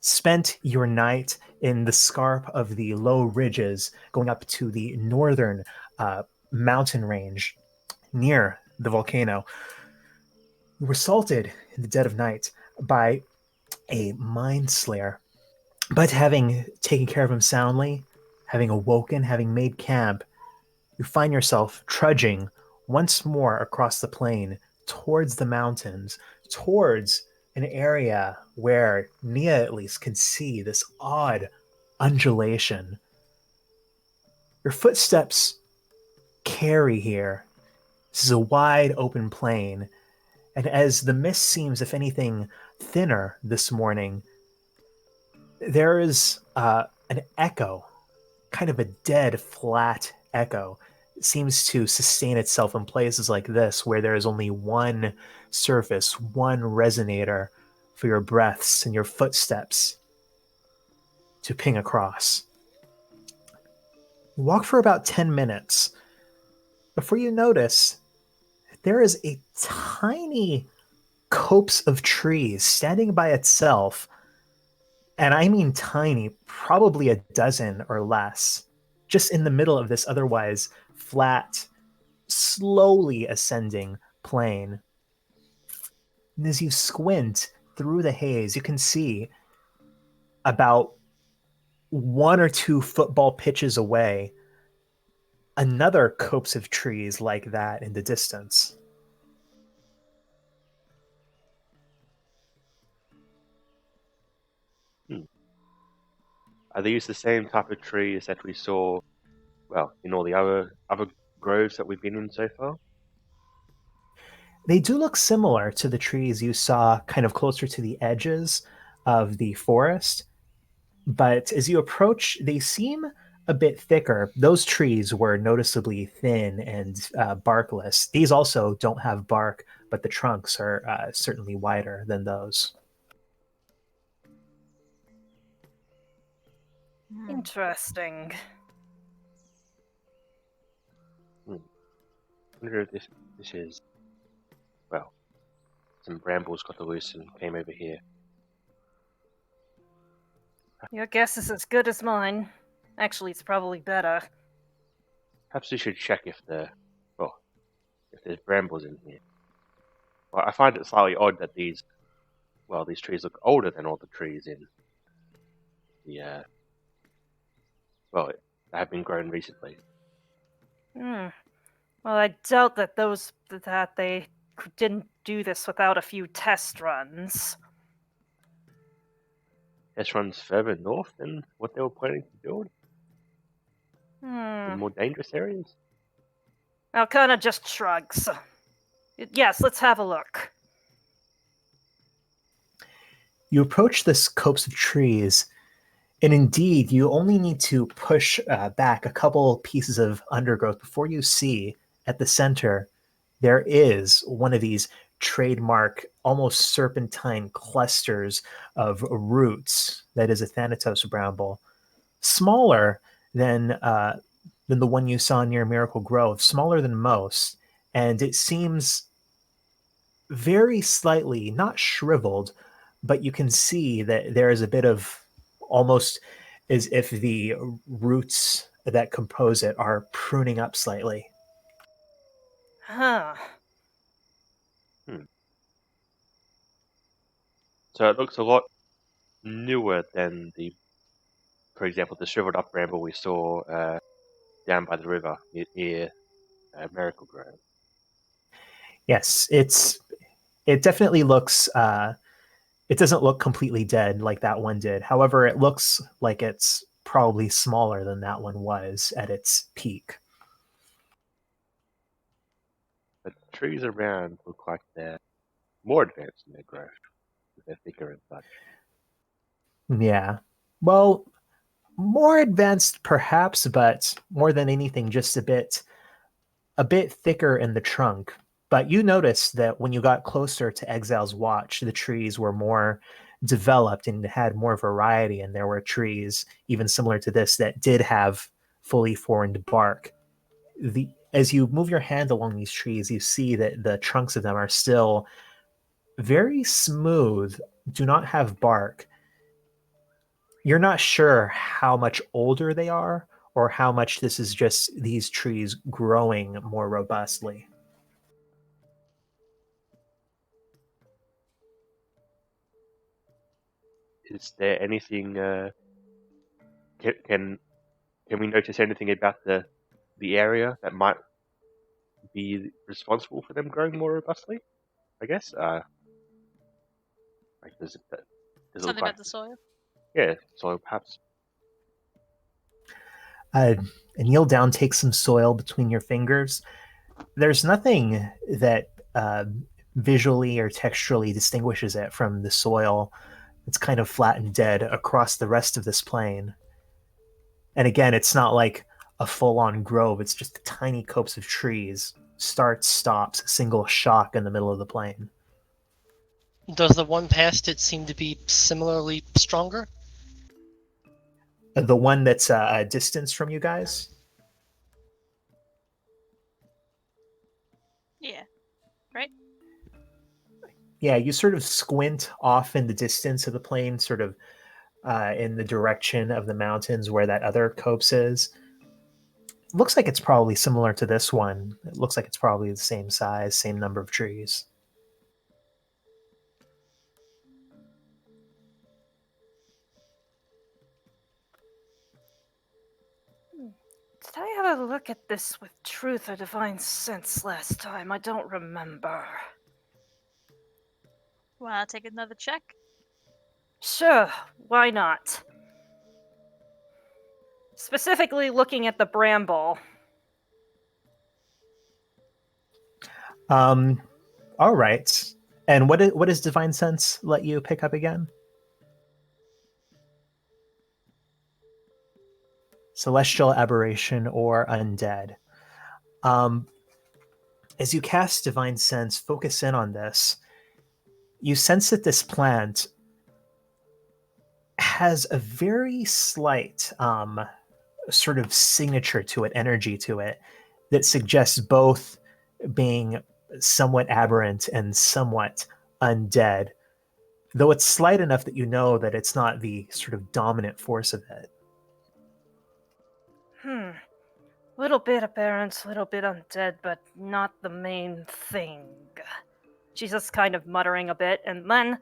spent your night in the scarp of the low ridges going up to the northern uh, mountain range near the volcano. You were assaulted in the dead of night by a mind slayer. But having taken care of him soundly, having awoken, having made camp, you find yourself trudging once more across the plain towards the mountains, towards an area where Nia at least can see this odd undulation. Your footsteps carry here. This is a wide open plain, and as the mist seems, if anything, thinner this morning, there is an echo, kind of a dead, flat echo. It seems to sustain itself in places like this where there is only one surface, one resonator for your breaths and your footsteps to ping across. You walk for about 10 minutes before you notice there is a tiny copse of trees standing by itself, and I mean tiny, probably a dozen or less, just in the middle of this otherwise flat, slowly ascending plain. And as you squint through the haze, you can see about one or two football pitches away another copse of trees like that in the distance. Hmm. Are these the same type of trees that we saw, well, in all the other groves that we've been in so far? They do look similar to the trees you saw kind of closer to the edges of the forest, but as you approach, they seem a bit thicker. Those trees were noticeably thin and barkless. These also don't have bark, but the trunks are certainly wider than those. Interesting. Hmm. I wonder if this is, well, some brambles got loose and came over here. Your guess is as good as mine. Actually, it's probably better. Perhaps we should check if there's brambles in here. Well, I find it slightly odd that these trees look older than all the trees in the, that have been grown recently. Hmm. Well, I doubt that they didn't do this without a few test runs. This runs further north than what they were planning to build in Hmm. more dangerous areas. Alcana just shrugs. Yes, let's have a look. You approach this copse of trees, and indeed, you only need to push back a couple pieces of undergrowth before you see at the center there is one of these trademark, almost serpentine clusters of roots that is a Thanatos bramble, smaller than than the one you saw near Miracle Grove, smaller than most, and it seems very slightly not shriveled, but you can see that there is a bit of almost as if the roots that compose it are pruning up slightly. Huh. Hmm. So it looks a lot newer than for example, the shriveled up bramble we saw down by the river near Miracle Grove. Yes, it definitely looks it doesn't look completely dead like that one did. However, it looks like it's probably smaller than that one was at its peak. But the trees around look like they're more advanced in their growth. They're thicker and such. Yeah. Well, more advanced perhaps, but more than anything just a bit thicker in the trunk. But you noticed that when you got closer to Exile's Watch, the trees were more developed and had more variety, and there were trees even similar to this that did have fully formed bark. As you move your hand along these trees, you see that the trunks of them are still very smooth, do not have bark, You're not sure how much older they are or how much this is just these trees growing more robustly. Is there anything? Can we notice anything about the area that might be responsible for them growing more robustly? I guess. Like does it look Something like about the soil. yeah, soil perhaps? Uh, kneel down, take some soil between your fingers. There's nothing that visually or texturally distinguishes it from the soil. It's kind of flat and dead across the rest of this plain. And again, it's not like a full-on grove. It's just a tiny copse of trees. Starts, stops, single shock in the middle of the plain. Does the one past it seem to be similarly stronger? The one that's a distance from you guys. Yeah. Right? Yeah, you sort of squint off in the distance of the plain, sort of in the direction of the mountains where that other copse is. Looks like it's probably similar to this one. It looks like it's probably the same size, same number of trees. Did I have a look at this with truth or divine sense last time? I don't remember. Wanna take another check? Sure, why not? Specifically looking at the bramble. All right. And what does divine sense let you pick up again? Celestial aberration or undead. As you cast divine sense, focus in on this. You sense that this plant has a very slight sort of signature to it, energy to it, that suggests both being somewhat aberrant and somewhat undead, though it's slight enough that you know that it's not the sort of dominant force of it. Little bit aberrant, little bit undead, but not the main thing. She's just kind of muttering a bit, and then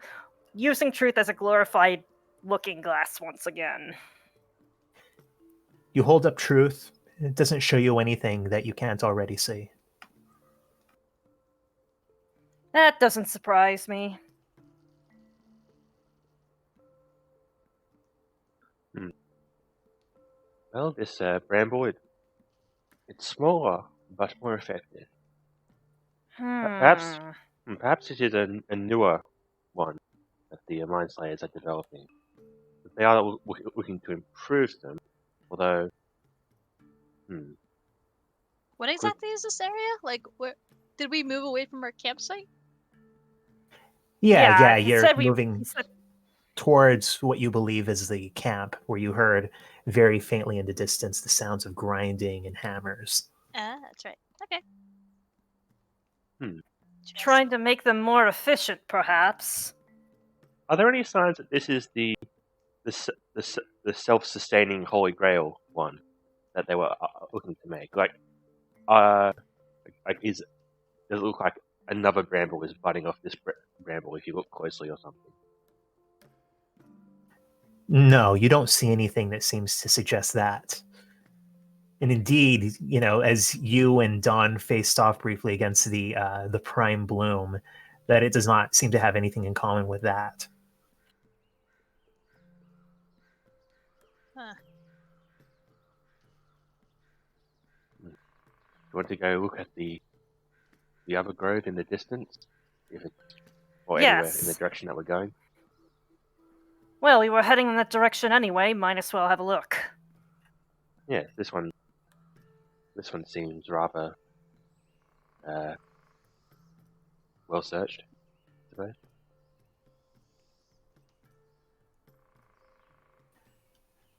using truth as a glorified looking glass once again. You hold up truth, it doesn't show you anything that you can't already see. That doesn't surprise me. Well, this bramble, it's smaller but more effective. Perhaps it is a newer one that the Mind Slayers are developing. But they are looking to improve them, although. What exactly is this area? Like, where did we move away from our campsite? Yeah, he you're said moving towards what you believe is the camp, where you heard very faintly in the distance the sounds of grinding and hammers. Ah, that's right. Okay. Trying to make them more efficient, perhaps. Are there any signs that this is the self-sustaining Holy Grail one that they were looking to make? Like does it look like another bramble is budding off this bramble if you look closely or something? No, you don't see anything that seems to suggest that. And indeed, as you and Dawn faced off briefly against the prime bloom, that it does not seem to have anything in common with that. Huh. You want to go look at the other grove in the distance, or anywhere in the direction that we're going? Well, we were heading in that direction anyway, might as well have a look. Yeah, this one seems rather well searched, I suppose.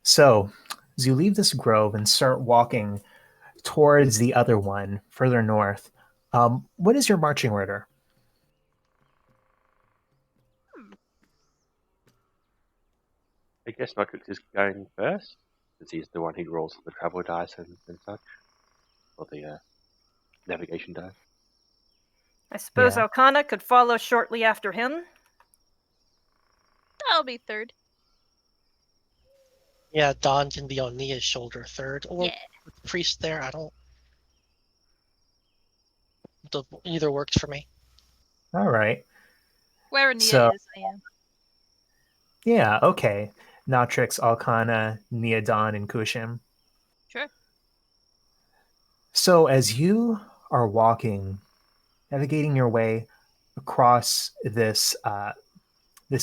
So, as you leave this grove and start walking towards the other one, further north, what is your marching order? I guess Nitrix is going first, since he's the one who rolls the travel dice and such, or the navigation dice. I suppose Yeah. Alcana could follow shortly after him. I'll be third. Yeah, Don can be on Nia's shoulder third, or Yeah. with the priest there. I don't. Either works for me. All right. Wherever Nia So is, I am. yeah, okay. Natrix, Alcana, Neodon, and Kushim. Sure. So as you are walking, navigating your way across this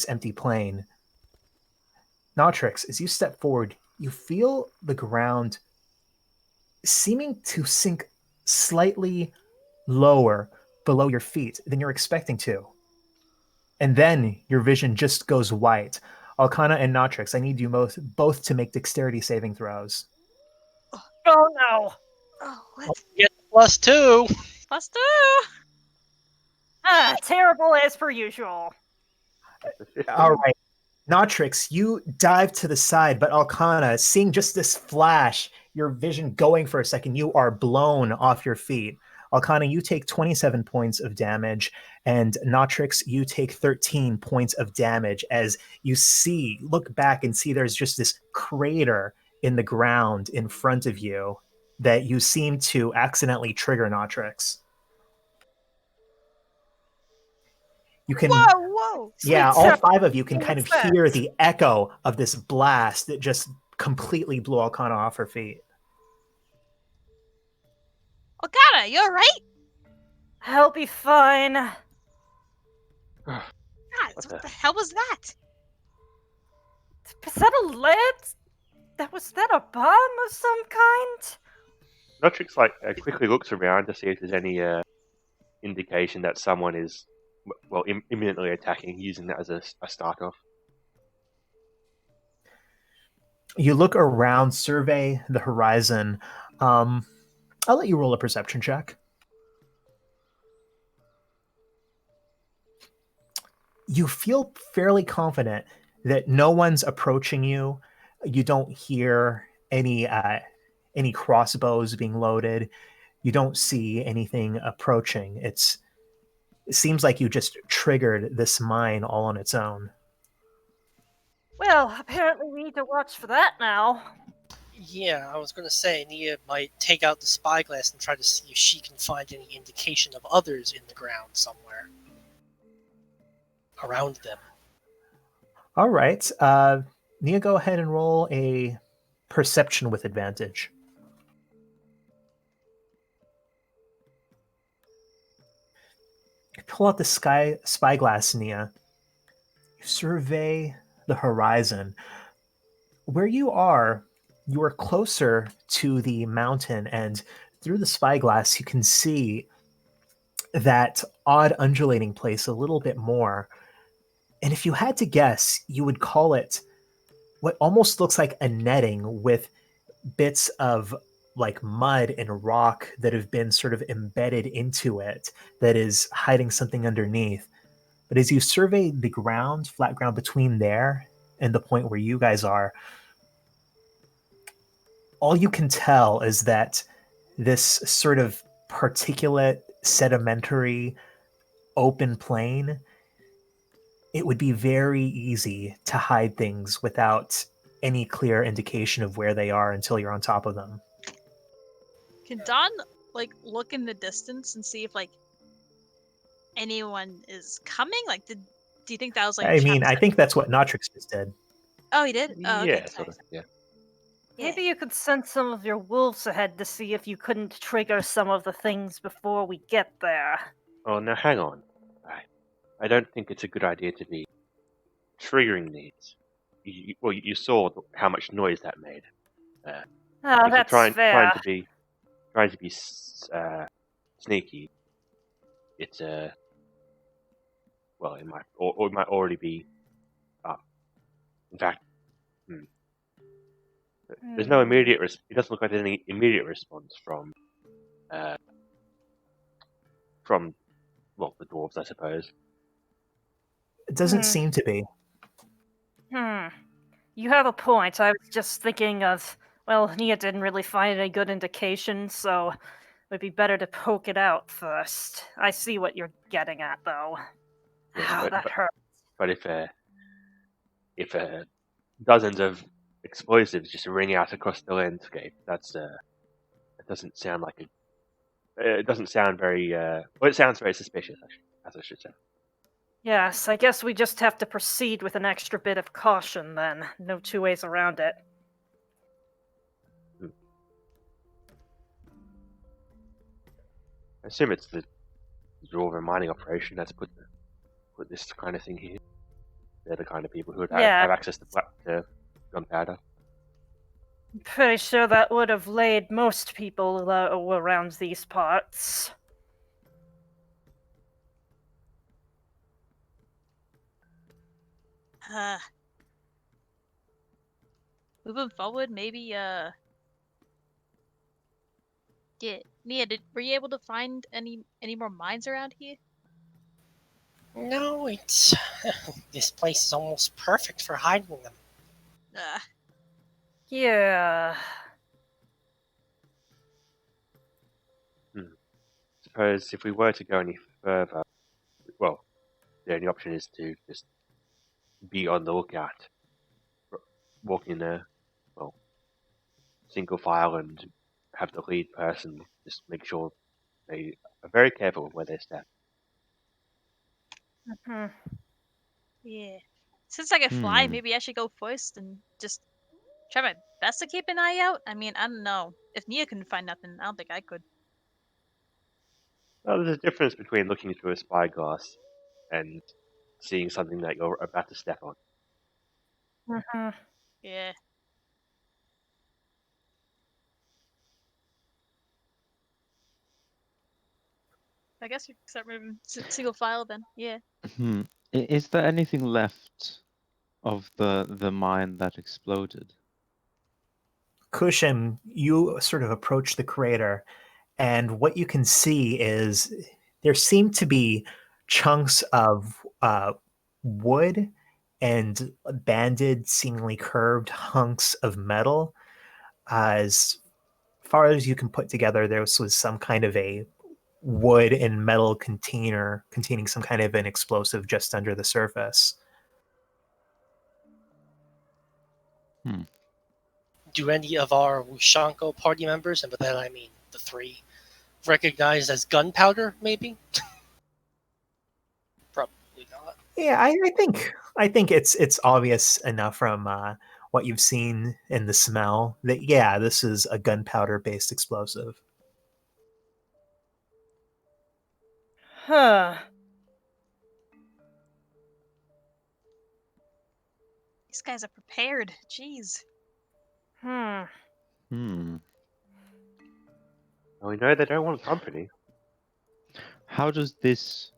empty plain, Natrix, as you step forward, you feel the ground seeming to sink slightly lower below your feet than you're expecting to. And then your vision just goes white. Alcana and Natrix, I need you both to make dexterity saving throws. Oh no! Oh, what? Get +2. +2! Ah, terrible as per usual. All right. Natrix, you dive to the side, but Alcana, seeing just this flash, your vision going for a second, you are blown off your feet. Alcana, you take 27 points of damage, and Natrix, you take 13 points of damage as you look back and see there's just this crater in the ground in front of you that you seem to accidentally trigger Natrix. You can Whoa! Yeah, Sweet all Sarah, five of you can what's kind of that? hear the echo of this blast that just completely blew Alcana off her feet. Okada, you alright? I'll be fine. God, What what the- the hell was that? Is that a lead? Was that a bomb of some kind? Nitrix quickly looks around to see if there's any indication that someone is imminently attacking, using that as a start off. You look around, survey the horizon. I'll let you roll a perception check. You feel fairly confident that no one's approaching you. You don't hear any crossbows being loaded. You don't see anything approaching. It seems like you just triggered this mine all on its own. Well, apparently we need to watch for that now. Yeah, I was going to say Nia might take out the spyglass and try to see if she can find any indication of others in the ground somewhere around them. All right. Nia, go ahead and roll a perception with advantage. Pull out the spyglass, Nia. You survey the horizon. Where you are closer to the mountain, and through the spyglass, you can see that odd undulating place a little bit more. And if you had to guess, you would call it what almost looks like a netting with bits of like mud and rock that have been sort of embedded into it that is hiding something underneath. But as you survey the ground, flat ground between there and the point where you guys are, all you can tell is that this sort of particulate, sedimentary, open plain, it would be very easy to hide things without any clear indication of where they are until you're on top of them. Can Don look in the distance and see if anyone is coming? Do you think that was I mean, Travis I that- think that's what Natrix just did. Oh, he did. Oh, okay. Yeah, Sorry. sort of. Yeah. Yeah. Maybe you could send some of your wolves ahead to see if you couldn't trigger some of the things before we get there. Oh, now hang on. I don't think it's a good idea to be triggering these. You saw how much noise that made. Oh, If that's you're fair. trying to be sneaky. It's well, it might already be up. In fact, there's no immediate. It doesn't look like there's any immediate response from the dwarves, I suppose. It doesn't seem to be. You have a point. I was just thinking of, well, Nia didn't really find any good indication, so it would be better to poke it out first. I see what you're getting at, though. Yes, Ow, that hurt. but if dozens of explosives just ring out across the landscape, it doesn't sound like it doesn't sound very well, it sounds very suspicious, as I should say. Yes, I guess we just have to proceed with an extra bit of caution then. No two ways around it. I assume it's the Dwarven mining operation that's put this kind of thing here. They're the kind of people who would have access to gunpowder. I'm pretty sure that would have laid most people around these parts. Moving forward, maybe yeah, Nia, were you able to find any more mines around here? No, it's this place is almost perfect for hiding them. Yeah. Suppose if we were to go any further, well, the only option is to just be on the lookout, walking single file and have the lead person just make sure they are very careful where they step. Hmm. Yeah. Since I can fly, maybe I should go first and just try my best to keep an eye out. I mean, I don't know. If Nia couldn't find nothing, I don't think I could. Well, there's a difference between looking through a spyglass and seeing something that you're about to step on. Mm-hmm. Yeah. I guess we can start moving single file then. Yeah. Is there anything left of the mine that exploded? Kushin, you sort of approach the crater, and what you can see is there seem to be chunks of wood and banded, seemingly curved hunks of metal. As far as you can put together, there was some kind of a wood and metal container containing some kind of an explosive just under the surface. Do any of our Wushanko party members, and by that I mean the three, recognized as gunpowder, maybe? Probably not. Yeah, I think it's obvious enough from what you've seen in the smell that this is a gunpowder based explosive. Huh. These guys are prepared. Jeez. Well, we know they don't want company. How does this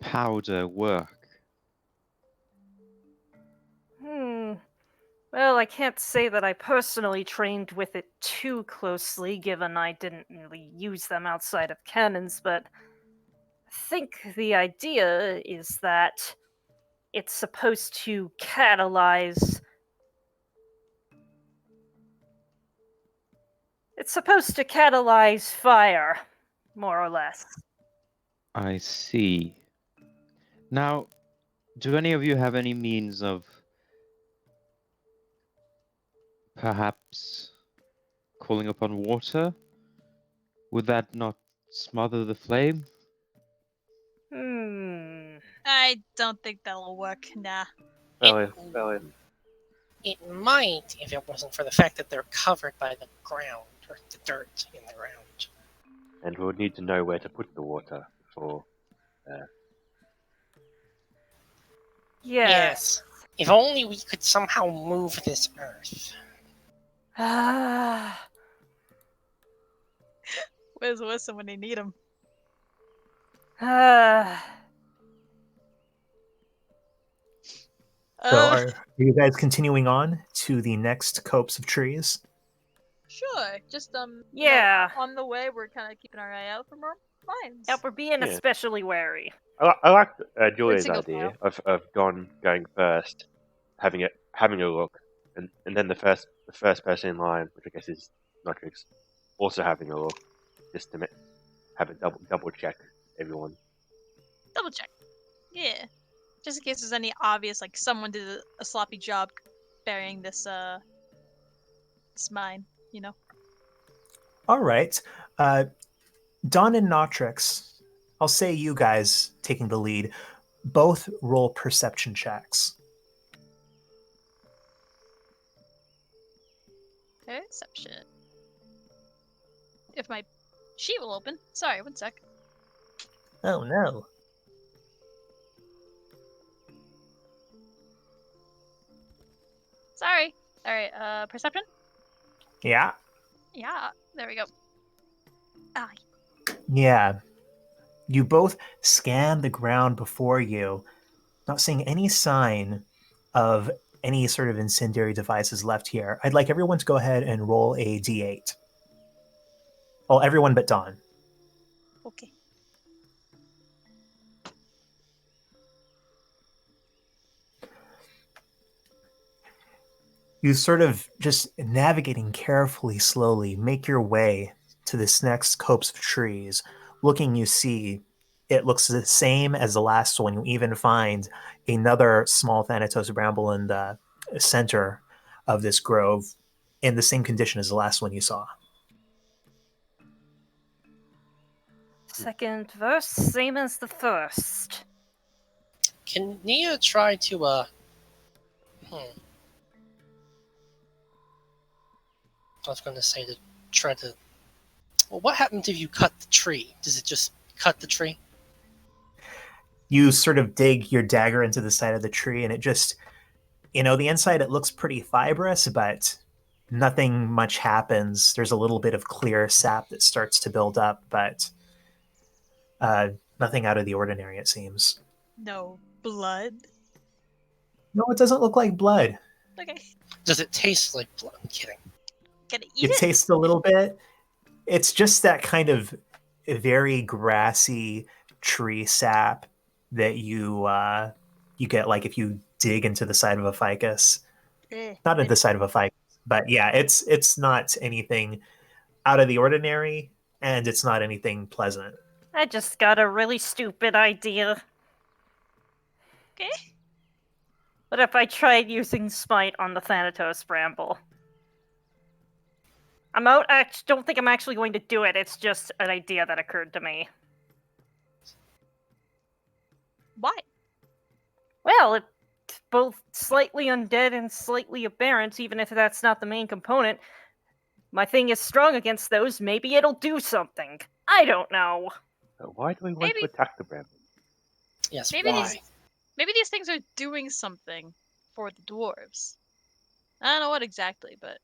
powder work? Well, I can't say that I personally trained with it too closely, given I didn't really use them outside of cannons, but I think the idea is that it's supposed to catalyze. It's supposed to catalyze fire, more or less. I see. Now, do any of you have any means of perhaps calling upon water? Would that not smother the flame? I don't think that'll work. Nah. It might if it wasn't for the fact that they're covered by the ground, or the dirt in the ground. And we'll need to know where to put the water for. Yes. If only we could somehow move this earth. Where's Wilson when they need him? So are you guys continuing on to the next copse of trees? Sure. Just Yeah. on the way, we're kind of keeping our eye out for more mines. Yeah, we're being especially wary. I like Julia's single idea of going first, having it having a look, and then the first person in line, which I guess is Notrix, also having a look, just to have a double check everyone. Double check. Yeah. Just in case there's any obvious, like someone did a sloppy job burying this mine, you know. All right. Dawn and Notrix, I'll say you guys taking the lead, both roll perception checks. Perception. If my sheet will open. Sorry, 1 sec. Oh no. Sorry. Alright, perception? Yeah. Yeah, there we go. Ah, Yeah. You both scan the ground before you, not seeing any sign of any sort of incendiary devices left here. I'd like everyone to go ahead and roll a d8. Well, everyone but Dawn. okay. You sort of just navigating carefully, slowly, make your way to this next copse of trees. Looking, you see it looks the same as the last one. You even find another small Thanatos bramble in the center of this grove in the same condition as the last one you saw. Second verse, same as the first. Can Nia try to I was going to say to try to. Well, what happens if you cut the tree? Does it just cut the tree? You sort of dig your dagger into the side of the tree, and it just, the inside it looks pretty fibrous, but nothing much happens. There's a little bit of clear sap that starts to build up, but nothing out of the ordinary, it seems. No blood. No, it doesn't look like blood. Okay. Does it taste like blood? I'm kidding. Gonna eat It it? tastes a little bit. It's just that kind of very grassy tree sap that you get like if you dig into the side of a ficus. Not at the side of a ficus, but yeah, it's not anything out of the ordinary, and it's not anything pleasant. I just got a really stupid idea. Okay. What if I tried using Smite on the Thanatos Bramble? I don't think I'm actually going to do it. It's just an idea that occurred to me. Why? Well, it's both slightly undead and slightly aberrant, even if that's not the main component. My thing is strong against those. Maybe it'll do something. I don't know. So why do we want to attack the bramble? Yes, Maybe why? Maybe these things are doing something for the dwarves. I don't know what exactly, but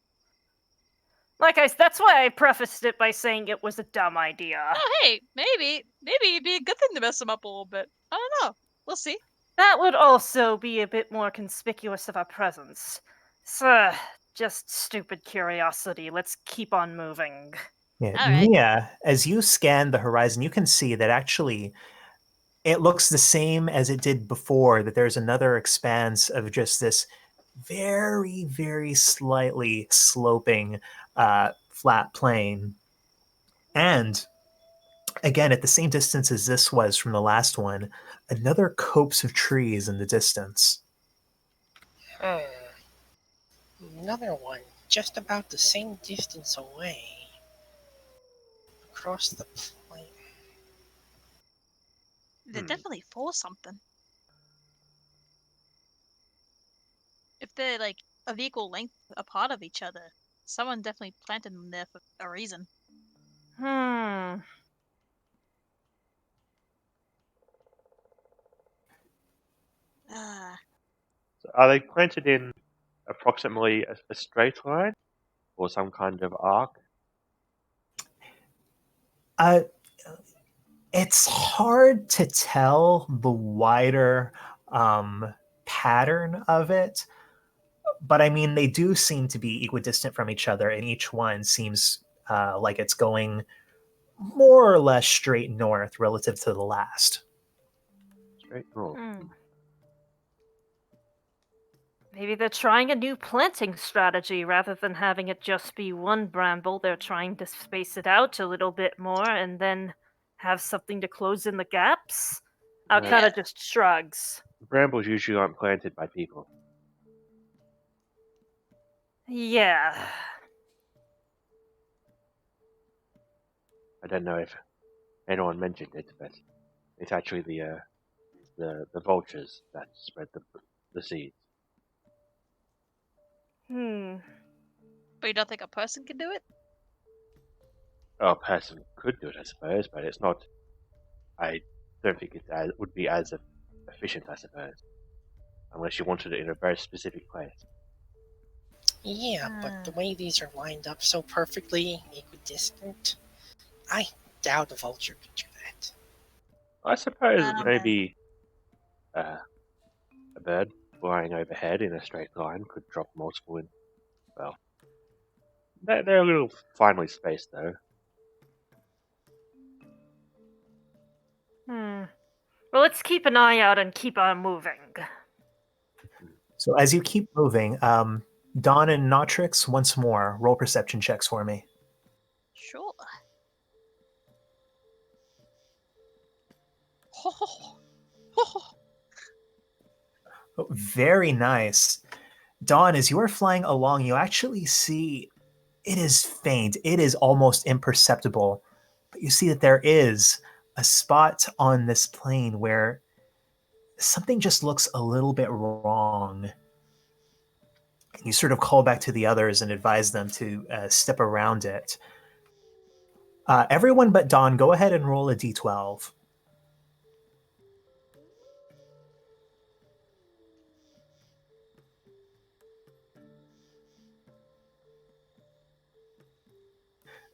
That's why I prefaced it by saying it was a dumb idea. oh hey, maybe it'd be a good thing to mess them up a little bit. I don't know. We'll see. That would also be a bit more conspicuous of our presence. So, just stupid curiosity. Let's keep on moving. Yeah, All right. Nia, as you scan the horizon, you can see that actually it looks the same as it did before, that there's another expanse of just this very, very slightly sloping flat plain. And again, at the same distance as this was from the last one, another copse of trees in the distance. Another one, just about the same distance away. Across the plain. They're definitely full of something. If they're like of equal length apart of each other, someone definitely planted them there for a reason. So are they planted in approximately a straight line or some kind of arc? It's hard to tell the wider pattern of it, but I mean, they do seem to be equidistant from each other, and each one seems like it's going more or less straight north relative to the last. Straight north. Maybe they're trying a new planting strategy rather than having it just be one bramble. They're trying to space it out a little bit more and then have something to close in the gaps. Yeah. Alcana just shrugs. Brambles usually aren't planted by people. Yeah. I don't know if anyone mentioned it, but it's actually the vultures that spread the seeds. But you don't think a person can do it? Oh, a person could do it, I suppose, but it's not. I don't think it would be as efficient, I suppose, unless you wanted it in a very specific place. Yeah, but the way these are lined up so perfectly, equidistant, I doubt a vulture could do that. I suppose I don't maybe a bird flying overhead in a straight line could drop multiple in. Well, they're a little finely spaced, though. Well, let's keep an eye out and keep on moving. So as you keep moving, Dawn and Notrix, once more, roll perception checks for me. Sure. Oh, very nice. Dawn, as you are flying along, you actually see it is faint. It is almost imperceptible. But you see that there is a spot on this plane where something just looks a little bit wrong. You sort of call back to the others and advise them to step around it. Everyone but Dawn, go ahead and roll a d12.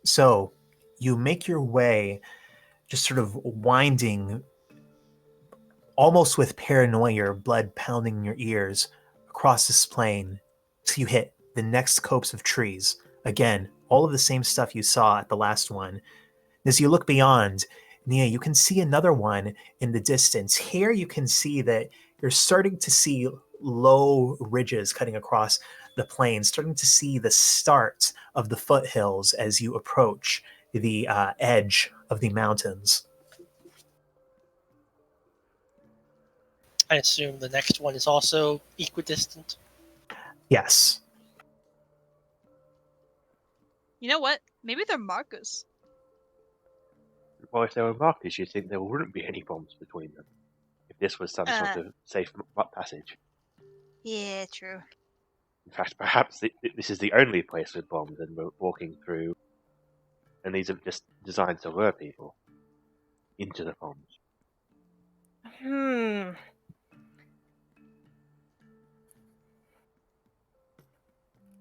So you make your way, just sort of winding, almost with paranoia, your blood pounding in your ears, across this plain, till you hit the next copse of trees. Again, all of the same stuff you saw at the last one. As you look beyond, Nia, you can see another one in the distance. Here you can see that you're starting to see low ridges cutting across the plain, starting to see the start of the foothills as you approach the edge of the mountains. I assume the next one is also equidistant. Yes. You know what? Maybe they're markers. Well, if they were markers, you'd think there wouldn't be any bombs between them. If this was some sort of safe passage. Yeah, true. In fact, perhaps this is the only place with bombs, and we're walking through, and these are just designed to lure people into the bombs.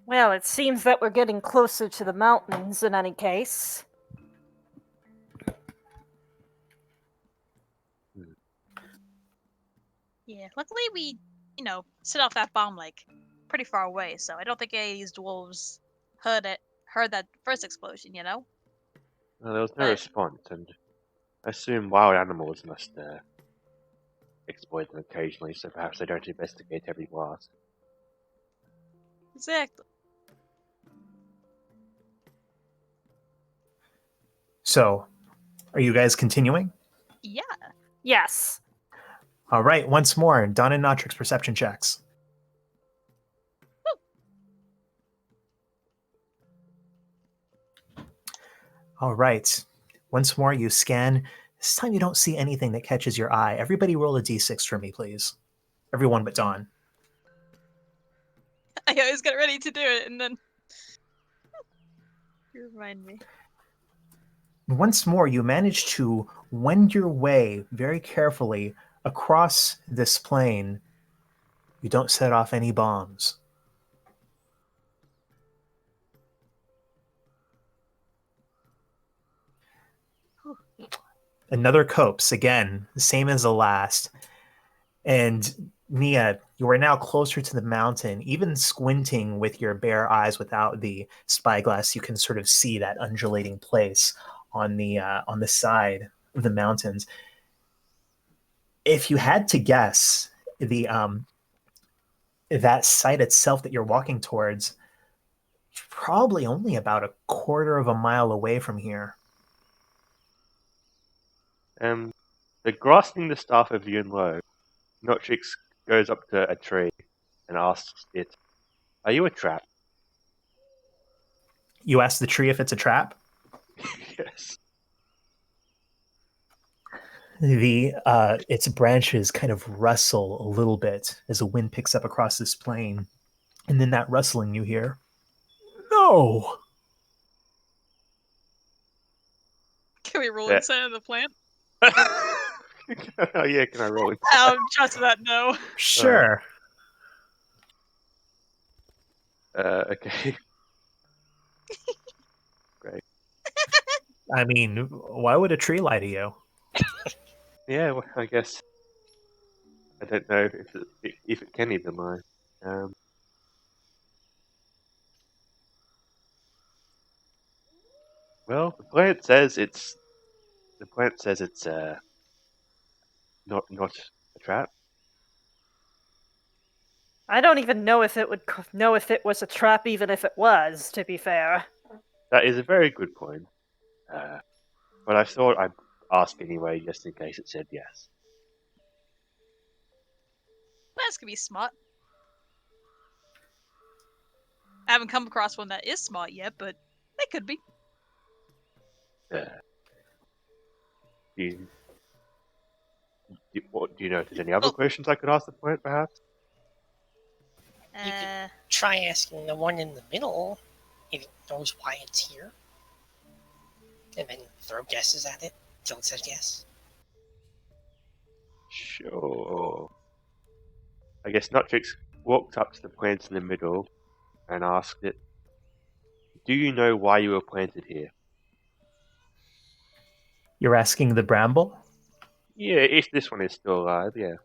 Well, it seems that we're getting closer to the mountains in any case. Yeah, luckily we, set off that bomb, pretty far away, so I don't think any of these dwarves heard that first explosion, Well, there was no response, and I assume wild animals must exploit them occasionally, so perhaps they don't investigate every blast. Exactly. So, are you guys continuing? Yeah. Yes. All right, once more, Dawn and Notrix perception checks. All right, once more, you scan. This time you don't see anything that catches your eye. Everybody roll a d6 for me, please. Everyone but Dawn. I always get ready to do it, and then you remind me. Once more, you manage to wend your way very carefully across this plain. You don't set off any bombs. Another copse, again, the same as the last. And Nia, you are now closer to the mountain. Even squinting with your bare eyes without the spyglass, you can sort of see that undulating place on the side of the mountains. If you had to guess, the that site itself that you're walking towards, probably only about a quarter of a mile away from here. The grasping the staff of Yunlo, Notrix goes up to a tree and asks it, "Are you a trap?" You ask the tree if it's a trap. Yes. Its branches kind of rustle a little bit as the wind picks up across this plain, and then that rustling you hear. No. Can we roll Yeah. inside of the plant? Oh yeah, can I roll it? Trust that no. Sure. Okay. Great. I mean, why would a tree lie to you? Yeah, well, I guess I don't know if it can even lie. Well, the plant says it's not a trap. I don't even know if it would know if it was a trap, even if it was, to be fair. That is a very good point. But I thought I'd ask anyway, just in case it said yes. Plants can be smart. I haven't come across one that is smart yet, but they could be. Do you know if there's any other questions I could ask the plant, perhaps? You could try asking the one in the middle if it knows why it's here. And then throw guesses at it until it says yes. Sure. I guess Notrix walked up to the plant in the middle and asked it, "Do you know why you were planted here?" You're asking the bramble? Yeah, if this one is still alive, yeah.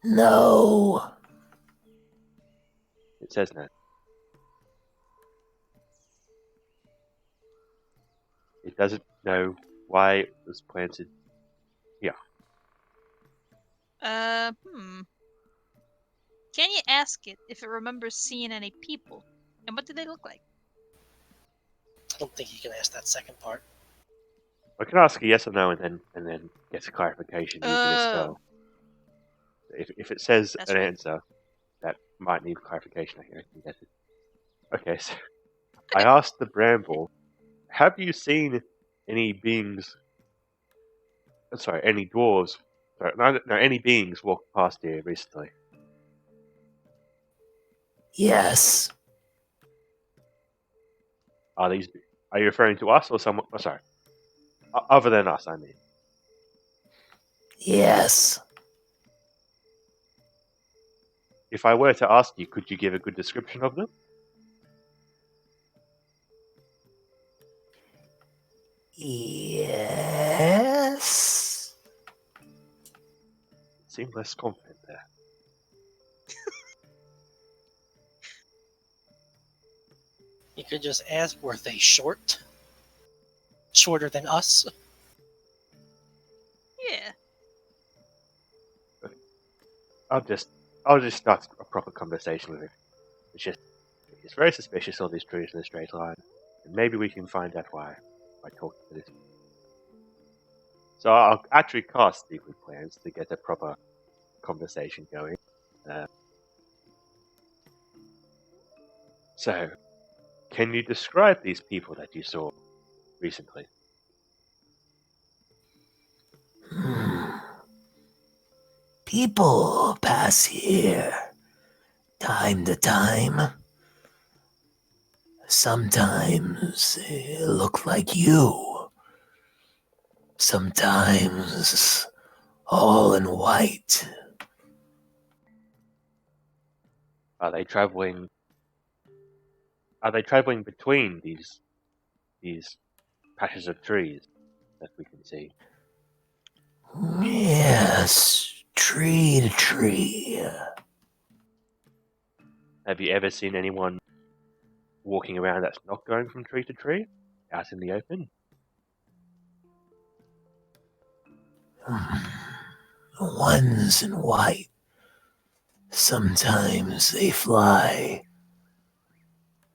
No. It says no. It doesn't know why it was planted here. Can you ask it if it remembers seeing any people? And what did they look like? I don't think you can ask that second part. I can ask a yes or no and then get a clarification using a spell. If it says That's an right. answer that might need clarification, I can get it. Okay, so I asked the bramble, "Have you seen any beings? Sorry, any dwarves? Sorry, no, any beings walk past here recently?" Yes. Are you referring to us or someone? Oh, sorry, other than us, I mean. Yes. If I were to ask you, could you give a good description of them? Yes. Seem less confident there. You could just ask, were they short? Shorter than us? Yeah. I'll just start a proper conversation with it. It's very suspicious all these trees in a straight line, and maybe we can find out why by talking to this. So I'll actually cast Speak with Plants to get a proper conversation going. So, can you describe these people that you saw recently? People pass here time to time. Sometimes they look like you. Sometimes all in white. Are they traveling? Are they traveling between these patches of trees that we can see? Yes, tree to tree. Have you ever seen anyone walking around that's not going from tree to tree, out in the open? ones in white. Sometimes they fly.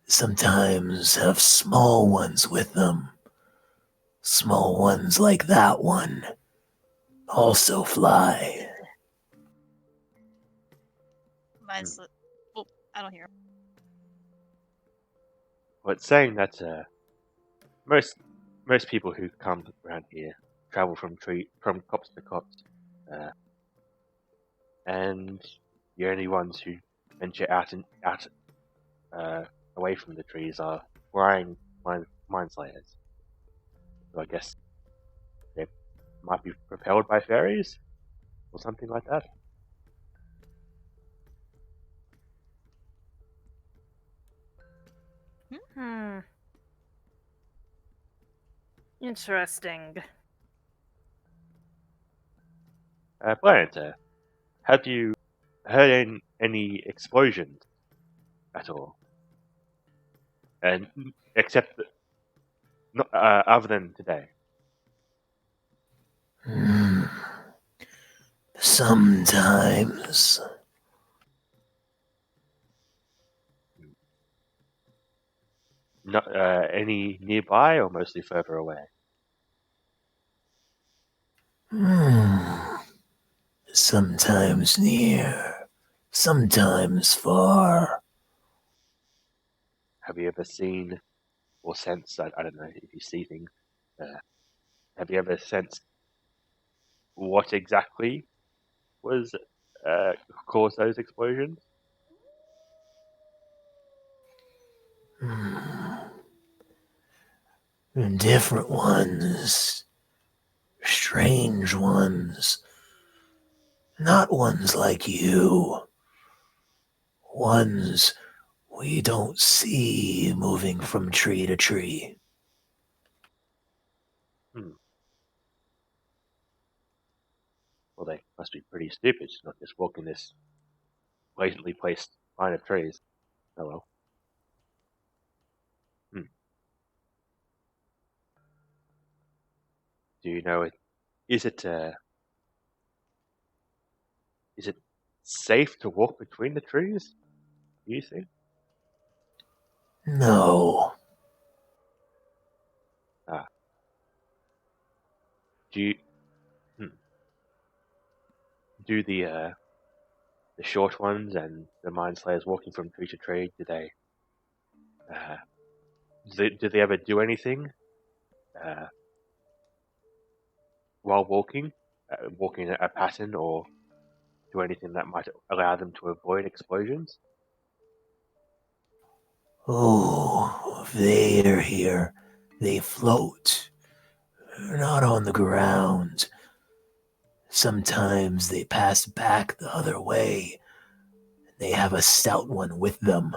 Sometimes have small ones with them. Small ones like that one also fly. Mine's. Oh, I don't hear him. Well, it's saying that most people who come around here travel from copse to copse, and the only ones who venture out away from the trees are flying mine slayers. So I guess they might be propelled by fairies or something like that. Hmm. Interesting. Bryant, have you heard any explosions at all? And except not, other than today. Sometimes. Not any nearby or mostly further away? Sometimes near, sometimes far. Have you ever seen or sensed? I don't know if you see things. Have you ever sensed what exactly was caused those explosions? Different ones. Strange ones. Not ones like you. Ones we don't see moving from tree to tree. Well, they must be pretty stupid to not just walk in this blatantly placed line of trees. Oh well. Do you know it? Is it safe to walk between the trees? Do you think? No. Do you do the short ones and the mind slayers walking from tree to tree? Uh, do they ever do anything while walking a pattern, or do anything that might allow them to avoid explosions? Oh, they're here. They float. They're not on the ground. Sometimes they pass back the other way. They have a stout one with them.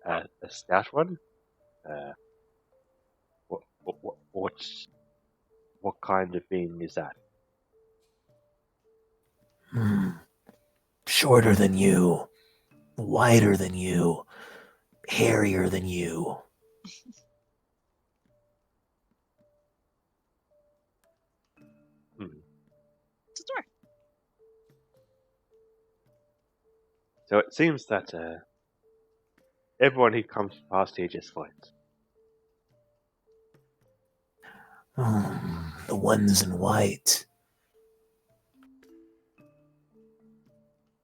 A stout one? What kind of being is that? Shorter than you, wider than you, hairier than you. It's a door. So it seems that everyone who comes past here just floats. The ones in white.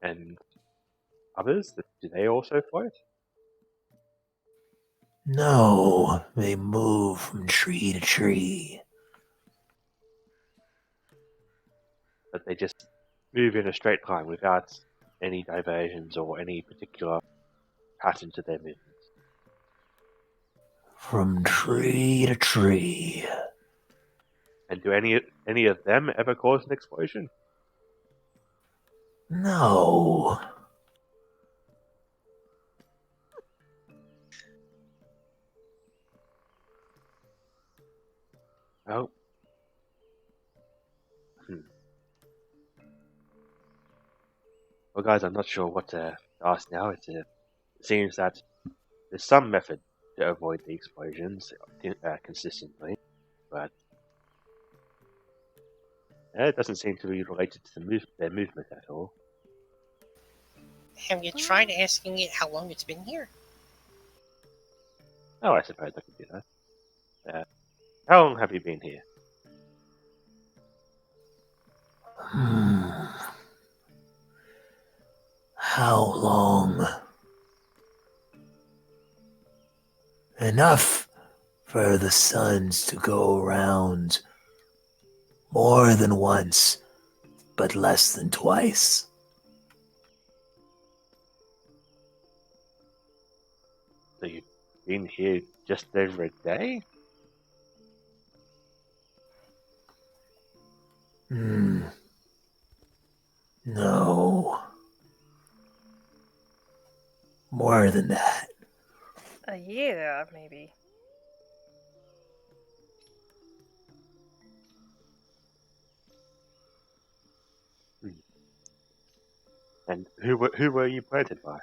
And others, do they also float? No, they move from tree to tree. But they just move in a straight line without any diversions or any particular pattern to their movements. From tree to tree. And do any of them ever cause an explosion? No. Oh. Well, guys, I'm not sure what to ask now. It seems that there's some method to avoid the explosions consistently, but It doesn't seem to be related to their movement at all. Have you tried asking it how long it's been here? Oh, I suppose I could do that. How long have you been here? How long? Enough for the suns to go around more than once, but less than twice. So you've been here just over a day? No. More than that. A year, maybe. And who were you planted by?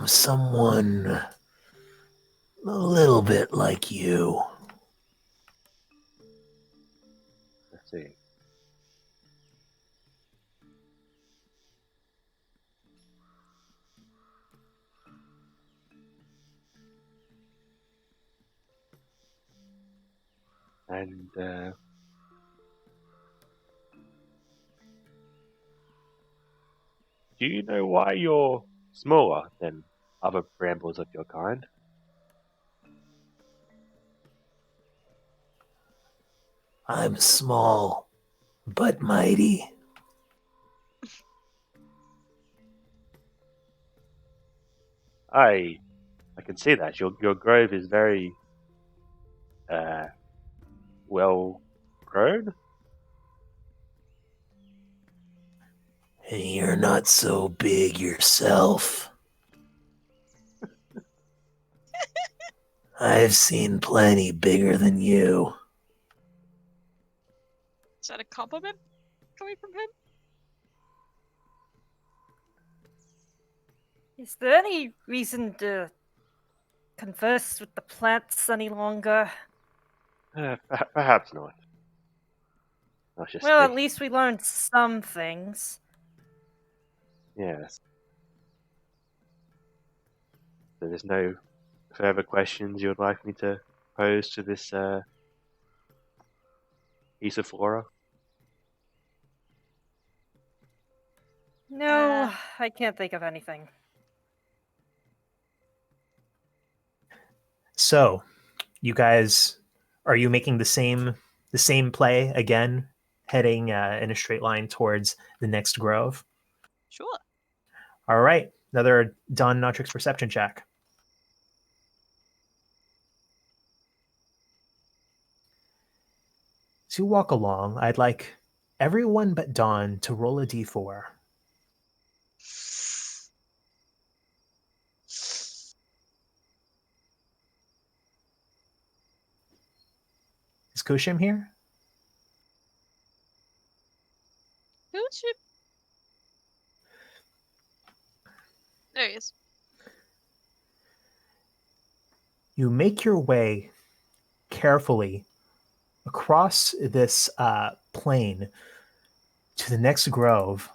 Someone a little bit like you. Let's see. And do you know why you're smaller than other brambles of your kind? I'm small, but mighty. I can see that your grove is very well grown. And you're not so big yourself. I've seen plenty bigger than you. Is that a compliment coming from him? Is there any reason to converse with the plants any longer? Perhaps not. I was just Well, at thinking, least we learned some things. yes. So there's no further questions you would like me to pose to this piece of flora? No, I can't think of anything. So, you guys, are you making the same play again, heading in a straight line towards the next grove? Sure. All right, another Don Notrix perception check. To walk along, I'd like everyone but Dawn to roll a d4. Is Kushim here? Who's she? There he is. You make your way carefully across this plain to the next grove,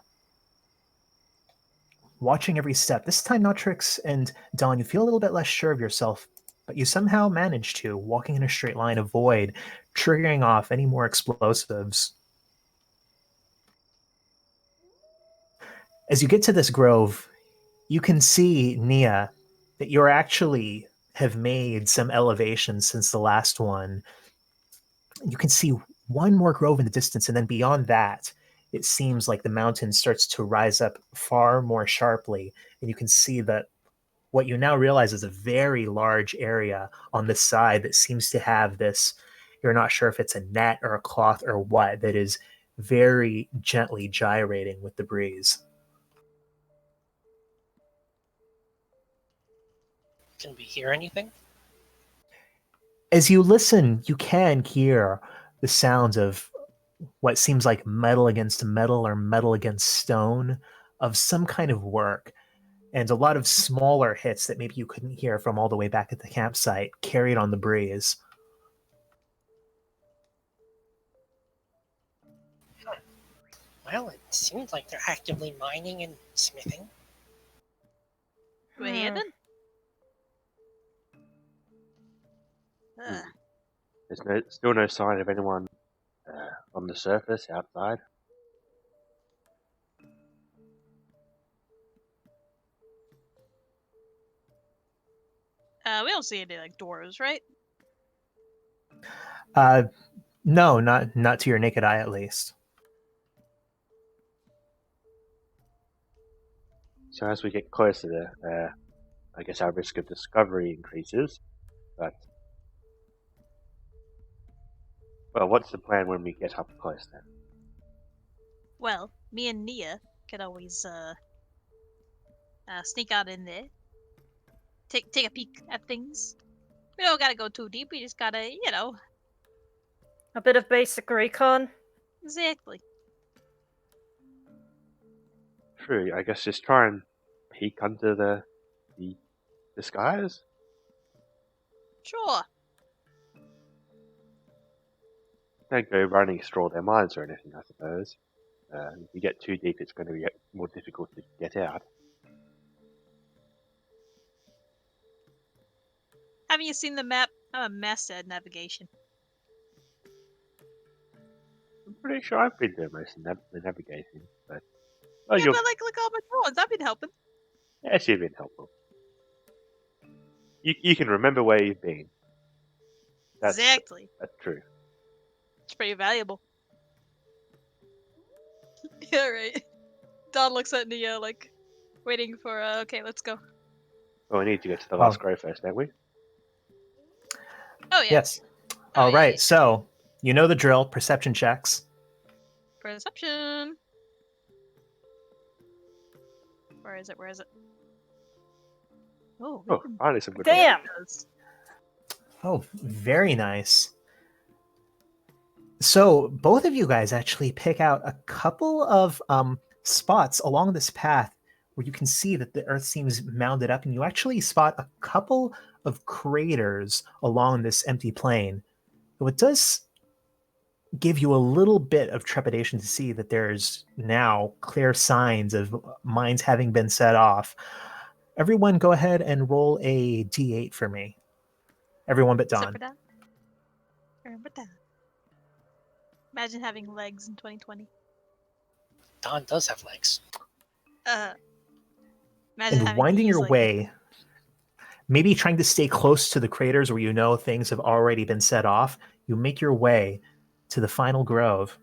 watching every step. This time, Notrix and Dawn, you feel a little bit less sure of yourself, but you somehow manage to, walking in a straight line, avoid triggering off any more explosives. As you get to this grove, you can see, Nia, that you actually have made some elevations since the last one. You can see one more grove in the distance, and then beyond that, it seems like the mountain starts to rise up far more sharply, and you can see that what you now realize is a very large area on the side that seems to have this, you're not sure if it's a net or a cloth or what, that is very gently gyrating with the breeze. Can we hear anything? As you listen, you can hear the sounds of what seems like metal against metal or metal against stone of some kind of work, and a lot of smaller hits that maybe you couldn't hear from all the way back at the campsite carried on the breeze. Well, it seems like they're actively mining and smithing. We're here then. Ugh. There's still no sign of anyone on the surface outside. We don't see any like doors, right? No, not to your naked eye, at least. So as we get closer, I guess our risk of discovery increases. But well, what's the plan when we get up close then? Well, me and Nia could always sneak out in there, take a peek at things. We don't gotta go too deep. We just gotta, A bit of basic recon. exactly. True, I guess just try and peek under the skies. Sure. Don't go running through all their mines or anything, I suppose. If you get too deep, it's going to be more difficult to get out. Haven't you seen the map? I'm a master at navigation. I'm pretty sure I've been doing most of the navigating, but Yeah, but like, look at all my drawings. I've been helping. yes, you've been helpful. You can remember where you've been. Exactly. That's true. It's pretty valuable. Yeah, right. Don looks at Nia like, waiting for, okay, let's go. Well, we need to get to the last grow first, don't we? Oh, yeah. Yes. Oh, All yeah, right. yeah. So you know the drill. Perception checks. Perception. Where is it? Oh, finally some good Damn! Oh, very nice. So both of you guys actually pick out a couple of spots along this path where you can see that the earth seems mounded up, and you actually spot a couple of craters along this empty plain. So it does give you a little bit of trepidation to see that there's now clear signs of mines having been set off. Everyone go ahead and roll a d8 for me. Everyone but Except Don. for Don. Remember that. Imagine having legs in 2020. Don does have legs. Imagine And having winding knees your like way, maybe trying to stay close to the craters where you know things have already been set off, you make your way to the final grove.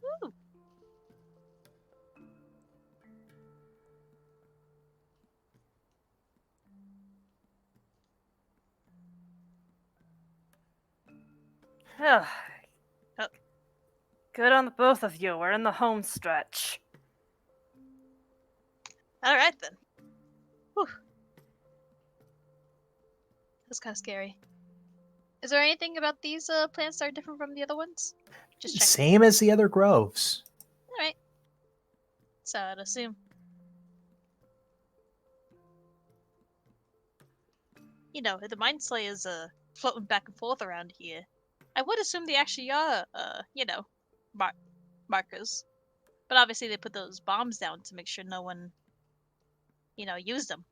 Woo. Ugh. Oh. Good on the both of you. We're in the home stretch. All right then. Whew. That's kind of scary. Is there anything about these plants that are different from the other ones? Just checking. Same as the other groves. All right. So I'd assume. You know, if the Mind Slayers floating back and forth around here, I would assume they actually are, markers. But obviously they put those bombs down to make sure no one, used them.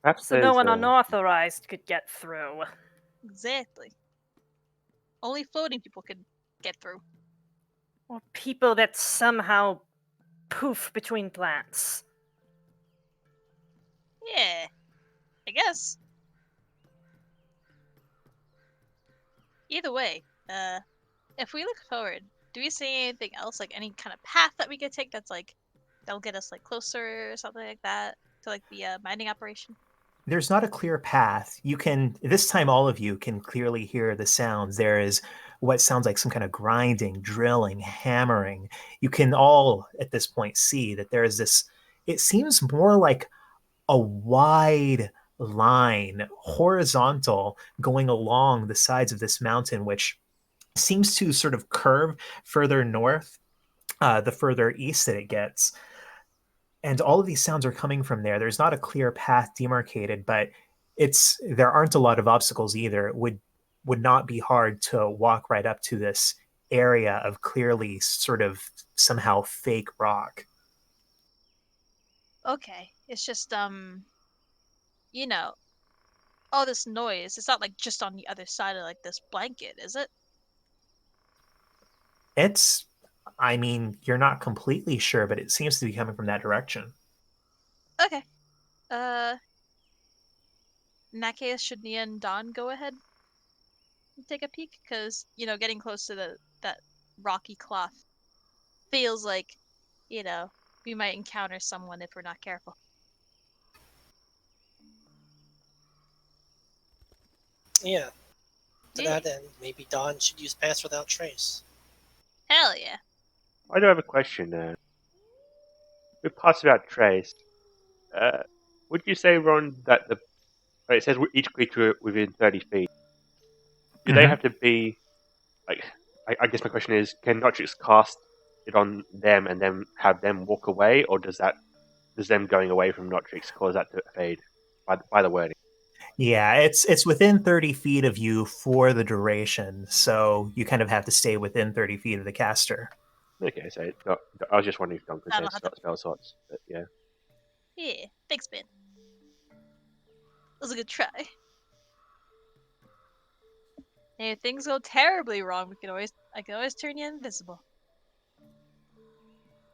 Perhaps So no one there's, unauthorized could get through. Exactly. Only floating people could get through. Or people that somehow poof between plants. Yeah, I guess. Either way, if we look forward, do we see anything else, like any kind of path that we could take that'll get us closer or something like that to the mining operation? There's not a clear path. You can, this time all of you can clearly hear the sounds. There is what sounds like some kind of grinding, drilling, hammering. You can all at this point see that there is this, it seems more like a wide line, horizontal, going along the sides of this mountain, which seems to sort of curve further north, the further east that it gets. And all of these sounds are coming from there. There's not a clear path demarcated, but there aren't a lot of obstacles either. It would would not be hard to walk right up to this area of clearly sort of somehow fake rock. Okay, it's just you know, all this noise. It's not like just on the other side of like this blanket, is it? It's, I mean, you're not completely sure, but it seems to be coming from that direction. Okay. Uh, in that case, should Nia and Don go ahead and take a peek? Because getting close to that rocky cloth feels like, you know, we might encounter someone if we're not careful. Yeah. To Yeah. that end, maybe Dawn should use Pass Without Trace. Hell yeah. I do have a question. With Pass Without Trace, would you say, Ron, that it says each creature within 30 feet? Do they Mhm. have to be like? I guess my question is, can Notrix cast it on them and then have them walk away, or does them going away from Notrix cause that to fade by the wording? Yeah, it's within 30 feet of you for the duration, so you kind of have to stay within 30 feet of the caster. Okay, so I was just wondering if Don could say That'll have to. spell slots, but yeah. Yeah. Thanks, Ben. That was a good try. Hey, if things go terribly wrong, I can always turn you invisible.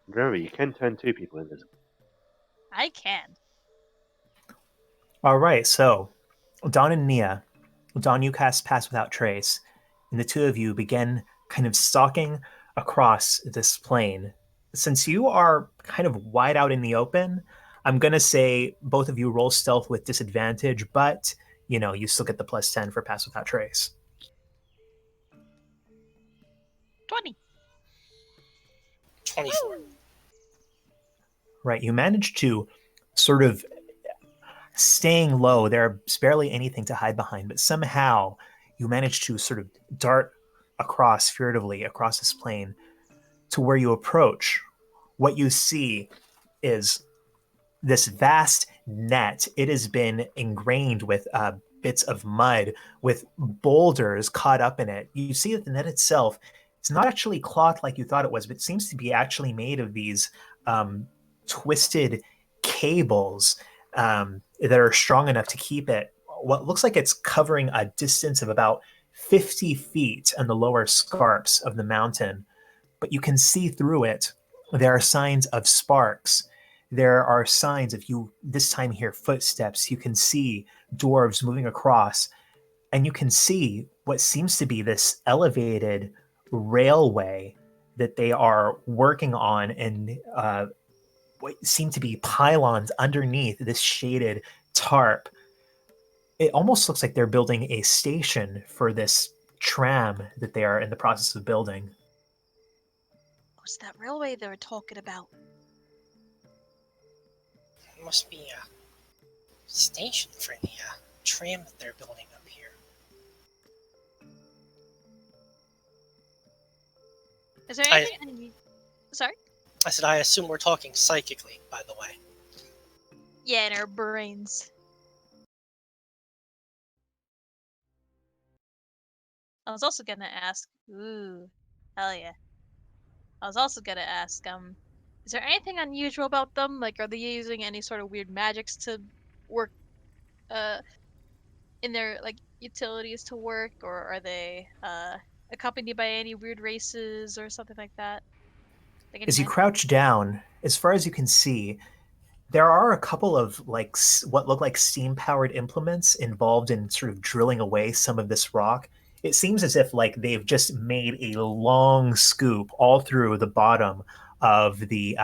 Remember, you can turn two people invisible. I can. All right, so Don and Nia, Don, you cast Pass Without Trace, and the two of you begin kind of stalking across this plane. Since you are kind of wide out in the open, I'm going to say both of you roll stealth with disadvantage, but you still get the plus 10 for Pass Without Trace. 20. 24. Right, you manage to sort of staying low. There's barely anything to hide behind, but somehow you manage to sort of dart across furtively across this plane to where you approach. What you see is this vast net. It has been ingrained with bits of mud, with boulders caught up in it. You see that the net itself is not actually cloth like you thought it was, but it seems to be actually made of these twisted cables that are strong enough to keep it. What looks like it's covering a distance of about 50 feet on the lower scarps of the mountain, but you can see through it. There are signs of sparks. There are signs, if you this time hear footsteps, you can see dwarves moving across, and you can see what seems to be this elevated railway that they are working on, and what seem to be pylons underneath this shaded tarp. It almost looks like they're building a station for this tram that they are in the process of building. What's that railway they were talking about? It must be a station for the tram that they're building up here. Is there anything? Sorry? I said, I assume we're talking psychically, by the way. Yeah, in our brains. I was also gonna ask. Ooh, hell yeah. I was also gonna ask. Is there anything unusual about them? Like, are they using any sort of weird magics to work? In their like utilities to work, or are they accompanied by any weird races or something like that? Like any As you crouch down, as far as you can see, there are a couple of what look like steam-powered implements involved in sort of drilling away some of this rock. It seems as if they've just made a long scoop all through the bottom of the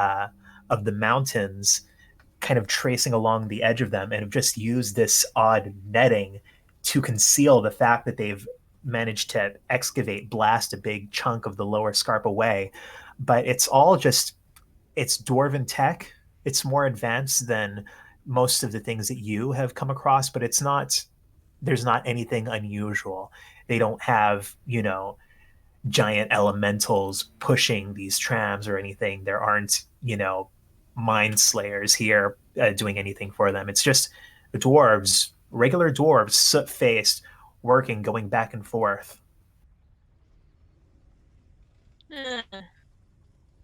mountains, kind of tracing along the edge of them, and have just used this odd netting to conceal the fact that they've managed to blast a big chunk of the lower scarp away. But it's all just, it's dwarven tech. It's more advanced than most of the things that you have come across, but there's not anything unusual. They don't have, giant elementals pushing these trams or anything. There aren't, mind slayers here doing anything for them. It's just dwarves, regular dwarves, soot faced, working, going back and forth. All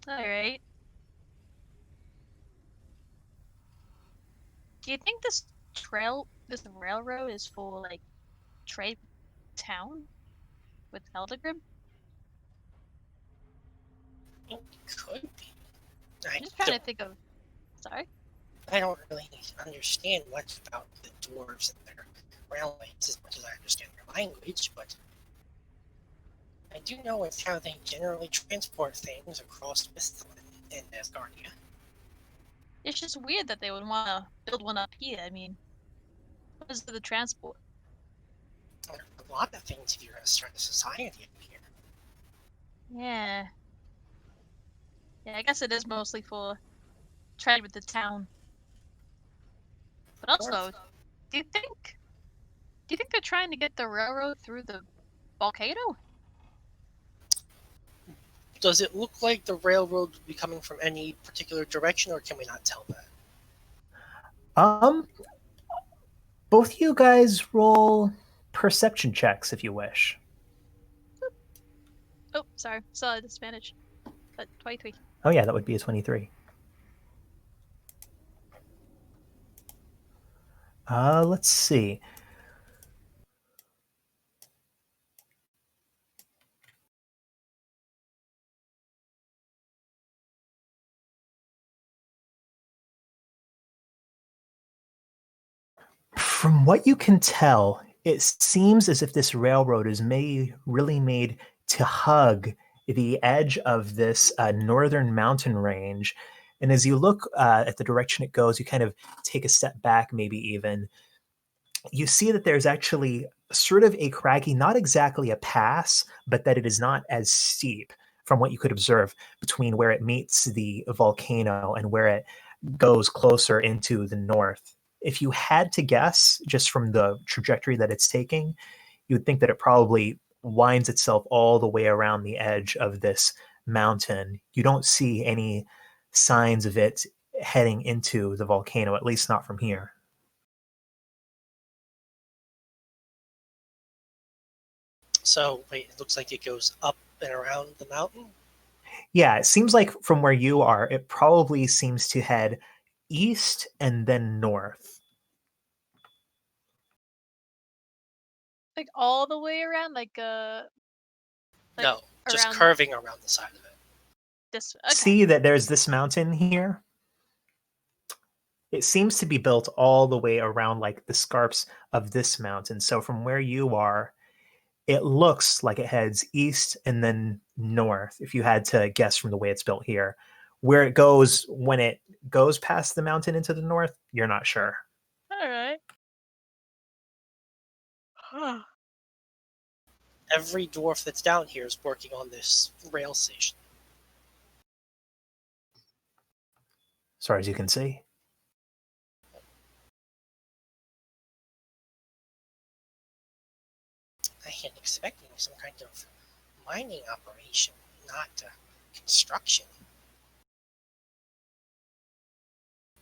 right. Do you think this railroad is for like trade town with Eldegrim? It could be. I'm just trying to think of. Sorry. I don't really understand much about the dwarves and their railways as much as I understand their language, but I do know it's how they generally transport things across Misthalin and Asgardia. It's just weird that they would want to build one up here. I mean, what is the transport? A lot of things if you're going to start a society up here. Yeah. Yeah, I guess it is mostly for trade with the town. But also, do you think they're trying to get the railroad through the volcano? Does it look like the railroad would be coming from any particular direction, or can we not tell that? Both you guys roll perception checks if you wish. Oh, sorry, saw the Spanish. But 23. Oh yeah, that would be a 23. Let's see. From what you can tell, it seems as if this railroad is really made to hug the edge of this northern mountain range. And as you look at the direction it goes, you kind of take a step back, maybe even. You see that there's actually sort of a craggy, not exactly a pass, but that it is not as steep from what you could observe between where it meets the volcano and where it goes closer into the north. If you had to guess, just from the trajectory that it's taking, you would think that it probably winds itself all the way around the edge of this mountain. You don't see any signs of it heading into the volcano, at least not from here. So, wait, it looks like it goes up and around the mountain? Yeah, it seems like from where you are, it probably seems to head east and then north. Like all the way around, like No, just around curving around the side of it. this. Okay. See that there's this mountain here? It seems to be built all the way around like the scarps of this mountain. So from where you are, it looks like it heads east and then north, if you had to guess from the way it's built here. Where it goes when it goes past the mountain into the north, you're not sure. All right. Huh. Every dwarf that's down here is working on this rail station. As far as you can see. I had expecting some kind of mining operation, not construction.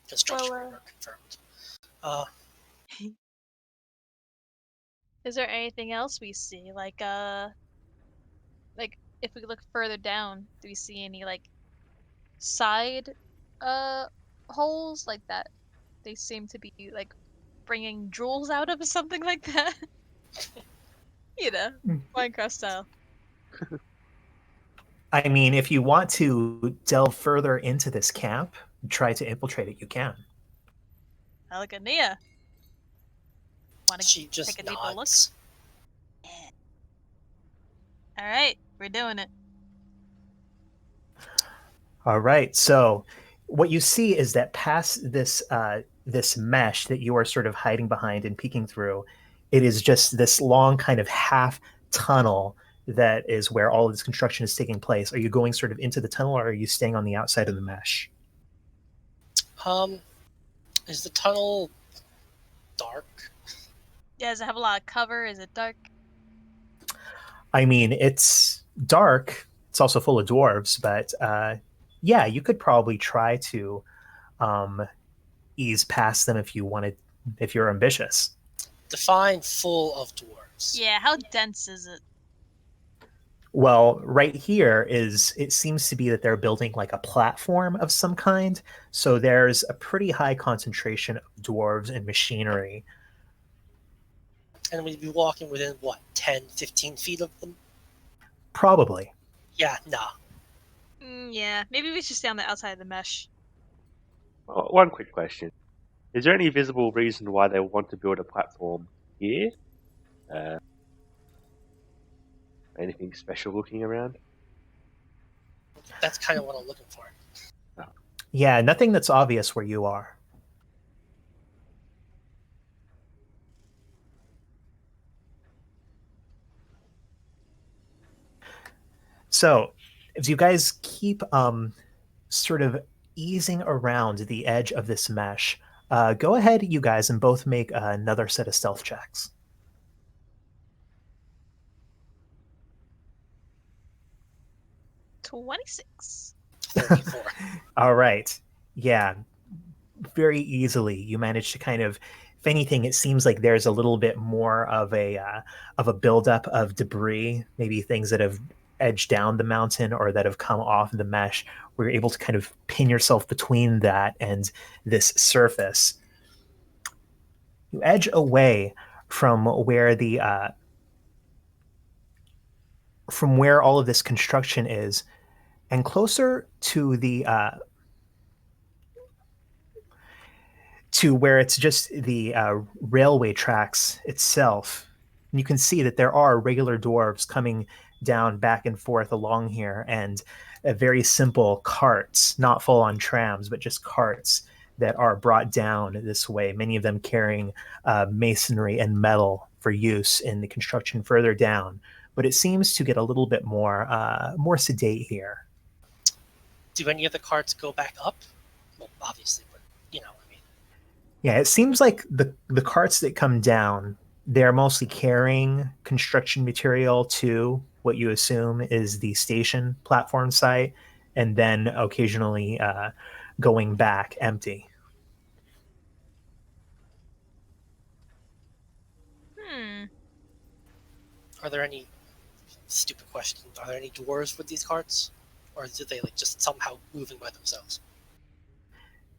Construction work confirmed. Is there anything else we see? Like if we look further down, do we see any like side holes like that? They seem to be like bringing jewels out of or something like that. You know, Minecraft style. I mean, if you want to delve further into this camp, try to infiltrate it, you can. Alagania. Want She to just take a deeper look? nods. Yeah. All right, we're doing it. All right. So what you see is that past this mesh that you are sort of hiding behind and peeking through, it is just this long kind of half tunnel that is where all of this construction is taking place. Are you going sort of into the tunnel, or are you staying on the outside of the mesh? Is the tunnel dark? Yeah, does it have a lot of cover? Is it dark? I mean, it's dark. It's also full of dwarves, but yeah, you could probably try to ease past them if you wanted, if you're ambitious. Define full of dwarves. dwarves. Yeah, how dense is it? Well, right here is it seems to be that they're building like a platform of some kind. So there's a pretty high concentration of dwarves and machinery. And we'd be walking within, what, 10, 15 feet of them? Probably. Yeah, nah. Yeah, maybe we should stay on the outside of the mesh. Well, one quick question: is there any visible reason why they want to build a platform here? Anything special looking around? That's kind of what I'm looking for. Yeah, nothing that's obvious where you are. So, as you guys keep sort of easing around the edge of this mesh, go ahead, you guys, and both make another set of stealth checks. 26. 34. All right. Yeah, very easily you manage to kind of, if anything, it seems like there's a little bit more of a buildup of debris, maybe things that have edged down the mountain or that have come off the mesh, where you're able to kind of pin yourself between that and this surface. You edge away from where the from where all of this construction is, and closer to where it's just the railway tracks itself. And you can see that there are regular dwarves coming down back and forth along here, and very simple carts, not full on trams, but just carts that are brought down this way, many of them carrying masonry and metal for use in the construction further down. But it seems to get a little bit more sedate here. Do any of the carts go back up? Well, obviously, but, I mean... Yeah, it seems like the carts that come down, they're mostly carrying construction material to what you assume is the station platform site, and then occasionally going back empty. Are there any... Stupid question. Are there any dwarves with these carts? Or do they, just somehow moving by themselves?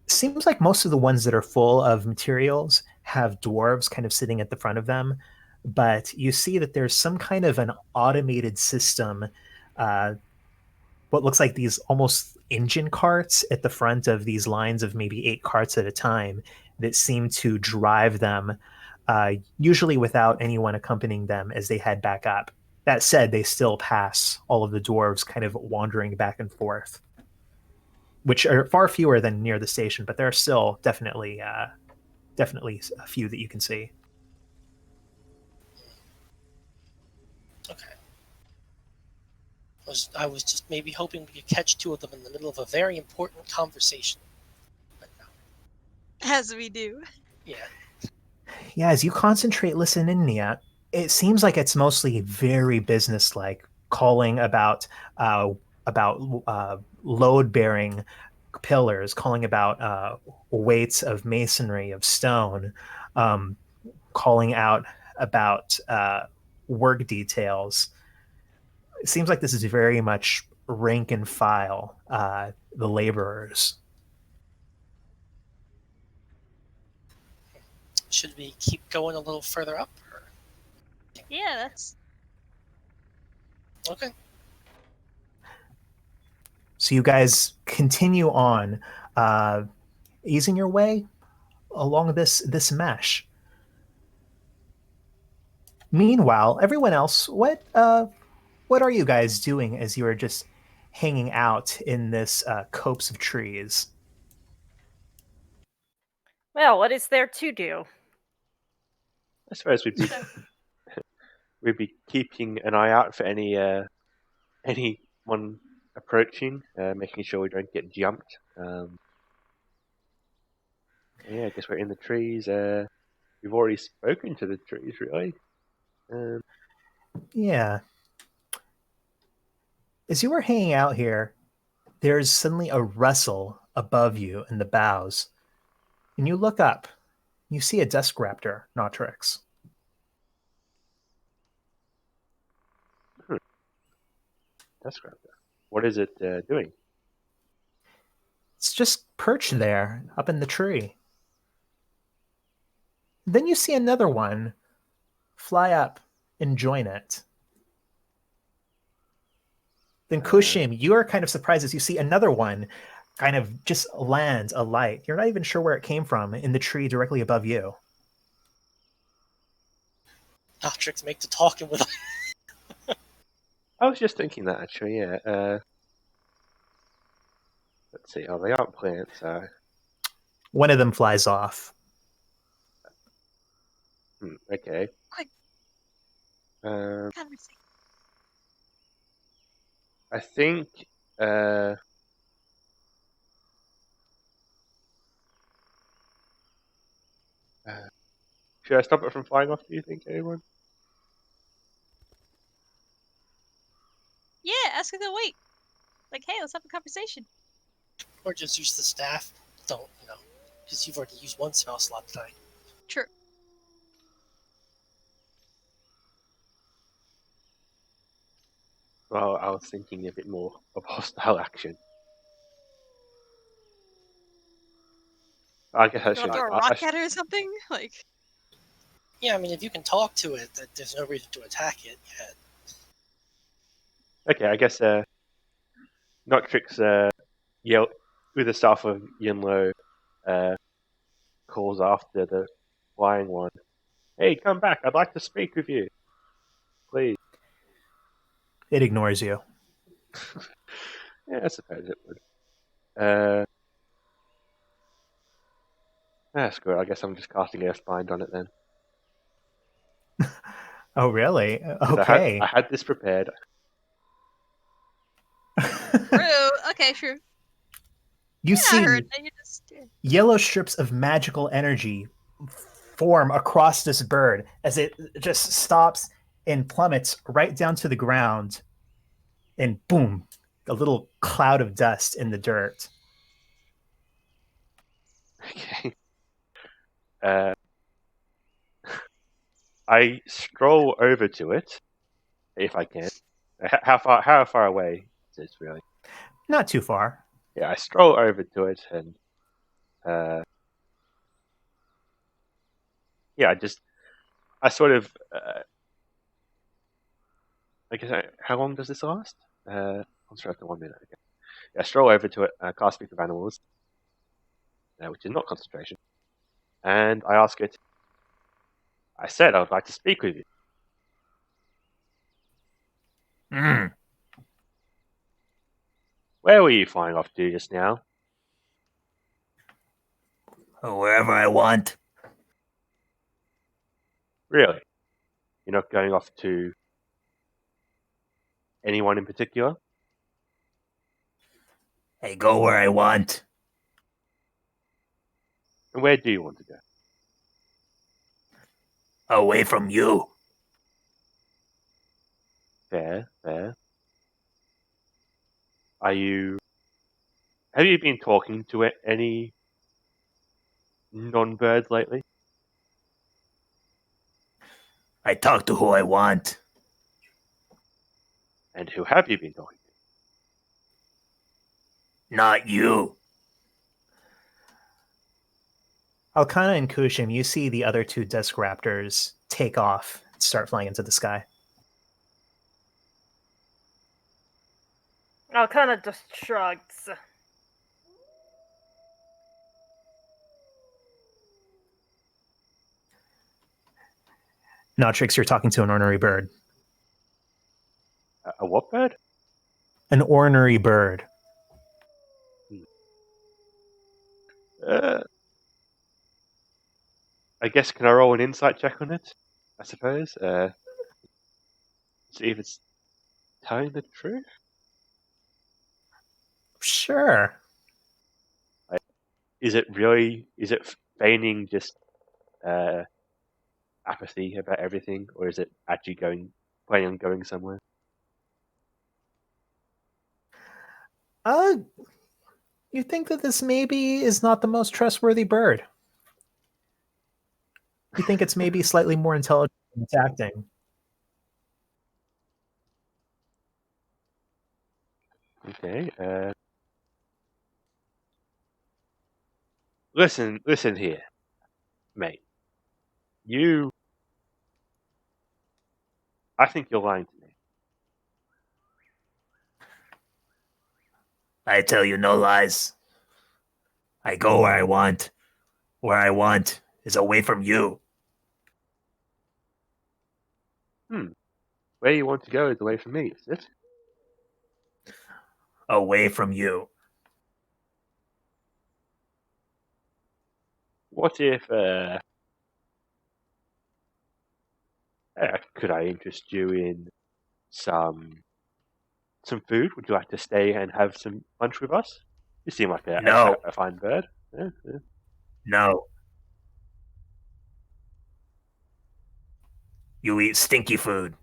Seems like most of the ones that are full of materials have dwarves kind of sitting at the front of them, but you see that there's some kind of an automated system, what looks like these almost engine carts at the front of these lines of maybe 8 carts at a time that seem to drive them, usually without anyone accompanying them as they head back up. That said, they still pass all of the dwarves kind of wandering back and forth, which are far fewer than near the station, but there are still definitely a few that you can see. Okay. I was just maybe hoping we could catch 2 of them in the middle of a very important conversation. But no. As we do. Yeah. Yeah, as you concentrate listening, Nia, it seems like it's mostly very businesslike, calling about load bearing pillars, calling about weights of masonry of stone, calling out about work details. It seems like this is very much rank and file, the laborers. Should we keep going a little further up? Or... Yeah, that's... Okay. So you guys continue on, easing your way along this mesh. Meanwhile, everyone else, what are you guys doing as you are just hanging out in this copse of trees? Well, what is there to do? I suppose we'd be keeping an eye out for anyone approaching, making sure we don't get jumped. Yeah, I guess we're in the trees. We've already spoken to the trees, really. Yeah. As you were hanging out here, there's suddenly a rustle above you in the boughs, and you look up. You see a desk raptor, Nautrix. Desk raptor. What is it doing? It's just perched there, up in the tree. Then you see another one fly up and join it. Then Kushim, you are kind of surprised as you see another one kind of just land alight. You're not even sure where it came from in the tree directly above you. Tricks make the talking with I was just thinking that actually. Yeah. Let's see. Oh, they aren't plants. One of them flies off. Okay. Quick. Um, Conversation. I think. Should I stop it from flying off? Do you think, anyone? Yeah, ask her to wait. Like, hey, let's have a conversation. or just use the staff. Don't, because you've already used one spell slot tonight. True. Well, I was thinking a bit more of hostile action. I guess I You should. want to throw a rock at her or something? Like, Yeah, I mean, if you can talk to it, that there's no reason to attack it yet. Okay, I guess Notrix yell with the staff of Yinlo calls after the flying one. Hey, come back! I'd like to speak with you. Please. It ignores you. Yeah, I suppose it would. That's good. I guess I'm just casting Earthbind on it then. Oh, really? 'Cause Okay. I had this prepared. true. Okay, true. You Yeah, I see heard that you just. yellow strips of magical energy form across this bird as it just stops and plummets right down to the ground. And boom, a little cloud of dust in the dirt. Okay. I stroll over to it, if I can. How far away is it really? Not too far. Yeah, I stroll over to it and yeah, I sort of I guess how long does this last? I'm sure after 1 minute. Okay. Yeah, I stroll over to it, cast Speak of Animals, which is not concentration, and I ask it. I said I would like to speak with you. Mm. Where were you flying off to just now? Wherever I want. Really? You're not going off to anyone in particular? I go where I want. And where do you want to go? Away from you. Fair. Have you been talking to any non-birds lately? I talk to who I want. And who have you been talking to? Not you. Alkana and Kushim, you see the other two Dusk Raptors take off and start flying into the sky. Alkana just shrugs. Notrix, you're talking to an ornery bird. A what bird? An ornery bird. I guess can I roll an insight check on it? I suppose. See if it's telling the truth. Sure. Is it feigning just apathy about everything, or is it actually planning on going somewhere? You think that this maybe is not the most trustworthy bird. You think it's maybe slightly more intelligent than it's acting. Okay. Listen here, mate. I think you're lying to me. I tell you no lies. I go where I want. Where I want is away from you. Where you want to go is away from me, is it? Away from you. What if, could I interest you in some food? Would you like to stay and have some lunch with us? You seem like No. a fine bird. Yeah. No. You eat stinky food.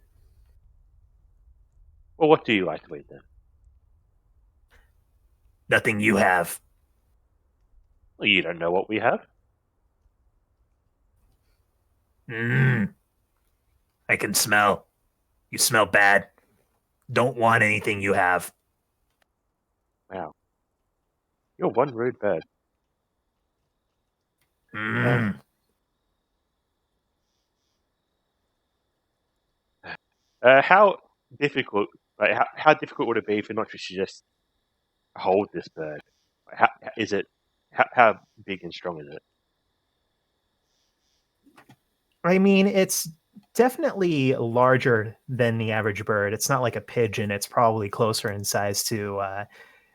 Well, what do you like to eat then? Nothing you have. Well, you don't know what we have. Mmm. I can smell. You smell bad. Don't want anything you have. Wow. You're one rude bird. Mmm. How difficult? Like, how difficult would it be for Notch to just hold this bird? Like, how is it? How big and strong is it? I mean, it's definitely larger than the average bird. It's not like a pigeon. It's probably closer in size to,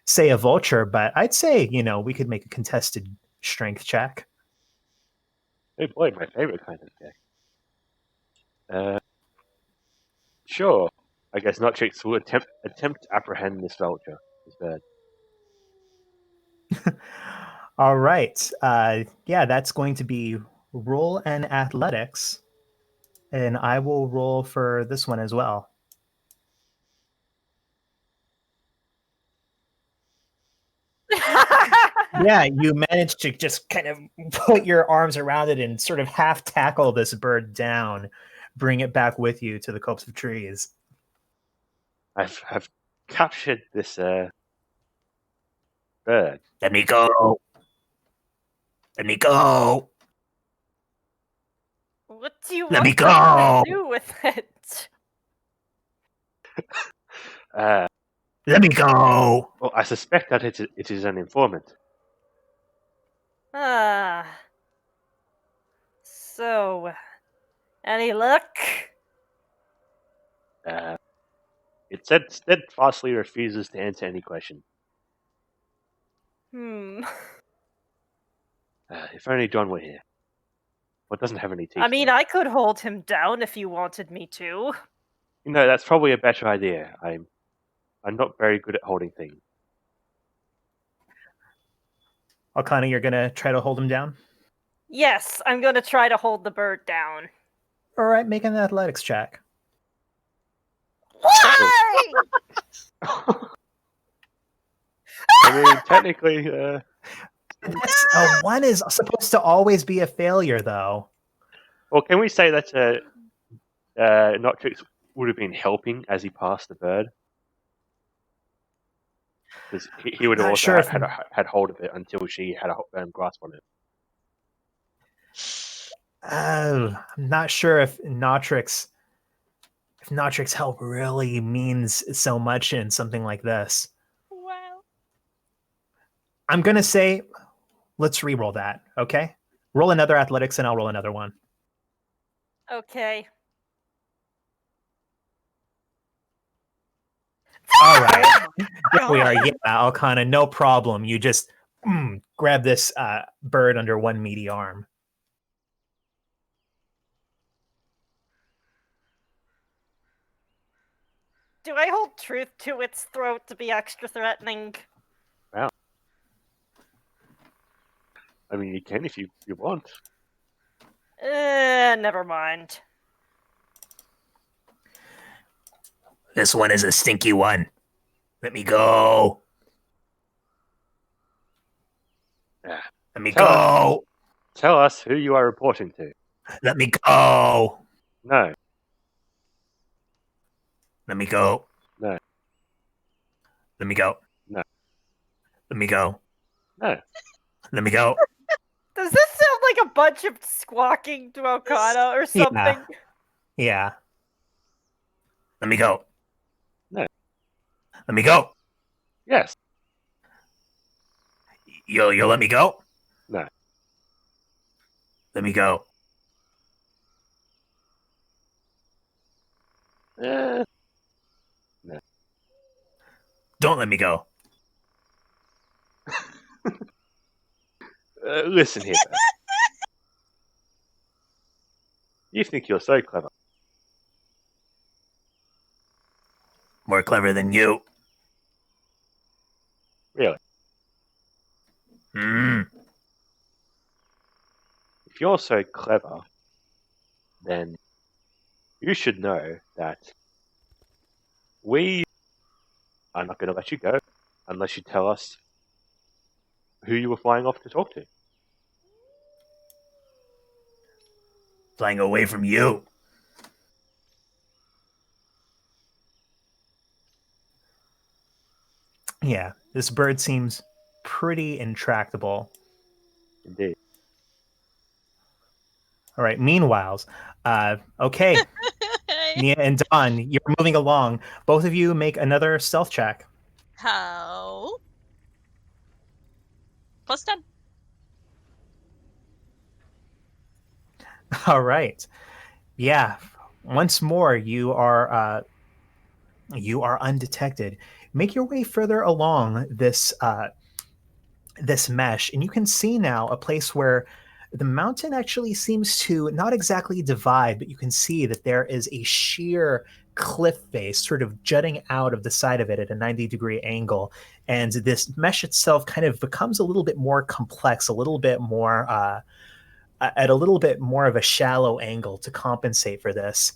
say, a vulture. But I'd say, we could make a contested strength check. Oh boy, my favorite kind of guy. Sure. I guess Notchix will attempt to apprehend this vulture, this bird. All right. Yeah, that's going to be roll and athletics. And I will roll for this one as well. Yeah, you managed to just kind of put your arms around it and sort of half tackle this bird down, bring it back with you to the copse of trees. I've captured this bird. Let me go. Let me go. What do you Let me want to go. do with it? Let me go. Well, I suspect that it is an informant. So, any luck? It steadfastly refuses to answer any question. If only John were here. Well, it doesn't have any teeth. I mean, I could hold him down if you wanted me to. That's probably a better idea. I'm not very good at holding things. Alcana, you're going to try to hold him down? Yes, I'm going to try to hold the bird down. All right, make an athletics check. Why? I mean, technically, One is supposed to always be a failure, though. well, can we say that Notrix would have been helping as he passed the bird? Because he would have Not also sure if- had hold of it until she had a grasp on it. I'm not sure if Notrix help really means so much in something like this. Wow. I'm going to say, let's re-roll that, okay? Roll another athletics and I'll roll another one. Okay. All right. There we are. Yeah, Alcana, no problem. You just grab this bird under one meaty arm. Do I hold truth to its throat to be extra threatening? Wow. I mean, you can if you want. Never mind. This one is a stinky one. Let me go. Yeah. Let me Tell go. Tell us who you are reporting to. Let me go. No. Let me go. No. Let me go. No. Let me go. No. Let me go. Does this sound like a bunch of squawking to Okada or something? Yeah. Let me go. No. Let me go. Yes. You'll let me go? No. Let me go. No. Don't let me go. Listen here, Beth. You think you're so clever. More clever than you. Really. Hmm. If you're so clever, then you should know that we are not going to let you go unless you tell us who you were flying off to talk to. Flying away from you. Yeah, this bird seems pretty intractable. Indeed. All right, meanwhile, okay, Nia and Don, you're moving along. Both of you make another stealth check. How? +10. All right. Yeah. Once more, you are undetected. Make your way further along this mesh, and you can see now a place where the mountain actually seems to not exactly divide, but you can see that there is a sheer cliff face sort of jutting out of the side of it at a 90-degree angle. And this mesh itself kind of becomes a little bit more complex, a little bit more at a little bit more of a shallow angle to compensate for this.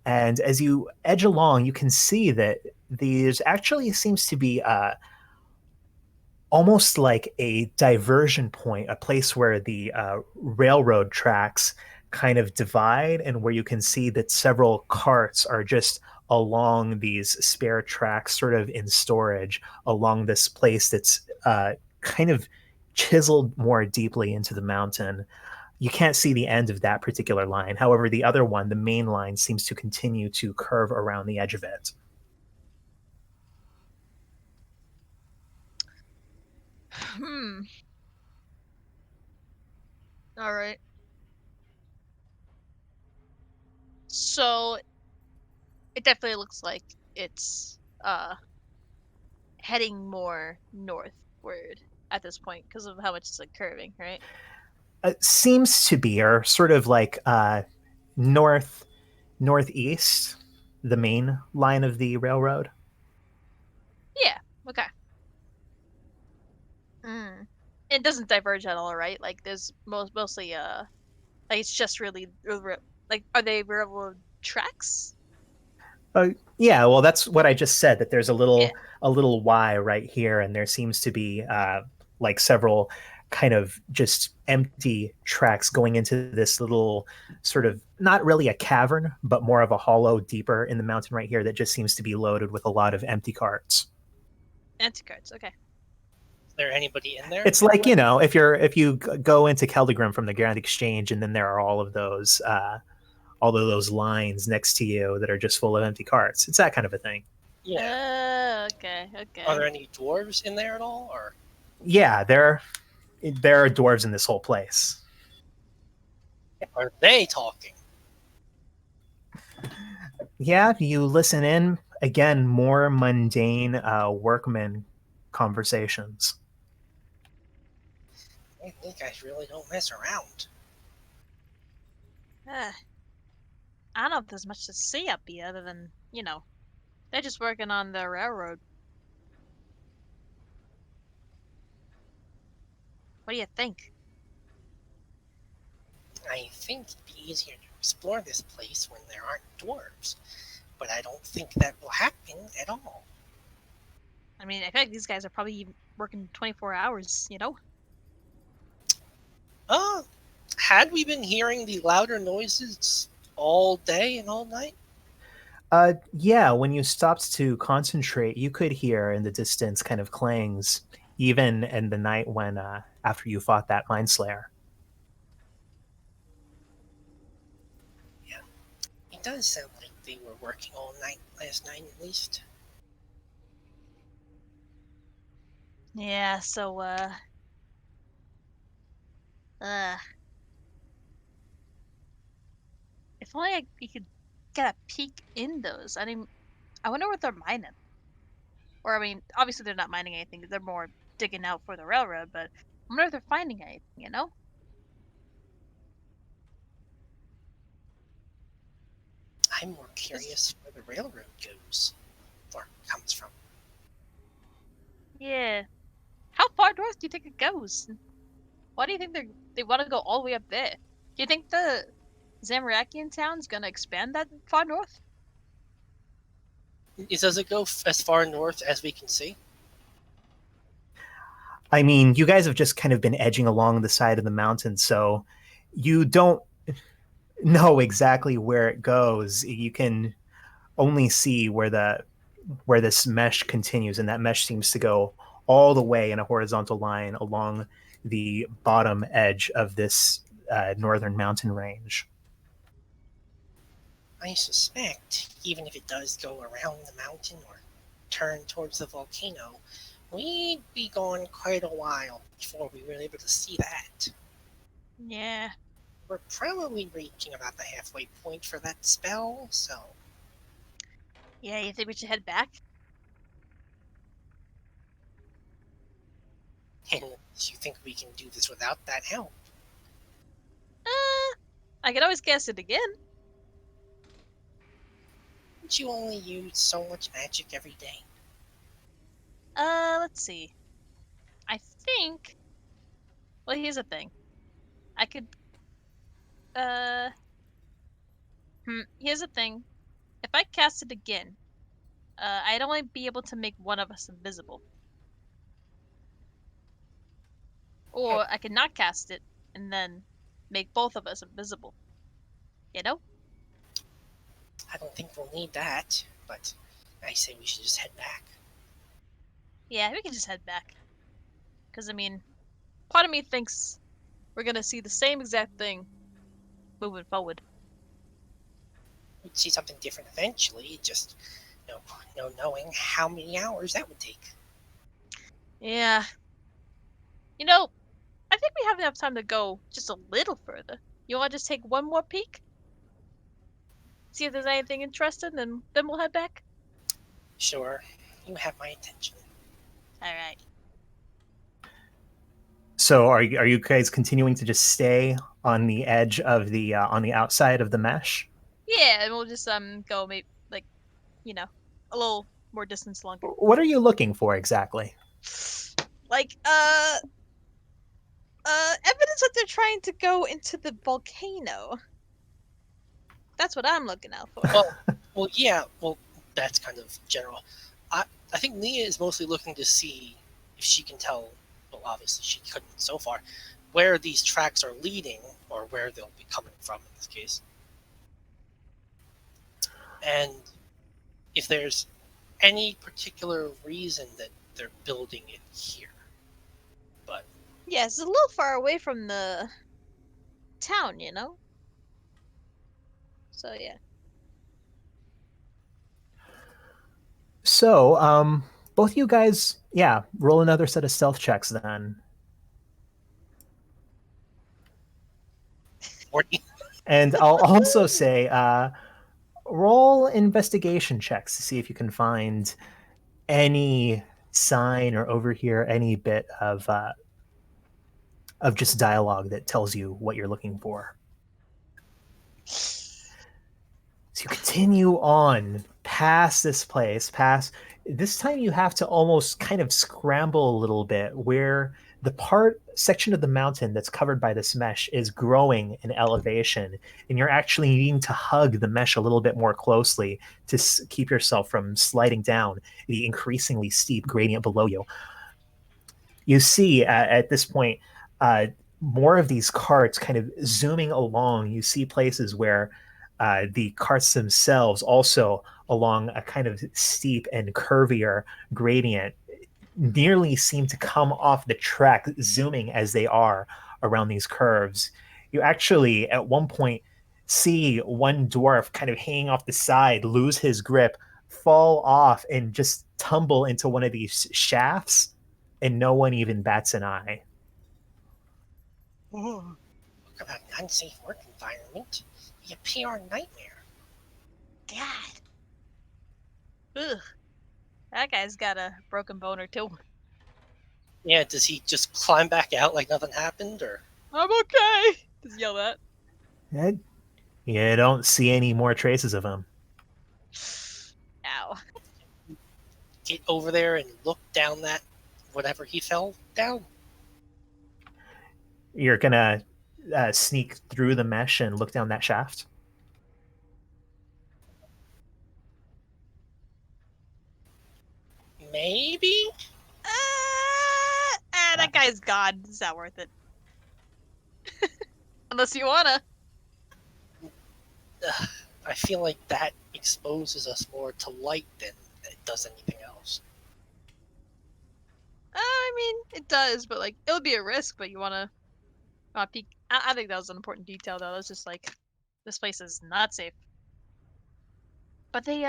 And as you edge along, you can see that there's actually seems to be almost like a diversion point, a place where the railroad tracks kind of divide, and where you can see that several carts are just along these spare tracks, sort of in storage along this place that's kind of chiseled more deeply into the mountain. You can't see the end of that particular line. However, the other one, the main line, seems to continue to curve around the edge of it. All right. So it definitely looks like it's heading more northward at this point because of how much it's like curving, right? Seems to be, or sort of like northeast, the main line of the railroad. Yeah. Okay. It doesn't diverge at all, right? Like there's mostly like it's just really like are they railroad tracks? Yeah, well, that's what I just said. That there's a Yeah. little Y right here, and there seems to be like several kind of just empty tracks going into this little sort of not really a cavern, but more of a hollow deeper in the mountain right here that just seems to be loaded with a lot of empty carts. Empty carts. Okay. Is there anybody in there? It's like, you know, if you go into Keldegrim from the Grand Exchange, and then there are all of those lines next to you that are just full of empty carts. It's that kind of a thing. Yeah. Okay. Okay. Are there any dwarves in there at all, or? Yeah, there are dwarves in this whole place. Are they talking? Yeah, you listen in. Again, more mundane workman conversations. You guys really don't mess around. I don't know if there's much to see up here other than, you know, they're just working on the railroad. What do you think? I think it'd be easier to explore this place when there aren't dwarves, but I don't think that will happen at all. I mean, I feel like these guys are probably working 24 hours, you know? Had we been hearing the louder noises all day and all night? Yeah, when you stopped to concentrate, you could hear in the distance kind of clangs, even in the night when after you fought that Mind Slayer. It does sound like they were working all night last night, at least. Yeah, so, uh, if only you could get a peek in those. I wonder what they're mining. Or, I mean, obviously they're not mining anything. They're more digging out for the railroad, but I wonder if they're finding anything, you know? I'm more curious where the railroad goes, or comes from. Yeah. How far north do you think it goes? Why do you think they want to go all the way up there? Do you think the Zamarakian town's gonna expand that far north? Does it go as far north as we can see? I mean, you guys have just kind of been edging along the side of the mountain, so you don't know exactly where it goes. You can only see where this mesh continues, and that mesh seems to go all the way in a horizontal line along the bottom edge of this northern mountain range. I suspect, even if it does go around the mountain or turn towards the volcano, we'd be gone quite a while before we were able to see that. Yeah. We're probably reaching about the halfway point for that spell, so Yeah, you think we should head back? and you think we can do this without that help? I could always cast it again. Don't you only use so much magic every day? Let's see. I think. Well, here's the thing. I could. Here's the thing. If I cast it again, I'd only be able to make one of us invisible. Or I could not cast it and then make both of us invisible. You know? I don't think we'll need that, but I say we should just head back. Yeah, we can just head back. Because, I mean, part of me thinks we're gonna see the same exact thing moving forward. We'd see something different eventually, just no knowing how many hours that would take. Yeah. You know, I think we have enough time to go just a little further. You want to just take one more peek? See if there's anything interesting, and then we'll head back? Sure, you have my attention. Alright. So are you guys continuing to just stay on the edge of the on the outside of the mesh? Yeah, and we'll just go maybe like, a little more distance longer. What are you looking for exactly? Like evidence that they're trying to go into the volcano. That's what I'm looking out for. Well, yeah, well, that's kind of general. I think Nia is mostly looking to see if she can tell, well, obviously she couldn't so far, where these tracks are leading, or where they'll be coming from in this case. And if there's any particular reason that they're building it here. But Yeah, it's a little far away from the town, you know? So yeah. So, both you guys, yeah, roll another set of stealth checks then. 40. And I'll also say, roll investigation checks to see if you can find any sign or overhear any bit of just dialogue that tells you what you're looking for. So you continue on past this place, past this time you have to almost kind of scramble a little bit where the section of the mountain that's covered by this mesh is growing in elevation, and you're actually needing to hug the mesh a little bit more closely to keep yourself from sliding down the increasingly steep gradient below you. You see at this point more of these carts kind of zooming along. You see places where the carts themselves also along a kind of steep and curvier gradient nearly seem to come off the track, zooming as they are around these curves. You actually, at one point, see one dwarf kind of hanging off the side, lose his grip, fall off, and just tumble into one of these shafts, and no one even bats an eye. Ooh, talk about an unsafe work environment. Be a PR nightmare. God. Ugh. That guy's got a broken bone or two. Yeah, does he just climb back out like nothing happened, or? I'm okay. Just yell that. You don't see any more traces of him. Ow. Get over there and look down that whatever he fell down? You're gonna sneak through the mesh and look down that shaft? Maybe? That guy's gone. It's not worth it. Unless you wanna. I feel like that exposes us more to light than it does anything else. I mean, it does, but like, it would be a risk. But you wanna peek. I think that was an important detail, though. It's just like, this place is not safe. But they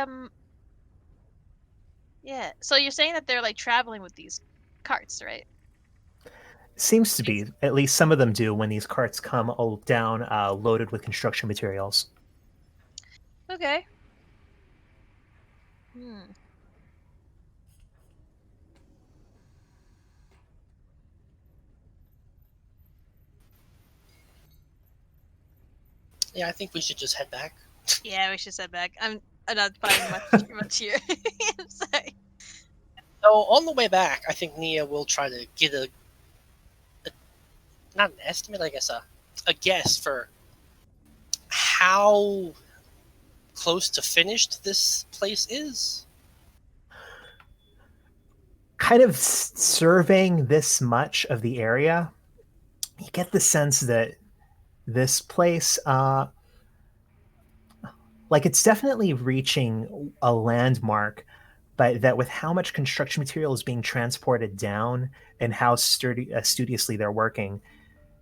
yeah. So you're saying that they're like traveling with these carts, right? Seems to be. At least some of them do when these carts come all down loaded with construction materials. Okay. Hmm. Yeah, I think we should just head back. Yeah, we should head back. I'm not finding much here. I'm sorry. So on the way back, I think Nia will try to get a not an estimate, I guess a guess for how close to finished this place is. Kind of surveying this much of the area, you get the sense that this place, like it's definitely reaching a landmark, but that with how much construction material is being transported down and how studiously they're working,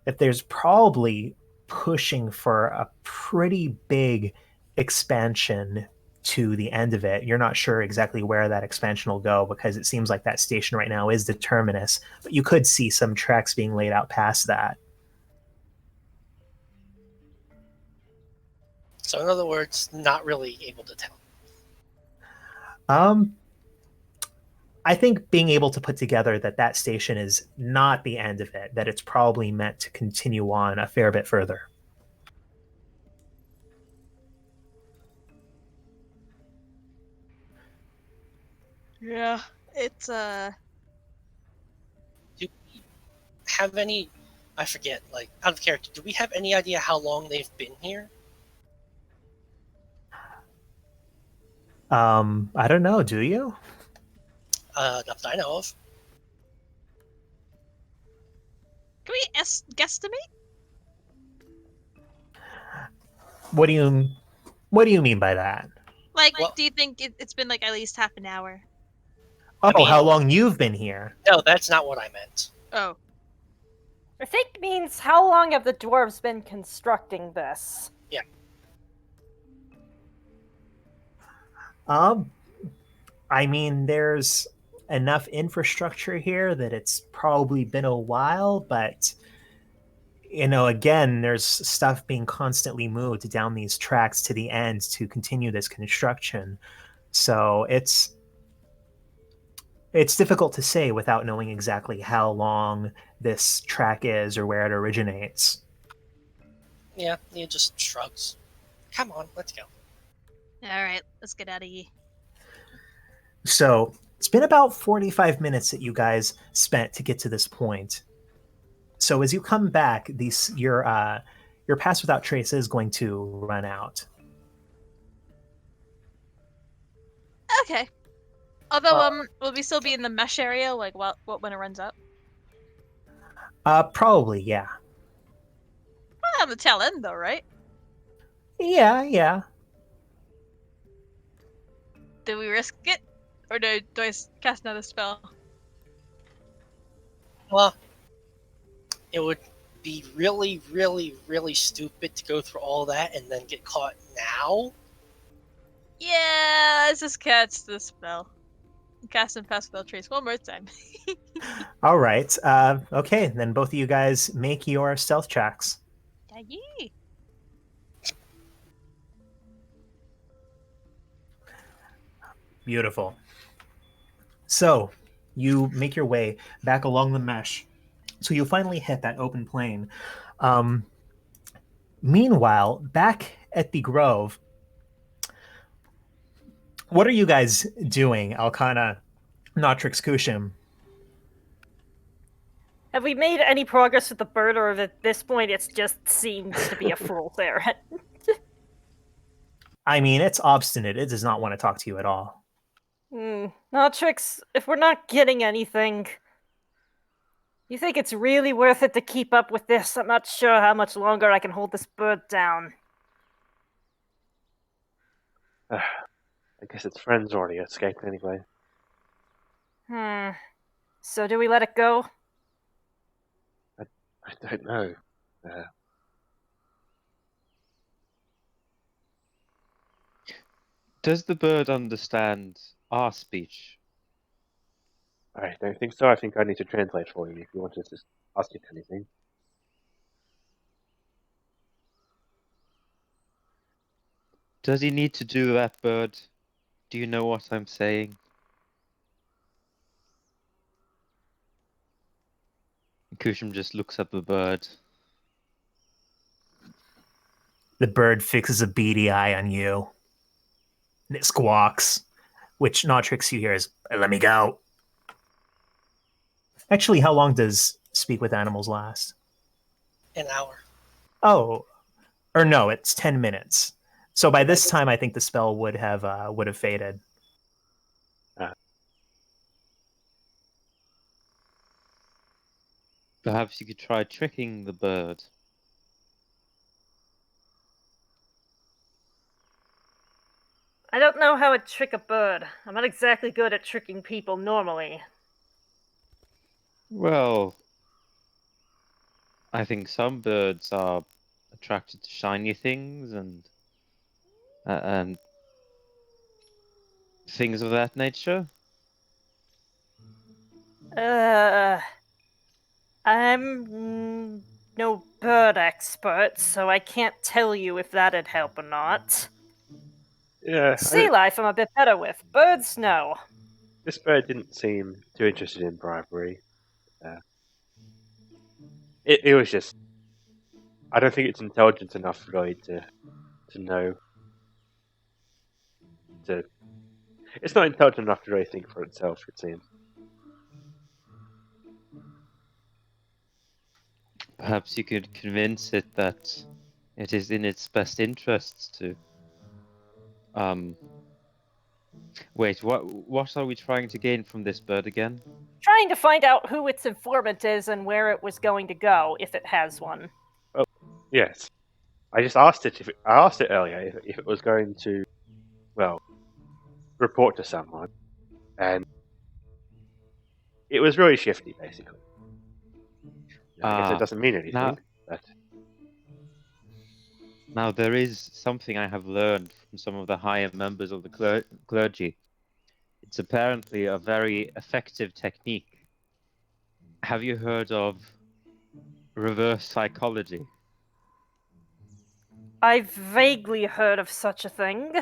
that there's probably pushing for a pretty big expansion to the end of it. You're not sure exactly where that expansion will go because it seems like that station right now is the terminus, but you could see some tracks being laid out past that. So in other words, not really able to tell. I think being able to put together that station is not the end of it, that it's probably meant to continue on a fair bit further. Yeah, it's Do we have any? I forget. Like out of character, do we have any idea how long they've been here? I don't know. Do you? Not that I know of. Can we guesstimate? What do you mean by that? Like, Well- do you think it's been like at least half an hour? Oh, mean- how long you've been here? No, that's not what I meant. Oh, I think means how long have the dwarves been constructing this? I mean, there's enough infrastructure here that it's probably been a while, but again, there's stuff being constantly moved down these tracks to the end to continue this construction. So it's difficult to say without knowing exactly how long this track is or where it originates. Yeah, Nia just shrugs. Come on, let's go. all right. Let's get out of here. So it's been about 45 minutes that you guys spent to get to this point. So as you come back, your pass without trace is going to run out. Okay. Although, will we still be in the mesh area? Like, what when it runs up? Probably, yeah. Well, on the tail end, though, right? Yeah. Do we risk it? Or do I cast another spell? Well, it would be really, really, really stupid to go through all that and then get caught now. Yeah, let's just cast the spell. Cast and pass without trace one more time. All right. Okay, then both of you guys make your stealth checks. Yeah. Beautiful. So you make your way back along the mesh. So you finally hit that open plain. Meanwhile, back at the Grove, what are you guys doing, Alcana, Notrix, Kushim? Have we made any progress with the bird, or at this point it just seems to be a fool there? I mean, it's obstinate. It does not want to talk to you at all. Notrix, if we're not getting anything, you think it's really worth it to keep up with this? I'm not sure how much longer I can hold this bird down. I guess its friends already escaped anyway. So do we let it go? I don't know. Does the bird understand our speech? I don't think so. I think I need to translate for you if you want to just ask it anything. Does he need to do that, bird? Do you know what I'm saying? Kushim just looks at the bird. The bird fixes a beady eye on you. And it squawks, which Notrix you hear is, let me go. Actually, how long does Speak with Animals last? An hour. Oh, or no, it's 10 minutes. So by this time, I think the spell would have faded. Perhaps you could try tricking the bird. I don't know how to trick a bird. I'm not exactly good at tricking people normally. Well, I think some birds are attracted to shiny things and things of that nature. I'm no bird expert, so I can't tell you if that'd help or not. Yeah, Sea life I'm a bit better with. Birds, no. this bird didn't seem too interested in bribery. It was just. I don't think it's intelligent enough really to know. It's not intelligent enough to really think for itself, it seems. Perhaps you could convince it that it is in its best interests to. Wait, what are we trying to gain from this bird again? Trying to find out who its informant is and where it was going to go, if it has one. Oh, yes. I just asked it I asked it earlier if it was going to, well, report to someone, and it was really shifty, basically. I guess it doesn't mean anything, but now there is something I have learned from some of the higher members of the clergy. It's apparently a very effective technique. Have you heard of reverse psychology? I've vaguely heard of such a thing.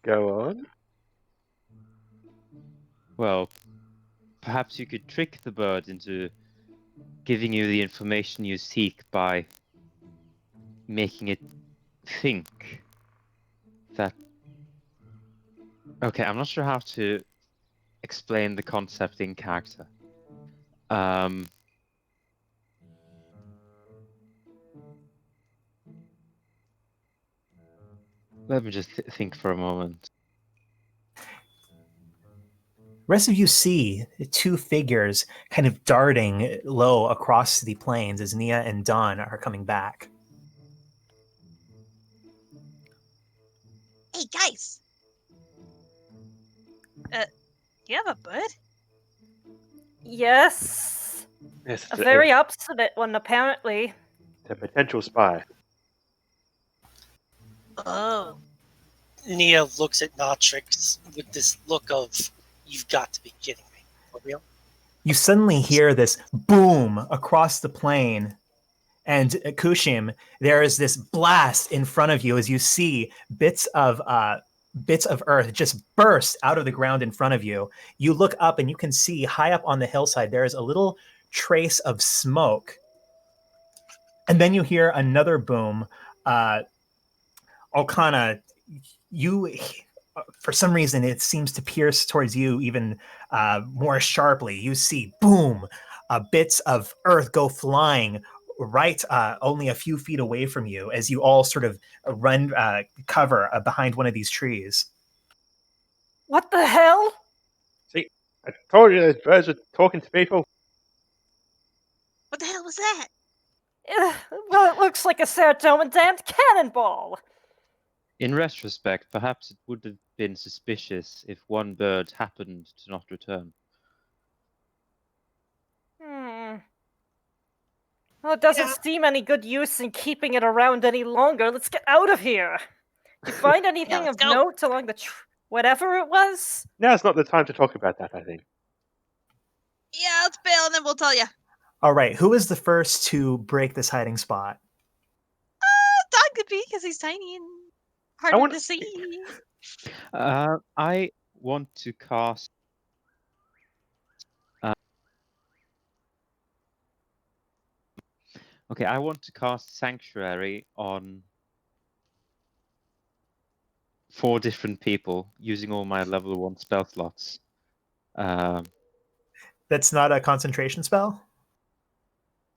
go on. Well, perhaps you could trick the bird into giving you the information you seek by making it think that. Okay, I'm not sure how to explain the concept in character. Let me just think for a moment. rest of you see two figures kind of darting low across the plains as Nia and Dawn are coming back. Hey guys, you have a bird? Yes. Yes, A very obstinate one, apparently. it's a potential spy. Oh. Nia looks at Notrix with this look of, "You've got to be kidding me. For real?" You suddenly hear this boom across the plain, and Kushim, there is this blast in front of you as you see bits of earth just burst out of the ground in front of you. You look up and you can see high up on the hillside there is a little trace of smoke, and then you hear another boom. Alkana, you, for some reason, it seems to pierce towards you even more sharply. You see, boom, bits of earth go flying right only a few feet away from you as you all sort of run cover behind one of these trees. What the hell? See, I told you those birds were talking to people. What the hell was that? Well, it looks like a serotonin damned cannonball. In retrospect, perhaps it would have been suspicious if one bird happened to not return. Well, it doesn't Yeah. seem any good use in keeping it around any longer. Let's get out of here. Did you find anything let's of go. note along the whatever it was? Now's not the time to talk about that, I think. Yeah, let's bail and then we'll tell you. All right, who is the first to break this hiding spot? Don could be because he's tiny and harder want- to see. I want to cast. Okay, I want to cast Sanctuary on 4 different people using all my level 1 spell slots. That's not a concentration spell?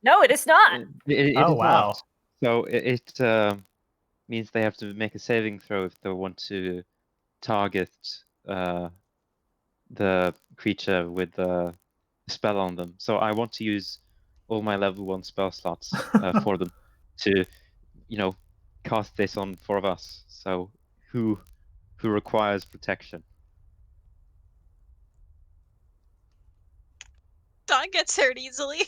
No, it is not. It Oh, is wow. not. So it means they have to make a saving throw if they want to target the creature with the spell on them. So I want to use all my level 1 spell slots for them to, cast this on 4 of us. So who requires protection? Don gets hurt easily.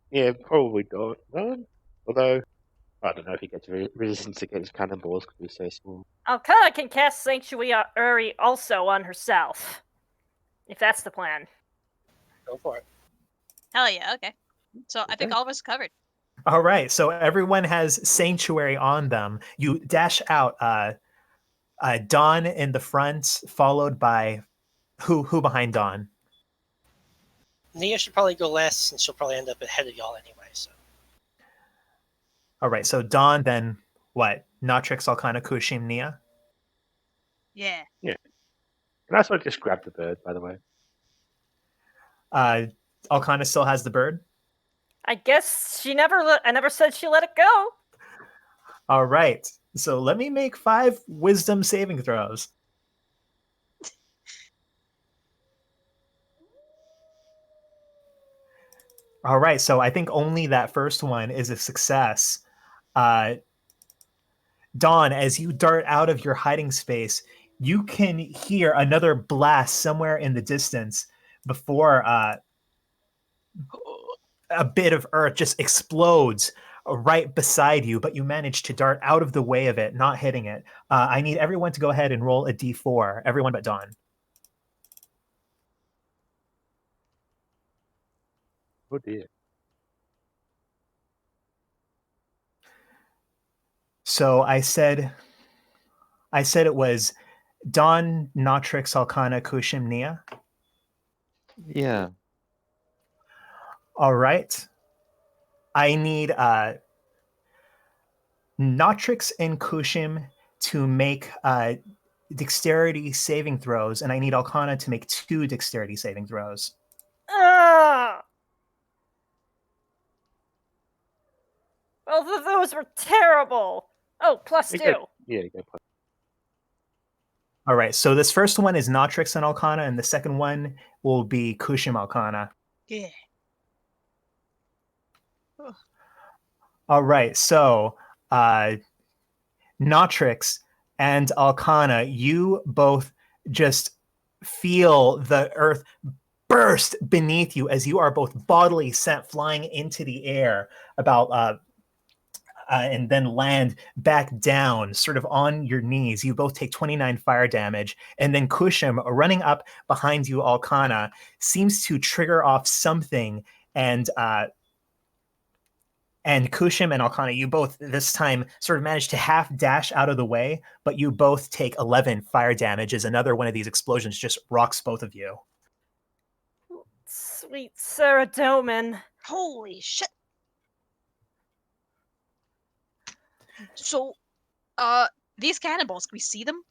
Yeah, probably not. Although, I don't know if he gets resistance against cannonballs because he's so small. Alcana can cast Sanctuary also on herself. If that's the plan. Go for it. Hell yeah, okay. So I think Okay. all of us are covered. All right, so everyone has Sanctuary on them. You dash out Dawn in the front, followed by who behind Dawn? Nia should probably go last, and she'll probably end up ahead of y'all anyway. So All right, so Dawn, then what? Natrix, Alkana, Kushim, Nia? Yeah. Can I sort of just grab the bird, by the way? Alkana still has the bird? I guess I never said she let it go. All right, so let me make 5 wisdom saving throws. All right, so I think only that first one is a success. Dawn, as you dart out of your hiding space, you can hear another blast somewhere in the distance before a bit of earth just explodes right beside you, but you manage to dart out of the way of it, not hitting it. I need everyone to go ahead and roll a d4, everyone but Dawn. Oh dear. So I said it was Dawn, Natrix, Alkana, Kushim, Nia. Yeah. All right. I need Natrix and Kushim to make dexterity saving throws, and I need Alkana to make 2 dexterity saving throws. Ugh! Both of those were terrible. Oh, +2. Yeah, go play. All right, so this first one is Notrix and Alcana, and the second one will be Kushim Alcana. Yeah. All right, so Notrix and Alcana, you both just feel the earth burst beneath you as you are both bodily sent flying into the air and then land back down, sort of on your knees. You both take 29 fire damage, and then Kushim, running up behind you, Alcana, seems to trigger off something, and Kushim and Alcana, you both this time sort of manage to half dash out of the way, but you both take 11 fire damage as another one of these explosions just rocks both of you. Sweet Sarah Doman. Holy shit. So, these cannonballs, can we see them?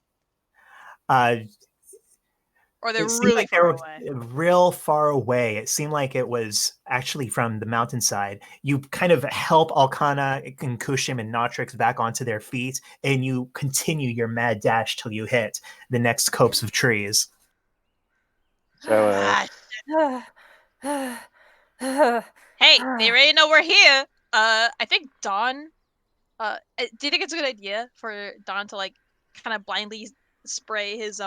Or they're It seemed really like they far were away? real far away. It seemed like it was actually from the mountainside. You kind of help Alcana and Kushim and Notrix back onto their feet, and you continue your mad dash till you hit the next copse of trees. So, Hey, they already know we're here. I think Dawn. Do you think it's a good idea for Dawn to like kind of blindly spray his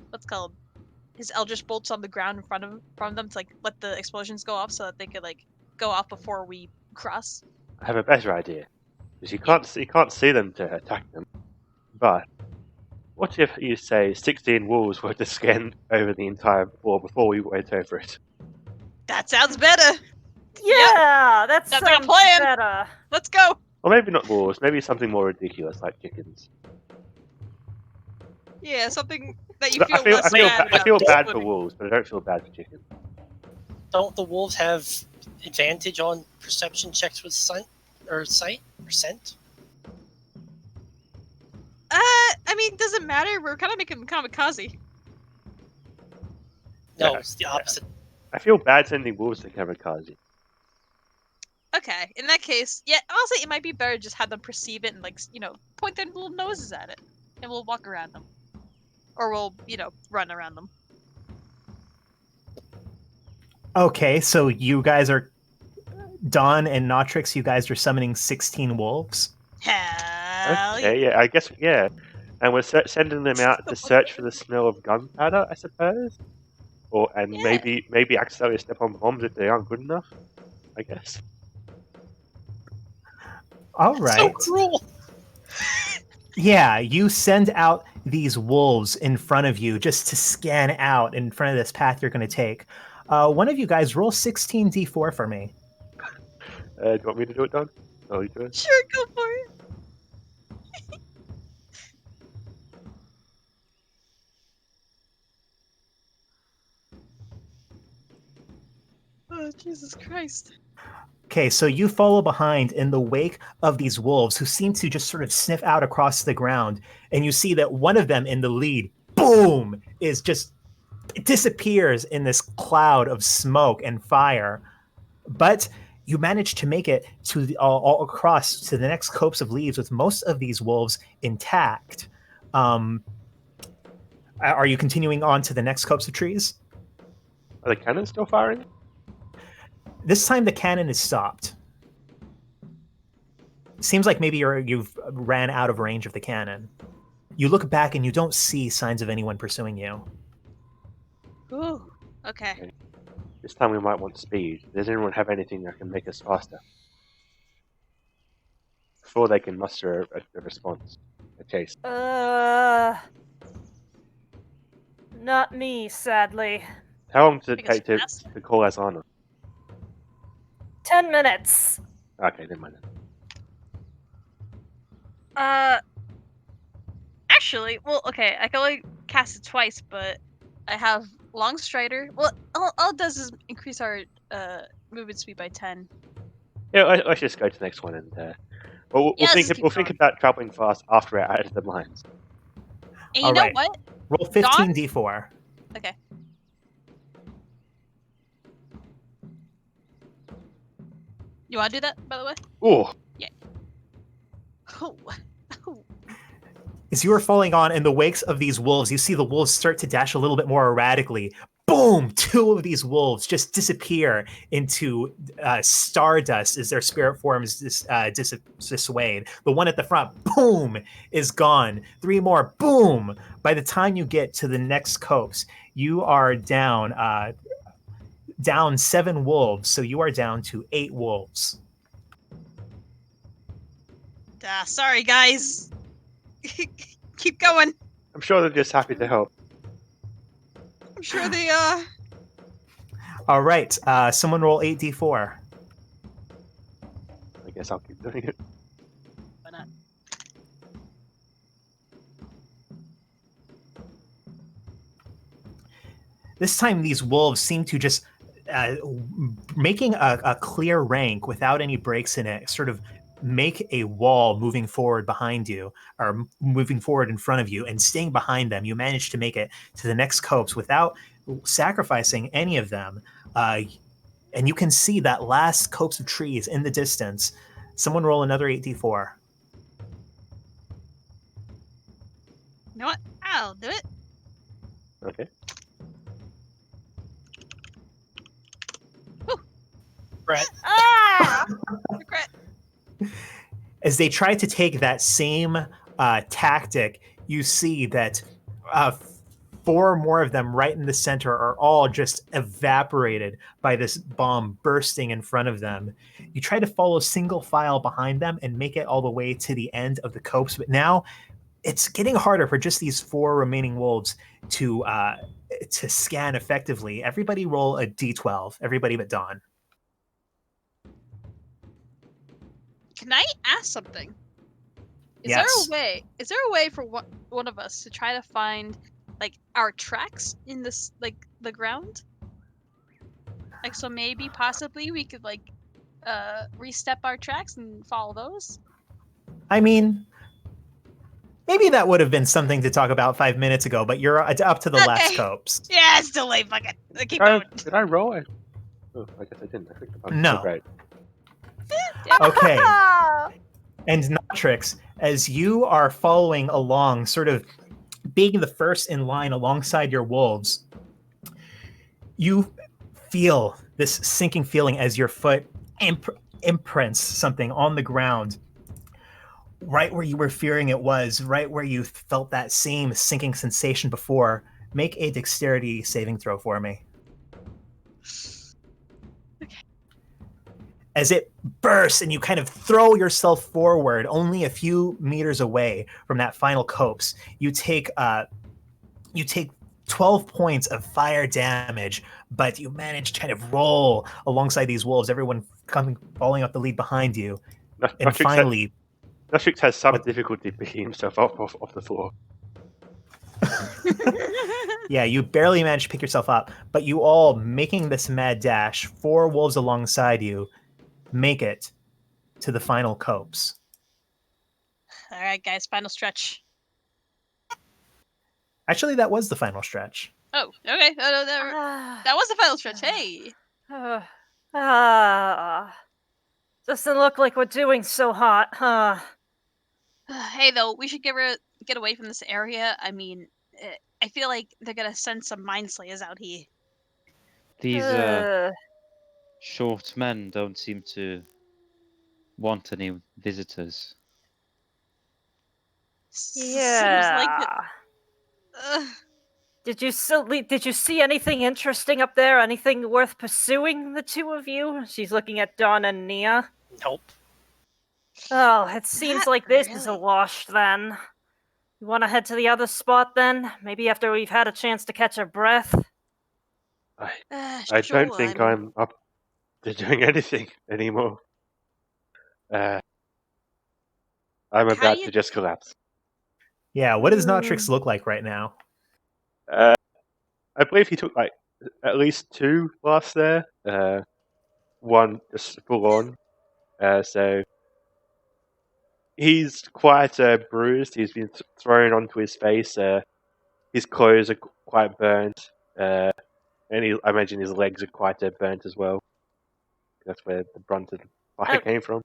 what's it called, his Eldritch bolts on the ground in front of from them to like let the explosions go off so that they could like go off before we cross? I have a better idea. Because you can't see them to attack them. But what if you say 16 wolves were to scan over the entire floor before we went over it? That sounds better. Yeah, that Sounds like a sounds plan. better. Let's go. Or maybe not wolves, maybe something more ridiculous like chickens. Yeah, something that you feel I feel, less I feel, bad I about. feel just bad for swimming. wolves, but I don't feel bad for chickens. Don't the wolves have advantage on perception checks with sight or scent? I mean, doesn't matter. We're kind of making them kamikaze. No, Yeah, it's the opposite. I feel bad sending wolves to kamikaze. Okay, in that case, yeah, honestly, it might be better just have them perceive it and like point their little noses at it, and we'll walk around them, or we'll run around them. Okay, so you guys are Dawn and Notrix. You guys are summoning 16 wolves. Hell Okay, yeah, I guess, yeah. And we're sending them out to search for the smell of gunpowder, I suppose? And Yeah. maybe accidentally step on bombs if they aren't good enough, I guess. All right. So cruel. Yeah, you send out these wolves in front of you just to scan out in front of this path you're going to take. One of you guys roll 16d4 for me. Do you want me to do it, Don? Oh, you do it? Sure, go for it. Oh, Jesus Christ. Okay, so you follow behind in the wake of these wolves who seem to just sort of sniff out across the ground, and you see that one of them in the lead, boom, is just it disappears in this cloud of smoke and fire. But you manage to make it to all across to the next copse of leaves with most of these wolves intact. Are you continuing on to the next copse of trees? Are the cannons still firing? This time the cannon is stopped. Seems like maybe you've ran out of range of the cannon. You look back and you don't see signs of anyone pursuing you. Ooh. Okay. This time we might want speed. Does anyone have anything that can make us faster? Before they can muster a response, a chase. Not me, sadly. How long does it Make us take to faster? call Asana? 10 minutes. Okay, never mind. Actually, well, okay, I can only cast it twice, but I have Long Strider. Well, all it does is increase our movement speed by 10. Yeah, let's just go to the next one, and we'll Yeah, let's think just keep we'll think going. about traveling fast after we're out of the lines. And you All know right. what? Roll 15d4. Okay. You want to do that, by the way? Oh, Oh. Oh. As you are falling on in the wakes of these wolves, you see the wolves start to dash a little bit more erratically. Boom! 2 of these wolves just disappear into stardust as their spirit forms dissuade. The one at the front, boom, is gone. 3 more, boom! By the time you get to the next copse, you are down 7 wolves, so you are down to 8 wolves. Sorry, guys. Keep going. I'm sure they're just happy to help. I'm sure they All right, someone roll 8d4. I guess I'll keep doing it. Why not? This time, these wolves seem to just making a clear rank without any breaks in it, sort of make a wall moving forward behind you, or moving forward in front of you, and staying behind them. You manage to make it to the next copse without sacrificing any of them. And you can see that last copse of trees in the distance. Someone roll another 8d4. You know what? I'll do it. Okay. Brett, Ah! Regret. As they try to take that same tactic, you see that 4 more of them right in the center are all just evaporated by this bomb bursting in front of them. You try to follow single file behind them and make it all the way to the end of the copse, but now it's getting harder for just these 4 remaining wolves to scan effectively. Everybody roll a d12. Everybody but Dawn. Can I ask something? Yes. Is there a way for one of us to try to find like our tracks in this the ground? Like, so maybe possibly we could like re-step our tracks and follow those? I mean, maybe that would have been something to talk about 5 minutes ago, but you're up to the last Okay. copse. Yeah, it's too late. Fuck it. Keep going. Did I roll it? Oh, I guess I didn't. I think about No. Great. Okay. And Notrix, as you are following along, sort of being the first in line alongside your wolves, you feel this sinking feeling as your foot imprints something on the ground, right where you were fearing it was, right where you felt that same sinking sensation before. Make a dexterity saving throw for me. As it bursts and you kind of throw yourself forward only a few meters away from that final copse, you take 12 points of fire damage, but you manage to kind of roll alongside these wolves, everyone falling off the lead behind you. And finally, Nostrix has some difficulty picking himself up off the floor. yeah, you barely manage to pick yourself up, but you all, making this mad dash, 4 wolves alongside you, make it to the final copse. All right, guys, final stretch. Actually, that was the final stretch. Oh, okay. No, that was the final stretch. Hey. Doesn't look like we're doing so hot, huh? Hey, though, we should get away from this area. I mean, I feel like they're gonna send some mind slayers out here. These short men don't seem to want any visitors. Seems like it. Did you see anything interesting up there? Anything worth pursuing, the 2 of you? She's looking at Dawn and Nia. Nope. Oh, it seems Not like this is a really. wash then. You want to head to the other spot then? Maybe after we've had a chance to catch our breath? I Sure, don't think I mean, I'm up to doing anything anymore. I'm about to just collapse. Yeah, what does Notrix look like right now? I believe he took like at least 2 blasts there. One just full on. So he's quite bruised. He's been thrown onto his face. His clothes are quite burnt. And I imagine his legs are quite burnt as well. That's where the brunt of the fire came from.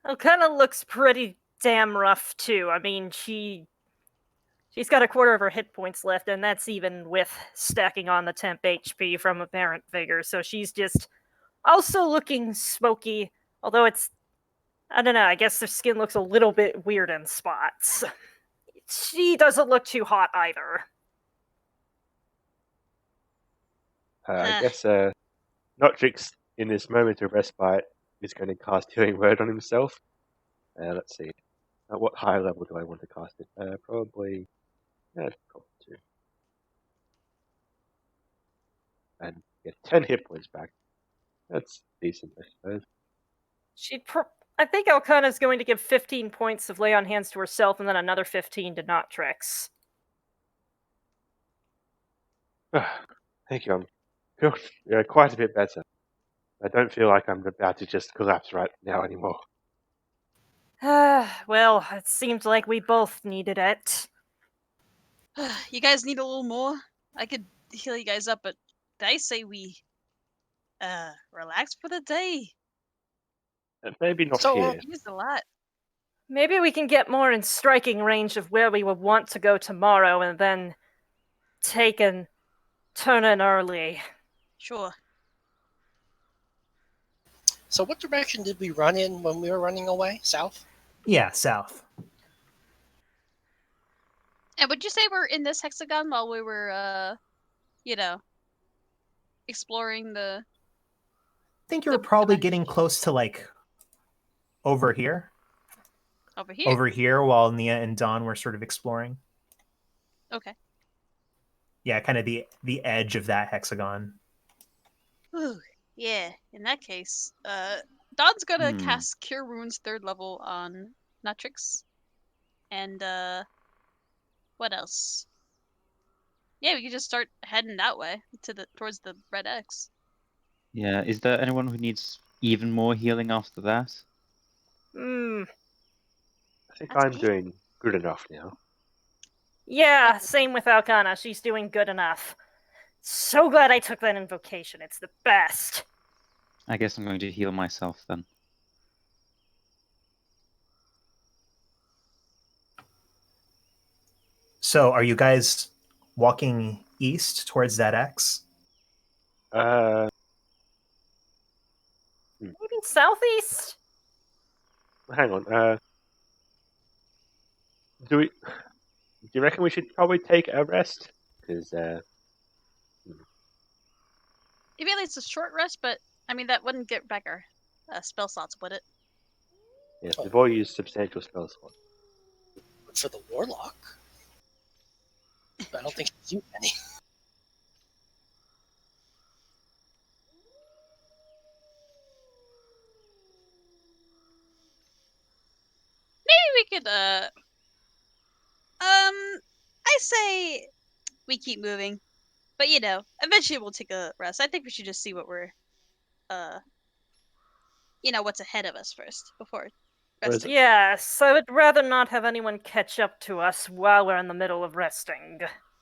It kind of looks pretty damn rough too. I mean, she's got a quarter of her hit points left, and that's even with stacking on the temp HP from apparent vigor. So she's just also looking smoky, although I don't know, I guess her skin looks a little bit weird in spots. She doesn't look too hot either. I guess Notrix, in this moment of respite, is going to cast Healing Word on himself. Let's see. At what higher level do I want to cast it? Probably 2. And get 10 hit points back. That's decent, I suppose. I think Alcana's going to give 15 points of Lay on Hands to herself and then another 15 to Notrix. Thank you. I feel quite a bit better. I don't feel like I'm about to just collapse right now anymore. Well, it seems like we both needed it. You guys need a little more? I could heal you guys up, but I say we relax for the day. Maybe not So, here. You used a lot. Maybe we can get more in striking range of where we would want to go tomorrow and then take and turn in early. Sure. So what direction did we run in when we were running away? South? Yeah, south. And would you say we're in this hexagon while we were, exploring the... I think you were probably getting close to, like, over here. Over here? Over here while Nia and Dawn were sort of exploring. Okay. Yeah, kind of the edge of that hexagon. Ooh, yeah, in that case, Dawn's gonna cast Cure Wounds 3rd level on Notrix. And, what else? Yeah, we could just start heading that way, towards the red X. Yeah, is there anyone who needs even more healing after that? I think That's I'm me. doing good enough now. Yeah, same with Alcana. She's doing good enough. So glad I took that invocation. It's the best. I guess I'm going to heal myself then. So, are you guys walking east towards that X? Uh, Maybe southeast? hang on. Do you reckon we should probably take a rest? Because Maybe at least a short rest, but, I mean, that wouldn't get back our spell slots, would it? yes, we've all used substantial spell slots. For the Warlock? I don't think she's used any. Maybe we could, I say we keep moving. But, eventually we'll take a rest. I think we should just see what we're, what's ahead of us first, before resting. Yes, I would rather not have anyone catch up to us while we're in the middle of resting.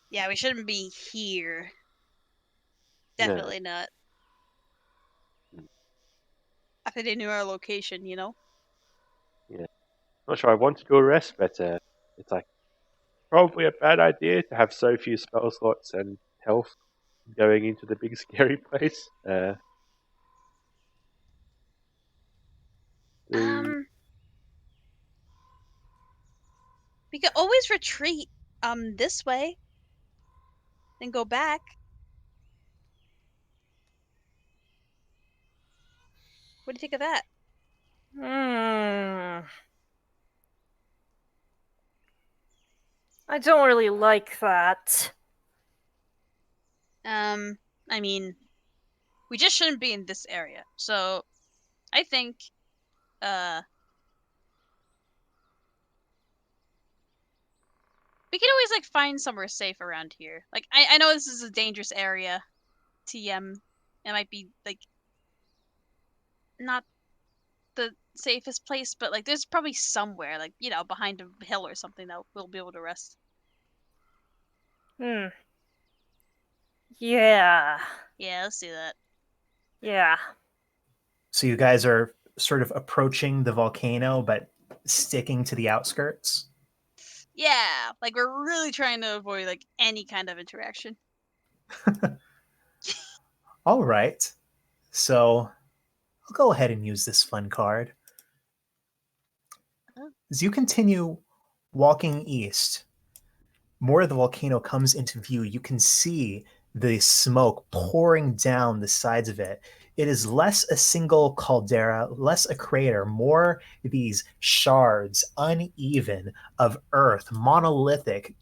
Yeah, we shouldn't be here. Definitely not. After they knew our location, Yeah. Not sure I want to do a rest, but it's like probably a bad idea to have so few spell slots and health going into the big scary place. We could always retreat this way, then go back. What do you think of that? I don't really like that. I mean, we just shouldn't be in this area. So, I think, we can always, like, find somewhere safe around here. Like, I know this is a dangerous area. TM. It might be, like, not the safest place, but, like, there's probably somewhere, like, behind a hill or something that we'll be able to rest. Yeah. Yeah, let's do that. Yeah. So you guys are sort of approaching the volcano, but sticking to the outskirts. Yeah, like we're really trying to avoid like any kind of interaction. All right. So I'll go ahead and use this fun card. Oh. As you continue walking east, more of the volcano comes into view. You can see the smoke pouring down the sides of it. It is less a single caldera, less a crater, more these shards, uneven, of earth, monolithic,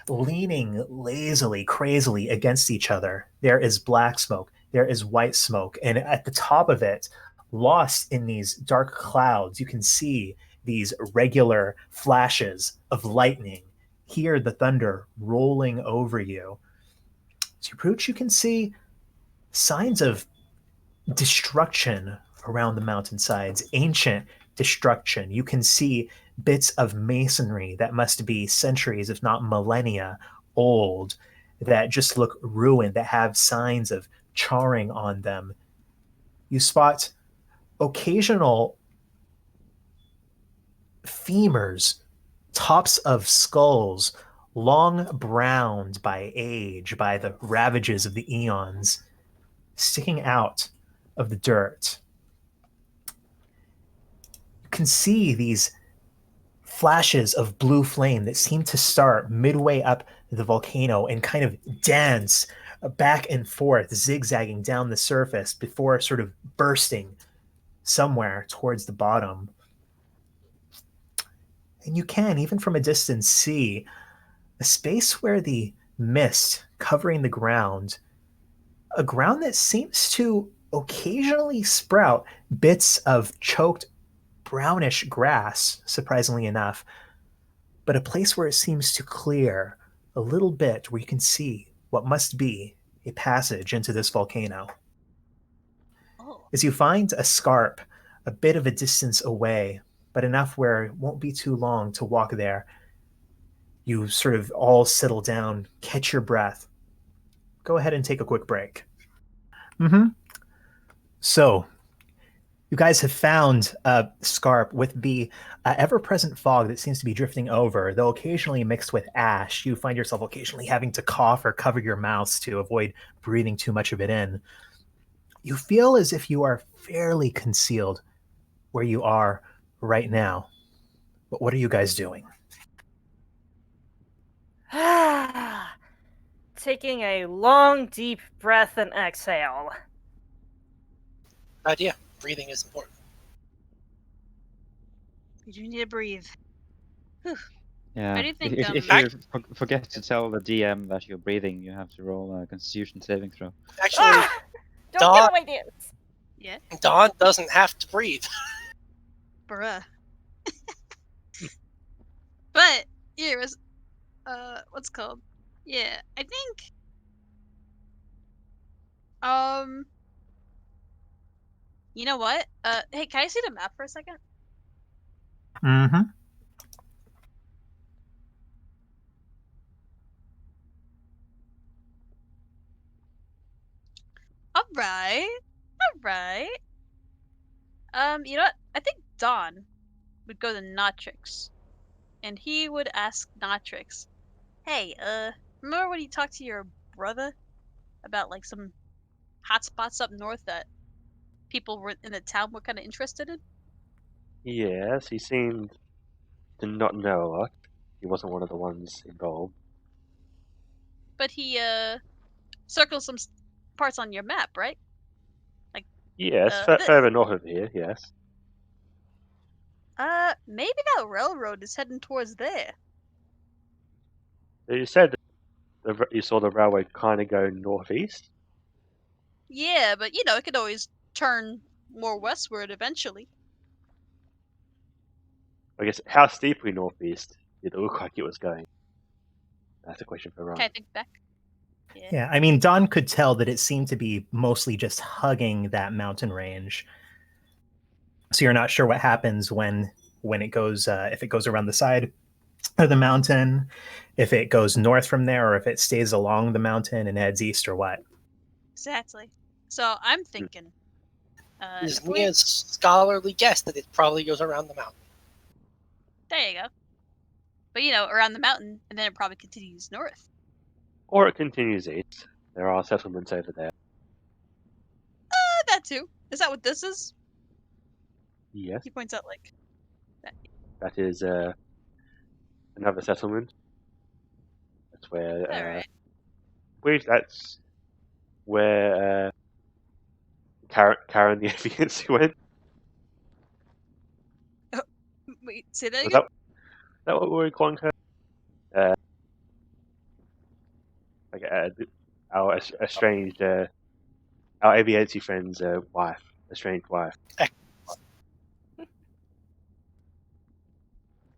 leaning lazily, crazily against each other. There is black smoke, there is white smoke, and at the top of it, lost in these dark clouds, you can see these regular flashes of lightning. Hear the thunder rolling over you. As you approach, you can see signs of destruction around the mountainsides, ancient destruction. You can see bits of masonry that must be centuries, if not millennia, old, that just look ruined, that have signs of charring on them. You spot occasional femurs, tops of skulls, long browned by age, by the ravages of the eons, sticking out of the dirt. You can see these flashes of blue flame that seem to start midway up the volcano and kind of dance back and forth, zigzagging down the surface before sort of bursting somewhere towards the bottom. And you can, even from a distance, see a space where the mist covering the ground, a ground that seems to occasionally sprout bits of choked brownish grass, surprisingly enough, but a place where it seems to clear a little bit where you can see what must be a passage into this volcano. Oh. As you find a scarp a bit of a distance away, but enough where it won't be too long to walk there, you sort of all settle down, catch your breath. Go ahead and take a quick break. So, you guys have found a scarp with the ever-present fog that seems to be drifting over, though occasionally mixed with ash. You find yourself occasionally having to cough or cover your mouths to avoid breathing too much of it in. You feel as if you are fairly concealed where you are right now. But what are you guys doing? Taking a long, deep breath and exhale. Idea. Breathing is important. We do need to breathe. Yeah. I do think, If you forget to tell the DM that you're breathing, you have to roll a Constitution saving throw. Actually, Don't Dawn- give away ideas! Yeah. Dawn doesn't have to breathe. Bruh. But yeah, it was what's it called? Yeah, I think you know what? Hey, can I see the map for a second? Mm-hmm. Alright. You know what? I think Don would go to Notrix. And he would ask Notrix, hey, remember when you talked to your brother about like some hot spots up north that people were in the town were kind of interested in? Yes, he seemed to not know a lot. He wasn't one of the ones involved. But he circled some parts on your map, right? Yes, This. further north of here, yes. Maybe that railroad is heading towards there. You said you saw the railway kind of go northeast? Yeah, but you know, it could always turn more westward eventually. I guess, how steeply northeast did it look like it was going? That's a question for Ron. Can I think back? Yeah, I mean, Don could tell that it seemed to be mostly just hugging that mountain range. So you're not sure what happens when it goes, if it goes around the side of the mountain, if it goes north from there, or if it stays along the mountain and heads east, or what. Exactly. So I'm thinking. Is Mia's scholarly guess that it probably goes around the mountain. There you go. But around the mountain, and then it probably continues north. Or it continues east. There are settlements over there. That too. Is that what this is? Yes, He points out like that. that is another settlement. That's where. Alright. That's where Karen the Aviancy went. Wait, say that Was again? that what we were calling her? Like our estranged, our Aviancy friend's wife, estranged wife.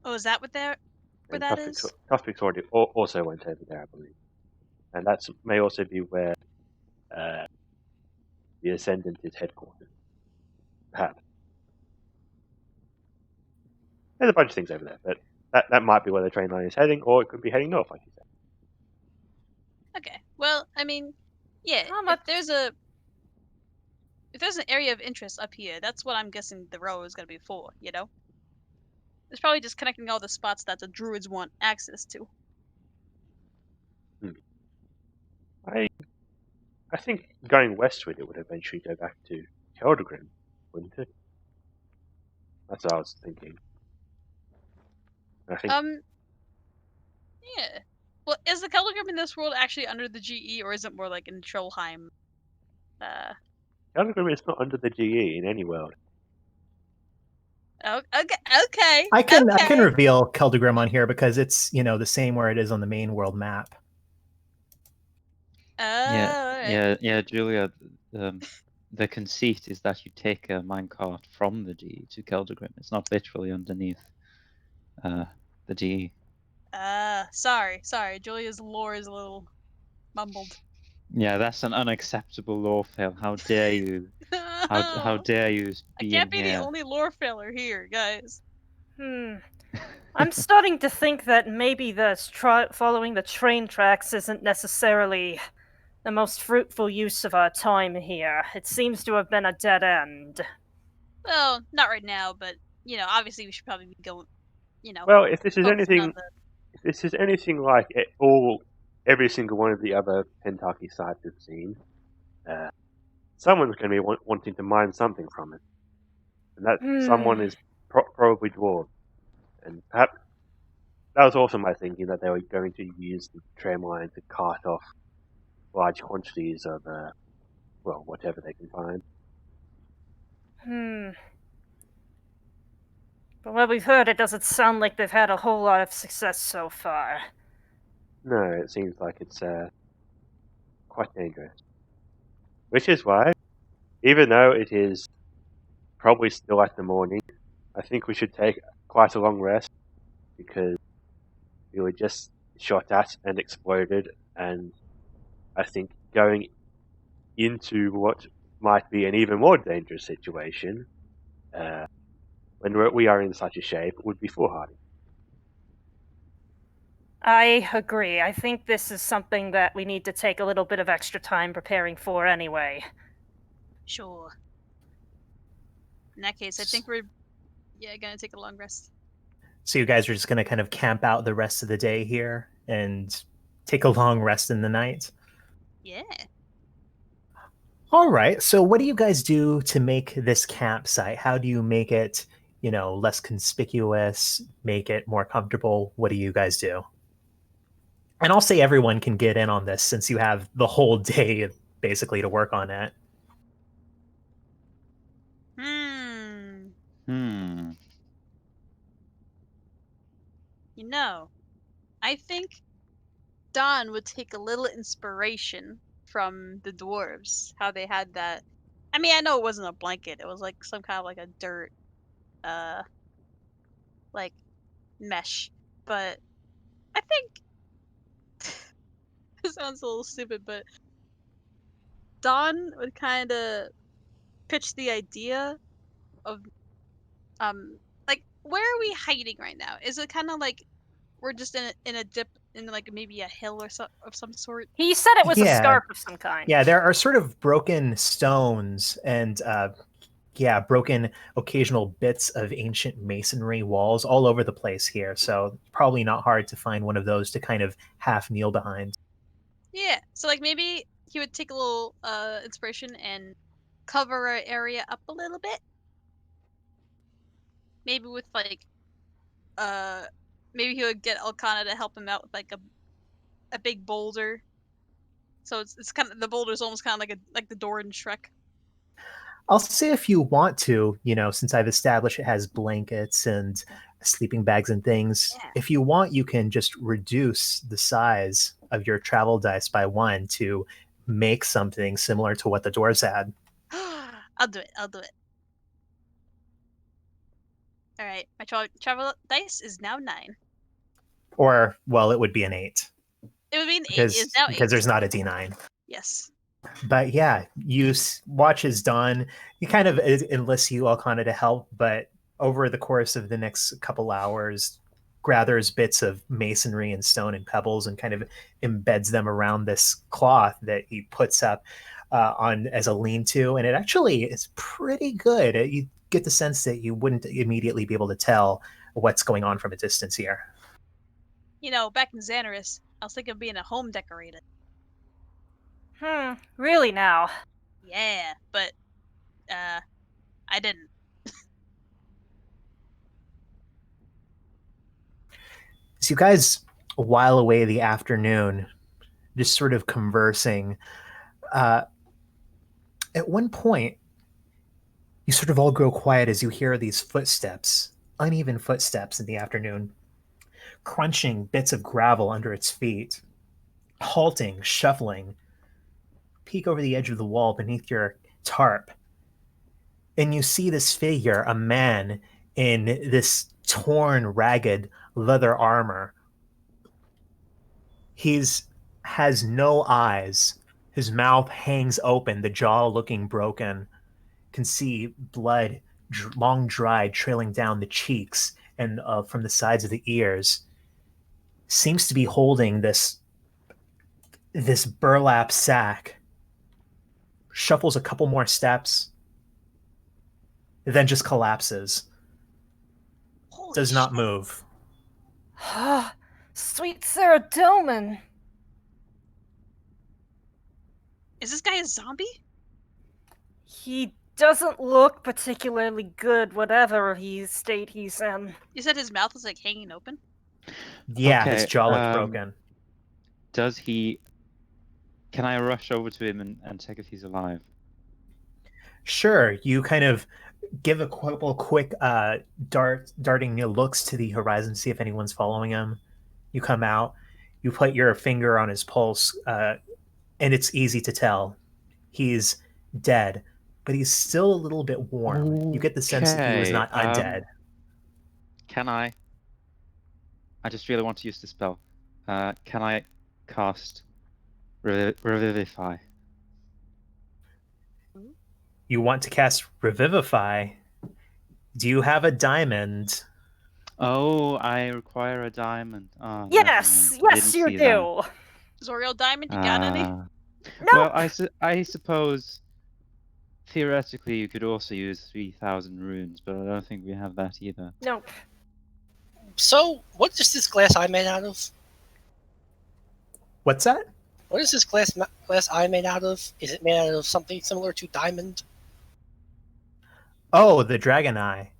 Oh, is that what where And that is? Tough Victoria also went over there, I believe. And that may also be where the Ascendant is headquartered. Perhaps. There's a bunch of things over there, but that might be where the train line is heading, or it could be heading north, like you said. Okay. Well, I mean, yeah. How If much- there's an area of interest up here, that's what I'm guessing the row is gonna be for. It's probably just connecting all the spots that the druids want access to. I think going westward it would eventually go back to Keldegrim, wouldn't it? That's what I was thinking. I think Yeah. Well, is the Keldegrim in this world actually under the GE, or is it more like in Trollheim? Keldegrim is not under the GE in any world. Oh, okay. I can okay. reveal Keldegrim on here because it's the same where it is on the main world map. Alright. Yeah, Julia. The conceit is that you take a minecart from the GE to Keldegrim. It's not literally underneath the GE. Sorry. Julia's lore is a little mumbled. Yeah, that's an unacceptable lore fail. How dare you? How dare you I be can't in be here? the only lore failure here, guys. I'm starting to think that maybe following the train tracks isn't necessarily the most fruitful use of our time here. It seems to have been a dead end. Well, not right now, but obviously we should probably be going. Well, if this is focusing on anything like every single one of the other Pentarchy sites we've seen, someone's going to be wanting to mine something from it, and that someone is probably dwarves. And perhaps that was also my thinking, that they were going to use the tram line to cart off large quantities of whatever they can find. But what we've heard, it doesn't sound like they've had a whole lot of success so far. No, it seems like it's quite dangerous. Which is why, even though it is probably still at the morning, I think we should take quite a long rest, because we were just shot at and exploded, and I think going into what might be an even more dangerous situation, when we are in such a shape, would be foolhardy. I agree. I think this is something that we need to take a little bit of extra time preparing for anyway. Sure. In that case, I think we're gonna take a long rest. So you guys are just going to kind of camp out the rest of the day here and take a long rest in the night? Yeah. All right. So what do you guys do to make this campsite? How do you make it, less conspicuous, make it more comfortable? What do you guys do? And I'll say everyone can get in on this since you have the whole day basically to work on it. I think Don would take a little inspiration from the dwarves, how they had that. I mean, I know it wasn't a blanket; it was like some kind of like a dirt, like mesh. But I think this sounds a little stupid, but Don would kind of pitch the idea of, like, where are we hiding right now? Is it kind of like we're just in a dip in like maybe a hill or of some sort? He said it was a Yeah. scarp of some kind. Yeah, there are sort of broken stones and yeah, broken occasional bits of ancient masonry walls all over the place here. So probably not hard to find one of those to kind of half kneel behind. Yeah. So like maybe he would take a little inspiration and cover our area up a little bit. Maybe with like maybe he would get Elkanah to help him out with like a big boulder. So it's kind of the boulder's almost kind of like the door in Shrek. I'll say if you want to, since I've established it has blankets and sleeping bags and things, Yeah. if you want, you can just reduce the size of your travel dice by 1 to make something similar to what the doors had. I'll do it. I'll do it. All right, my travel dice is now 9. Or, well, it would be an 8 It would be an 8. because It's now 8. because there's not a D9. Yes. But yeah, you watch is done. He kind of enlists you, Alcana, to help, but over the course of the next couple hours, gathers bits of masonry and stone and pebbles and kind of embeds them around this cloth that he puts up on as a lean-to, and it actually is pretty good. You get the sense that you wouldn't immediately be able to tell what's going on from a distance here. Back in Xanaris, I was thinking of being a home decorator. Really now? Yeah, but I didn't. So you guys while away the afternoon, just sort of conversing. At one point, you sort of all grow quiet as you hear these footsteps, uneven footsteps in the afternoon, crunching bits of gravel under its feet, halting, shuffling. Peek over the edge of the wall beneath your tarp, and you see this figure, a man in this torn, ragged leather armor. He's has no eyes. His mouth hangs open, the jaw looking broken. Can see blood, long dried, trailing down the cheeks and from the sides of the ears. Seems to be holding this burlap sack. Shuffles a couple more steps, then just collapses. Holy Does not shit. move. Sweet Sarah Dillman. Is this guy a zombie? He doesn't look particularly good, whatever state he's in. You said his mouth was like hanging open? Yeah, Okay, his jaw looks broken. Does he... Can I rush over to him and check if he's alive? Sure, you kind of give a couple quick darting looks to the horizon, see if anyone's following him. You come out, you put your finger on his pulse, and it's easy to tell. He's dead, but he's still a little bit warm. You get the sense that he was not undead. Can I just really want to use this spell. Can I cast Revivify? You want to cast Revivify. Do you have a diamond? Oh, I require a diamond. Oh, Yes, yes, you do. Zoriel Diamond, you got any? No. Well, I suppose theoretically you could also use 3,000 runes, but I don't think we have that either. Nope. So, what is this glass eye made out of? What's that? What is this glass eye made out of? Is it made out of something similar to diamond? Oh, the dragon eye.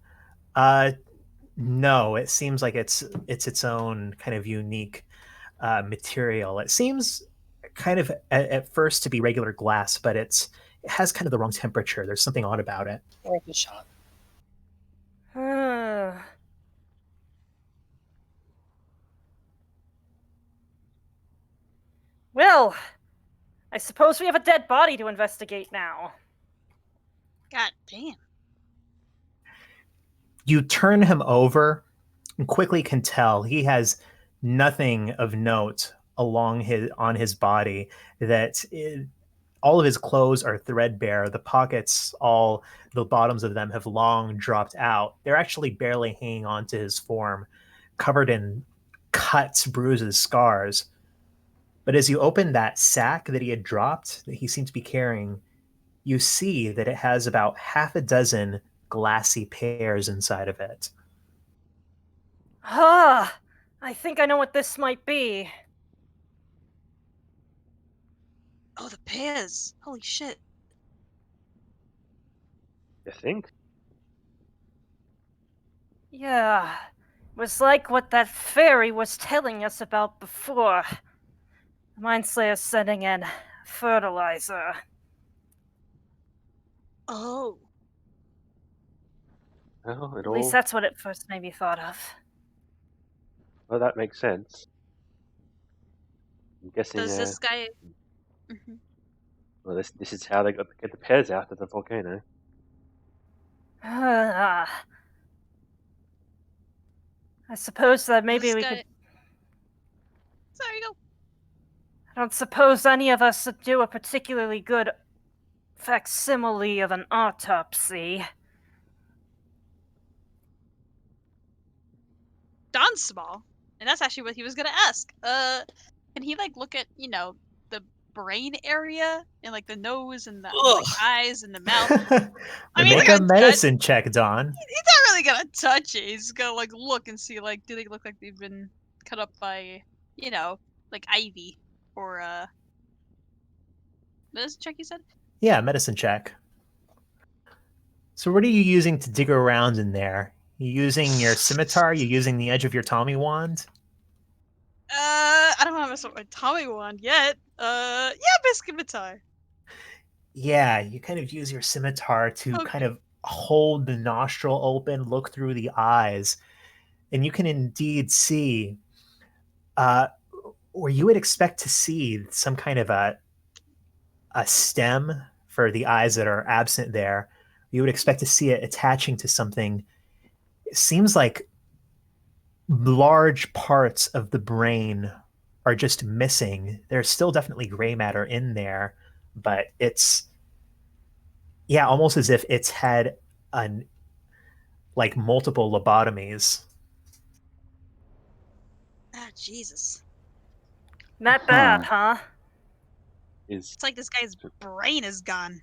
No, it seems like it's its own kind of unique material. It seems kind of at first to be regular glass, but it has kind of the wrong temperature. There's something odd about it. Worth a shot. Well, I suppose we have a dead body to investigate now. God damn. You turn him over and quickly can tell he has nothing of note on his body. All of his clothes are threadbare. The pockets, the bottoms of them have long dropped out. They're actually barely hanging onto his form, covered in cuts, bruises, scars. But as you open that sack that he had dropped, that he seemed to be carrying, you see that it has about half a dozen glassy pears inside of it. Ah, I think I know what this might be. Oh, the pears! Holy shit! You think? Yeah, it was like what that fairy was telling us about before. The Mindslayer sending in fertilizer. Oh, Well, it At least all. that's what it first made me thought of. Well, that makes sense. I'm guessing. does this guy? Mhm. Well, this is how they got to get the pears out of the volcano. Ah, I suppose that maybe This we guy. could. Sorry, go. I don't suppose any of us would do a particularly good facsimile of an autopsy. Don's small, and that's actually what he was gonna ask. Can he like look at the brain area and like the nose and the like, Ugh. eyes and the mouth? I mean, he's Make not a gonna medicine check, Don. he's not really gonna touch it. He's gonna like look and see like do they look like they've been cut up by like ivy or medicine check. You said. Yeah, medicine check. So what are you using to dig around in there? You using your scimitar? You using the edge of your Tommy wand? I don't have a Tommy wand yet. Yeah, biscuit. Yeah, you kind of use your scimitar to Okay. kind of hold the nostril open, look through the eyes, and you can indeed see where you would expect to see some kind of a stem for the eyes that are absent there. You would expect to see it attaching to something. It seems like large parts of the brain are just missing. There's still definitely gray matter in there, but it's almost as if it's had an like multiple lobotomies. Ah, Jesus. Not bad, huh? Is It's like this guy's brain is gone.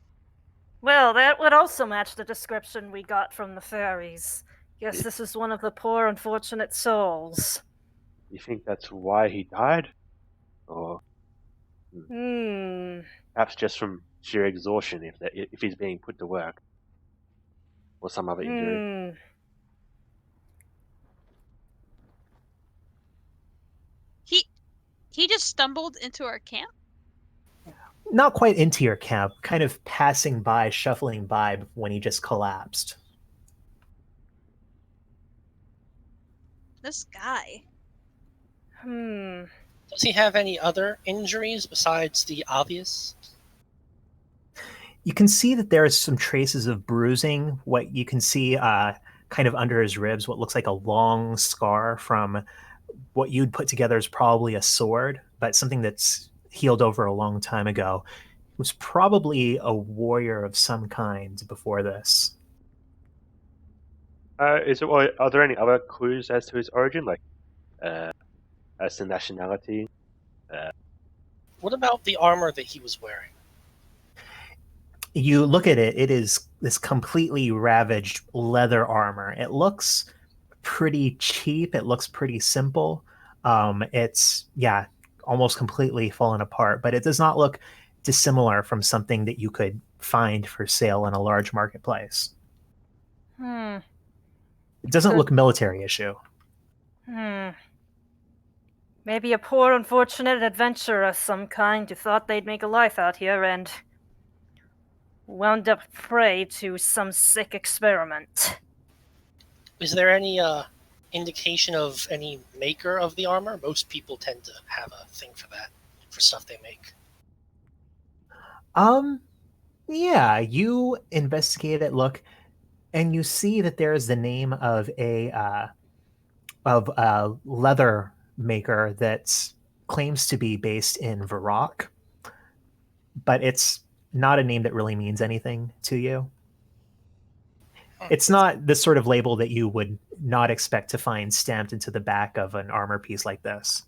Well, that would also match the description we got from the fairies. Guess Yeah. this is one of the poor unfortunate souls. you think that's why he died, or perhaps just from sheer exhaustion if he's being put to work, or some other injury? He just stumbled into our camp. Not quite into your camp, kind of passing by, shuffling by when he just collapsed. This guy. Does he have any other injuries besides the obvious? You can see that there is some traces of bruising. What you can see kind of under his ribs, what looks like a long scar from what you'd put together as probably a sword, but something that's healed over a long time ago. He was probably a warrior of some kind before this. Are there any other clues as to his origin, like as to nationality? What about the armor that he was wearing? You look at it, it is this completely ravaged leather armor. It looks pretty cheap. It looks pretty simple. It's, almost completely fallen apart, but it does not look dissimilar from something that you could find for sale in a large marketplace. It doesn't look military issue. Maybe a poor unfortunate adventurer of some kind who thought they'd make a life out here and wound up prey to some sick experiment. Is there any indication of any maker of the armor? Most people tend to have a thing for that, for stuff they make. Yeah, you investigate it, look, and you see that there is the name of a leather maker that claims to be based in Varrock, but it's not a name that really means anything to you. It's not the sort of label that you would not expect to find stamped into the back of an armor piece like this.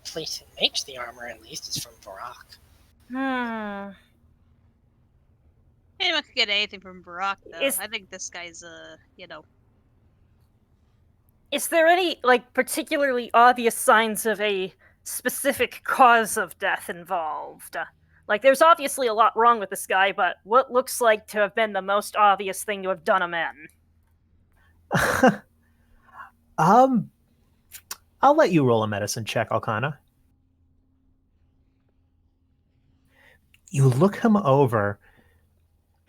The place that makes the armor, at least, is from Varrock. Anyone could get anything from Barack, though. Is- I think this guy's, Is there any, particularly obvious signs of a specific cause of death involved? There's obviously a lot wrong with this guy, but what looks like to have been the most obvious thing to have done him in? I'll let you roll a medicine check, Alcana. You look him over.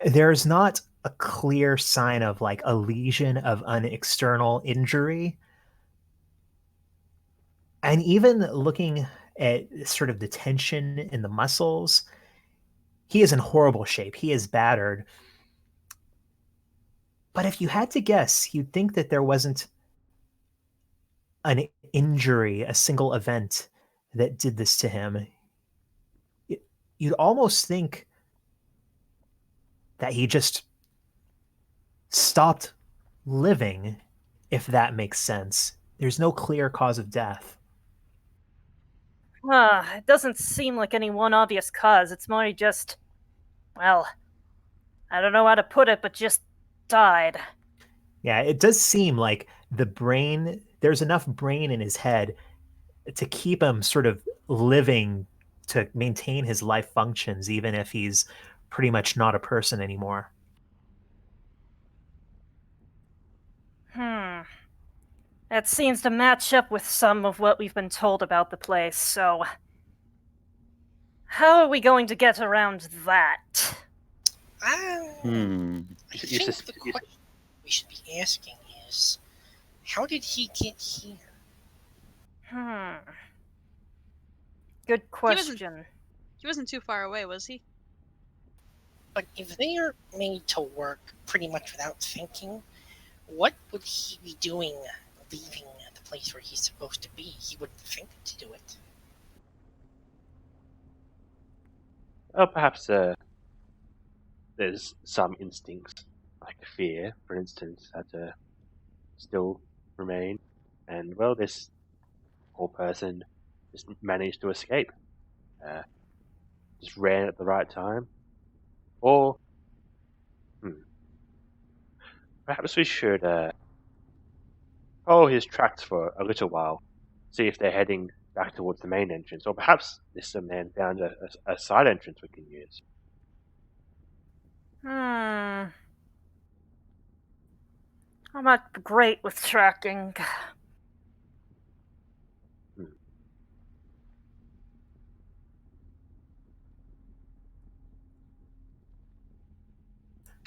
There's not a clear sign of a lesion of an external injury. And even looking at sort of the tension in the muscles, he is in horrible shape. He is battered. But if you had to guess, you'd think that there wasn't an injury, a single event that did this to him. You'd almost think that he just stopped living, if that makes sense. There's no clear cause of death. It doesn't seem like any one obvious cause. It's more just, well, I don't know how to put it, but just died. Yeah, it does seem like there's enough brain in his head to keep him sort of living, to maintain his life functions, even if he's pretty much not a person anymore. That seems to match up with some of what we've been told about the place, so how are we going to get around that? I You think sus- the you- question we should be asking is, how did he get here? Good question. he wasn't too far away, was he? But if they are made to work pretty much without thinking, what would he be doing leaving the place where he's supposed to be? He wouldn't think to do it. Well, perhaps there's some instincts, like fear, for instance, that still remain. And, well, this poor person just managed to escape. Just ran at the right time. Or, perhaps we should follow his tracks for a little while, see if they're heading back towards the main entrance. Or perhaps this man found a side entrance we can use. I'm not great with tracking.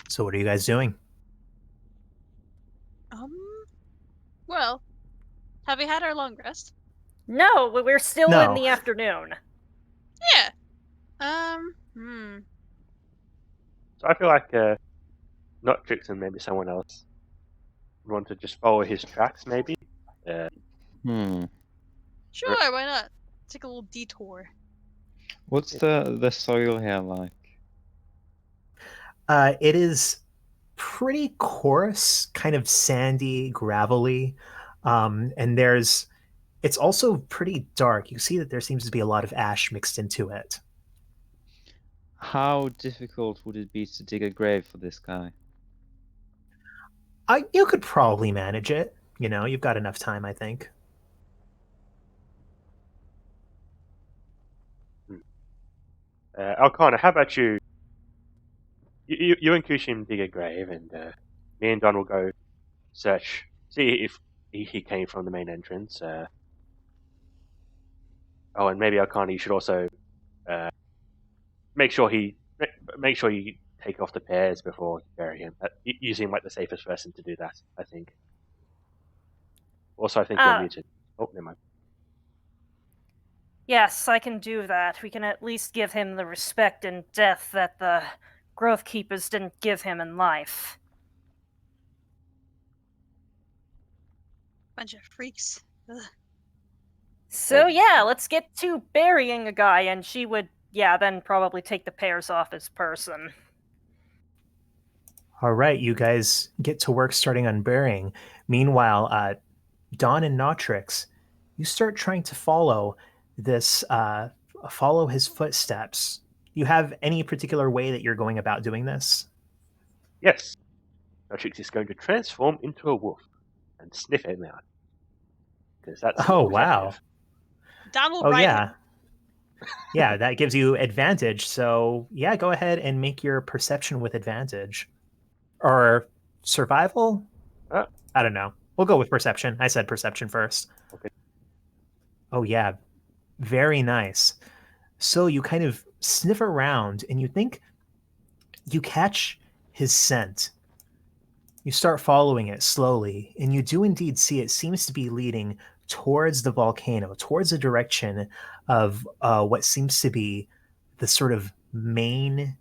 So what are you guys doing? Well, have we had our long rest? No, we're still No. in the afternoon. Yeah. So I feel like not Trix and maybe someone else would want to just follow his tracks, maybe. Sure, why not? Take a little detour. What's the soil here like? It is pretty coarse, kind of sandy, gravelly, and it's also pretty dark. You see that there seems to be a lot of ash mixed into it. How difficult would it be to dig a grave for this guy? You could probably manage it. You've got enough time, I think. Alcana, how about you? You and Kushin dig a grave, and me and Don will go search, see if he came from the main entrance. And maybe Alcana, you should also make sure you take off the pears before you bury him. You seem like the safest person to do that, I think. Also, I think you're muted. Oh, never mind. Yes, I can do that. We can at least give him the respect and death that the Growth Keepers didn't give him in life. Bunch of freaks. Ugh. So yeah, let's get to burying a guy, and she would, then probably take the pears off his person. All right, you guys get to work starting on burying. Meanwhile, Dawn and Notrix, you start trying to follow this follow his footsteps. You have any particular way that you're going about doing this? Yes. Notrix is going to transform into a wolf and sniff him out. Because that's Oh, more wow. effective. Don will Oh, ride yeah. him. Yeah, that gives you advantage. So, yeah, go ahead and make your perception with advantage. Or survival? Uh, I don't know. We'll go with perception. I said perception first. Okay. Oh, yeah. Very nice. So you kind of sniff around and you think you catch his scent. You start following it slowly, and you do indeed see it seems to be leading towards the volcano, towards the direction of what seems to be the sort of main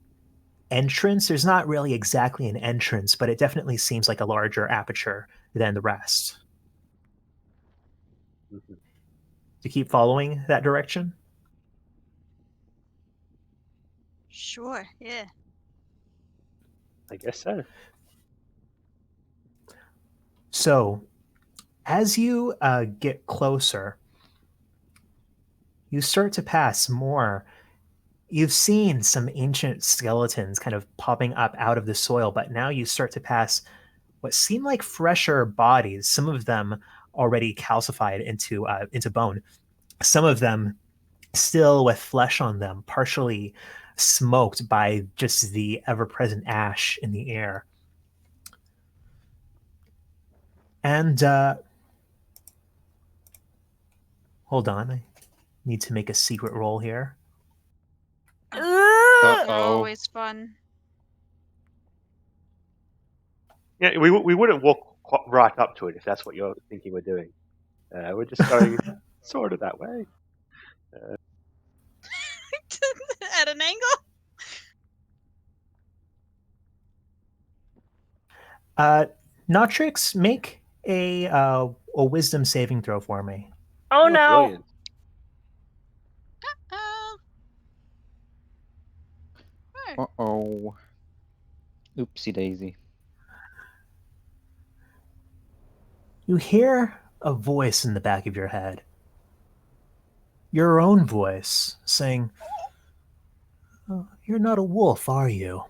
entrance. There's not really exactly an entrance, but it definitely seems like a larger aperture than the rest. mhm. To keep following that direction? Sure, yeah. I guess so. So, as you get closer, you start to pass more. You've seen some ancient skeletons kind of popping up out of the soil, but now you start to pass what seem like fresher bodies. Some of them already calcified into bone. Some of them still with flesh on them, partially smoked by just the ever-present ash in the air. And hold on, I need to make a secret roll here. Ugh! They're Uh-oh. always fun. Yeah, we wouldn't walk right up to it if that's what you're thinking we're doing. We're just going sort of that way. At an angle? Notrix, make a wisdom saving throw for me. Oh no! Brilliant. Uh-oh. Oopsie daisy. You hear a voice in the back of your head. Your own voice saying, "Oh, you're not a wolf, are you?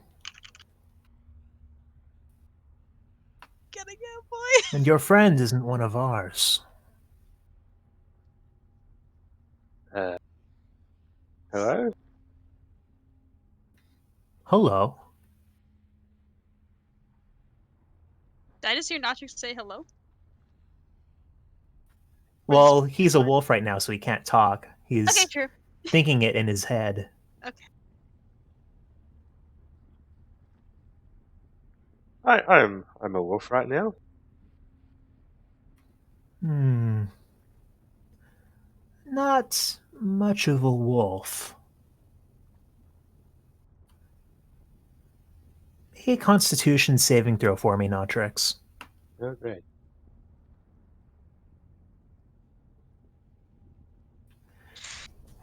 Gotta go, boy. And your friend isn't one of ours." Hello? Hello. Did I just hear Natrix say hello? Well, he's a wolf right now, so he can't talk. He's Okay, true. thinking it in his head. Okay. I'm a wolf right now. Not much of a wolf. Make a Constitution saving throw for me, Notrix. Oh, great.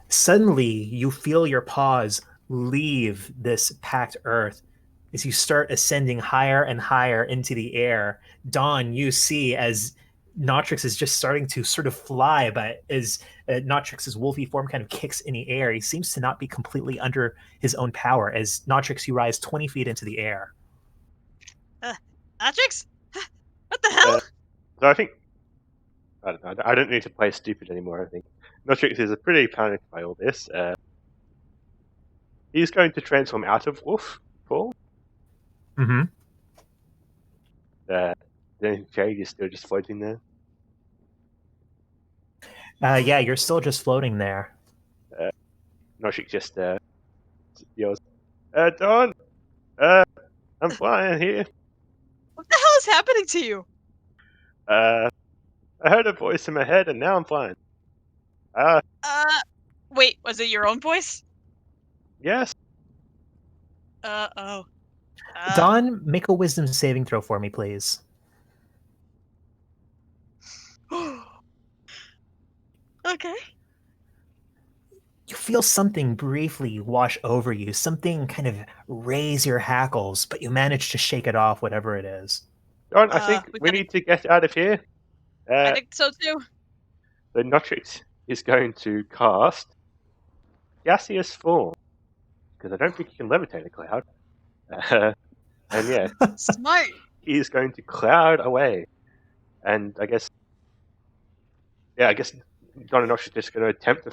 Suddenly, you feel your paws leave this packed earth as you start ascending higher and higher into the air. Dawn, you see as Notrix is just starting to sort of fly, but as Notrix's wolfy form kind of kicks in the air, he seems to not be completely under his own power. As Notrix, you rise 20 feet into the air. Natrix? What the hell? So I think I don't know. I don't need to play stupid anymore. I think Notrix is pretty panicked by all this. He's going to transform out of wolf form. Mm-hmm. Then Jade is still just floating there. Yeah, you're still just floating there. Notrix just yells, Dawn! I'm flying here. What the hell is happening to you? I heard a voice in my head and now I'm flying. Wait, was it your own voice? Yes. Oh. Dawn, make a wisdom saving throw for me, please. Okay. You feel something briefly wash over you, something kind of raise your hackles, but you manage to shake it off, whatever it is. Dawn, I think we we gotta- need to get out of here. I think so too. The Notrix is going to cast gaseous form, because I don't think he can levitate a cloud. And yeah, Smart. he is going to cloud away. And I guess Don and Osh is just going to attempt to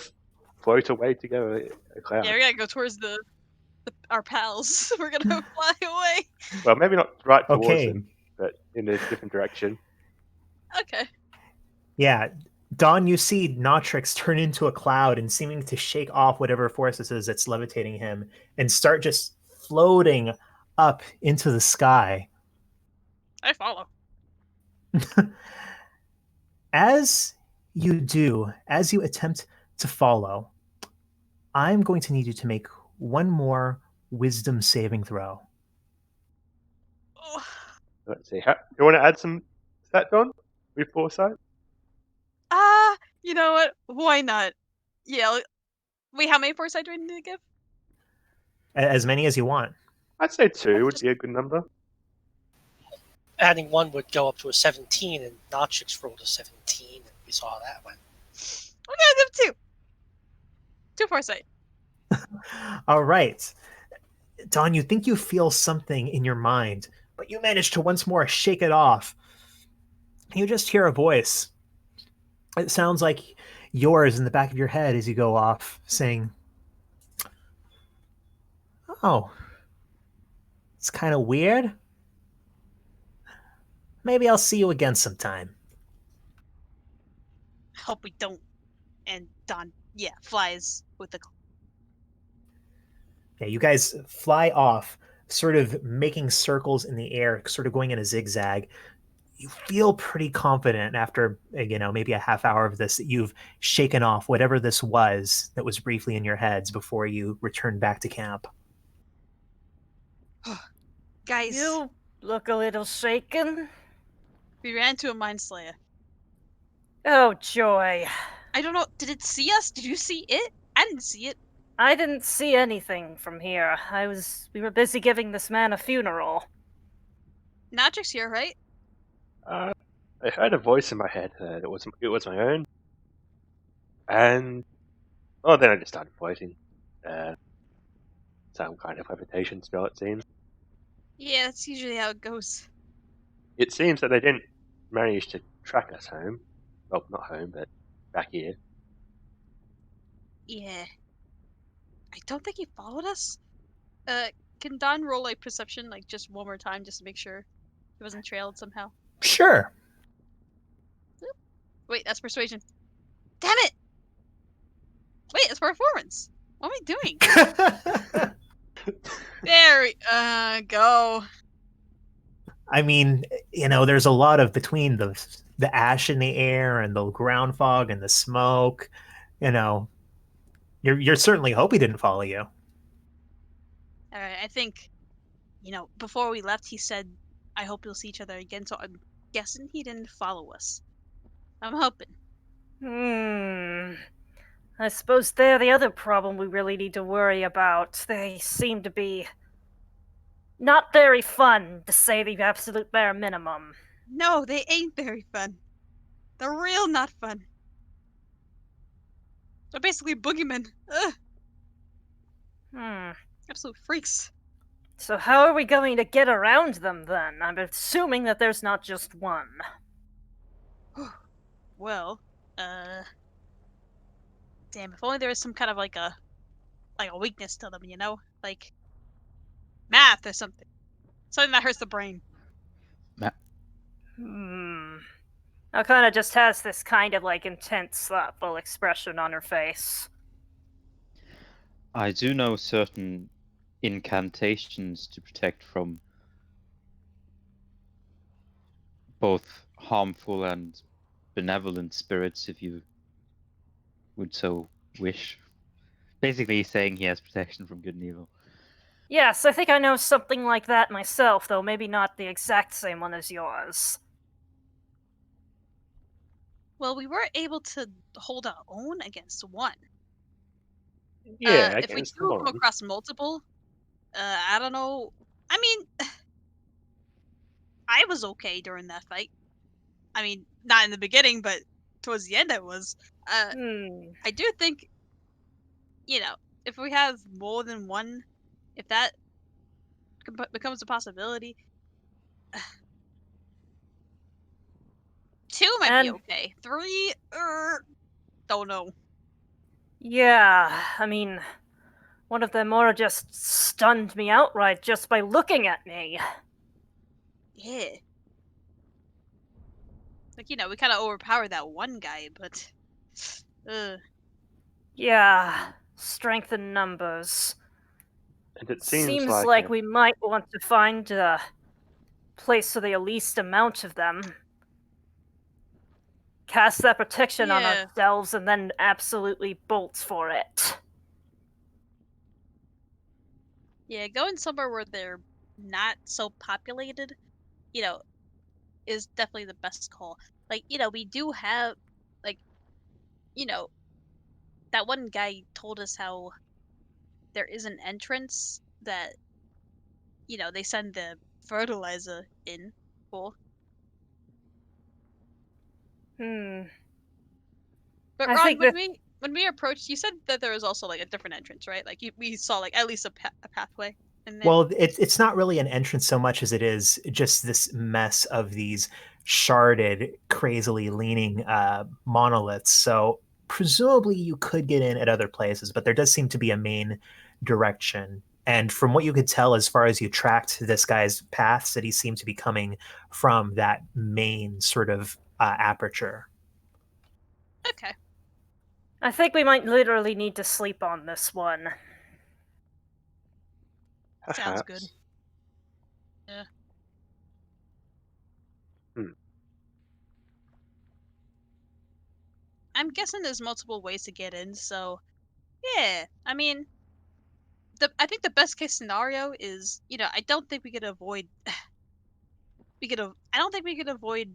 float away to go a cloud. Yeah, we gotta go towards our pals. We're gonna fly away. Well, maybe not right towards Okay. him, but in a different direction. Okay. Yeah. Dawn, you see Notrix turn into a cloud and seeming to shake off whatever force this is that's levitating him and start just floating up into the sky. I follow. As you attempt to follow, I'm going to need you to make one more wisdom saving throw. Oh. Let's see. You want to add some stat, Don, with foresight? You know what? Why not? Yeah. Wait, how many foresight do I need to give? As many as you want. I'd say 2 would be a good number. Adding 1 would go up to a 17, and Notrix rolled a 17, and we saw how that went. Okay, I'll give 2. 2 foresight. All right. Dawn, you think you feel something in your mind, but you manage to once more shake it off. You just hear a voice. It sounds like yours in the back of your head as you go off, saying, "Oh, it's kind of weird. Maybe I'll see you again sometime." Hope we don't. And Don, flies with the. Yeah, you guys fly off, sort of making circles in the air, sort of going in a zigzag. You feel pretty confident after, maybe a half hour of this that you've shaken off whatever this was that was briefly in your heads before you return back to camp. Guys, You look a little shaken. we ran to a mind slayer. Oh, joy. I don't know. Did it see us? Did you see it? I didn't see it. I didn't see anything from here. We were busy giving this man a funeral. Natrix here, right? I heard a voice in my head. It was my own. And then I just started floating. Some kind of levitation spell, it seems. Yeah, that's usually how it goes. It seems that they didn't manage to track us home. Well, not home, but back here. Yeah. I don't think he followed us. Can Don roll a perception, just one more time, just to make sure he wasn't trailed somehow? Sure. Wait, that's persuasion. Damn it! Wait, it's performance. What am I doing? There we go. I mean, there's a lot of between the ash in the air and the ground fog and the smoke. You're certainly hope he didn't follow you. Alright, I think, before we left, he said, I hope you'll see each other again, so I'm guessing he didn't follow us. I'm hoping. I suppose they're the other problem we really need to worry about. They seem to be not very fun, to say the absolute bare minimum. No, they ain't very fun. They're real not fun. They're basically boogeymen. Ugh. Absolute freaks. So how are we going to get around them, then? I'm assuming that there's not just one. Well, damn, if only there was some kind of like a weakness to them, like math or something that hurts the brain. Alcana just has this kind of intense, thoughtful expression on her face. I do know certain incantations to protect from both harmful and benevolent spirits, if you would so wish. Basically, he's saying he has protection from good and evil. Yes, I think I know something like that myself, though maybe not the exact same one as yours. Well, we were able to hold our own against one. Yeah, if we do come across multiple, I don't know. I mean, I was okay during that fight. I mean, not in the beginning, but towards the end I was. I do think, if we have more than one, if that becomes a possibility, two might be And- okay. Three, don't know. Yeah, I mean, one of them more just stunned me outright just by looking at me. Yeah. Like, we kind of overpowered that one guy, but... Yeah, strength in numbers. And it Seems seems like we might want to find a place with the least amount of them. Cast that protection on Yeah. ourselves and then absolutely bolt for it. Yeah, going somewhere where they're not so populated, is definitely the best call. Like, we do have, like, that one guy told us how there is an entrance that, they send the fertilizer in for. But I Ron, think when we approached, you said that there was also like a different entrance, right? Like we saw like at least a pathway in there. Well, it's not really an entrance so much as it is just this mess of these sharded, crazily leaning monoliths. So presumably you could get in at other places, but there does seem to be a main direction. And from what you could tell, as far as you tracked this guy's paths, that he seemed to be coming from that main sort of aperture. Okay. I think we might literally need to sleep on this one. Sounds good. Yeah. I'm guessing there's multiple ways to get in, so yeah. I mean, I think the best case scenario is, I don't think we could avoid. I don't think we could avoid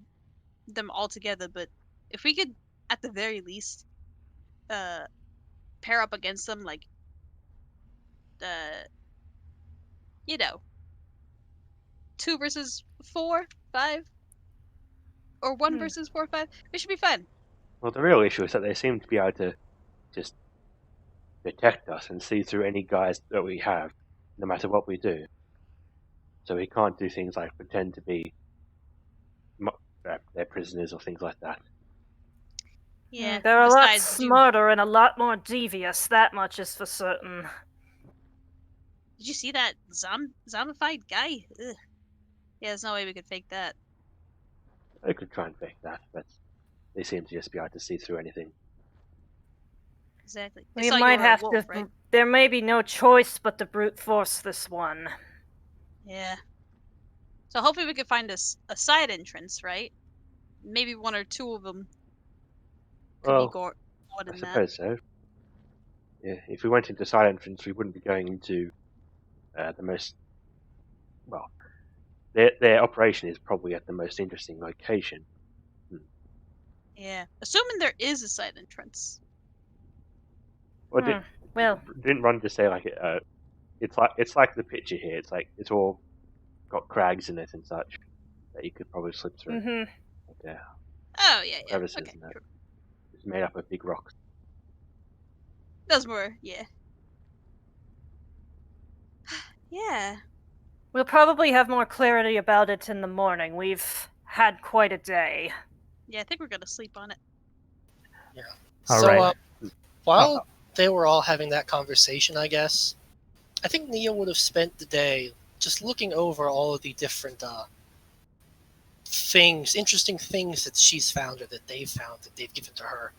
them altogether, but if we could, at the very least, pair up against them, like, you know, 2 versus 4, 5, or 1 versus 4, 5, it should be fun. Well, the real issue is that they seem to be able to just detect us and see through any guise that we have, no matter what we do. So we can't do things like pretend to be their prisoners or things like that. Yeah, They're a lot besides, smarter and a lot more devious, that much is for certain. Did you see that zombified guy? Ugh. Yeah, there's no way we could fake that. They could try and fake that, but they seem to just be able to see through anything. Exactly. We might have to. Right? There may be no choice but to brute force this one. Yeah. So hopefully we could find a side entrance, right? Maybe 1 or 2 of them could be more than I that. suppose so. Yeah, if we went into side entrance, we wouldn't be going into the most. Well, their operation is probably at the most interesting location. Yeah, assuming there is a side entrance. Well, didn't Ron just say like it's like the picture here? It's like it's all got crags in it and such that you could probably slip through. Mm-hmm. Yeah. Oh yeah. Crevices Okay. and that. It's made up of big rocks. Those more, yeah. Yeah. We'll probably have more clarity about it in the morning. We've had quite a day. Yeah, I think we're gonna sleep on it. Yeah. All so, right. While they were all having that conversation, I guess, I think Nia would have spent the day just looking over all of the different interesting things that she's found or that they've found that they've given to her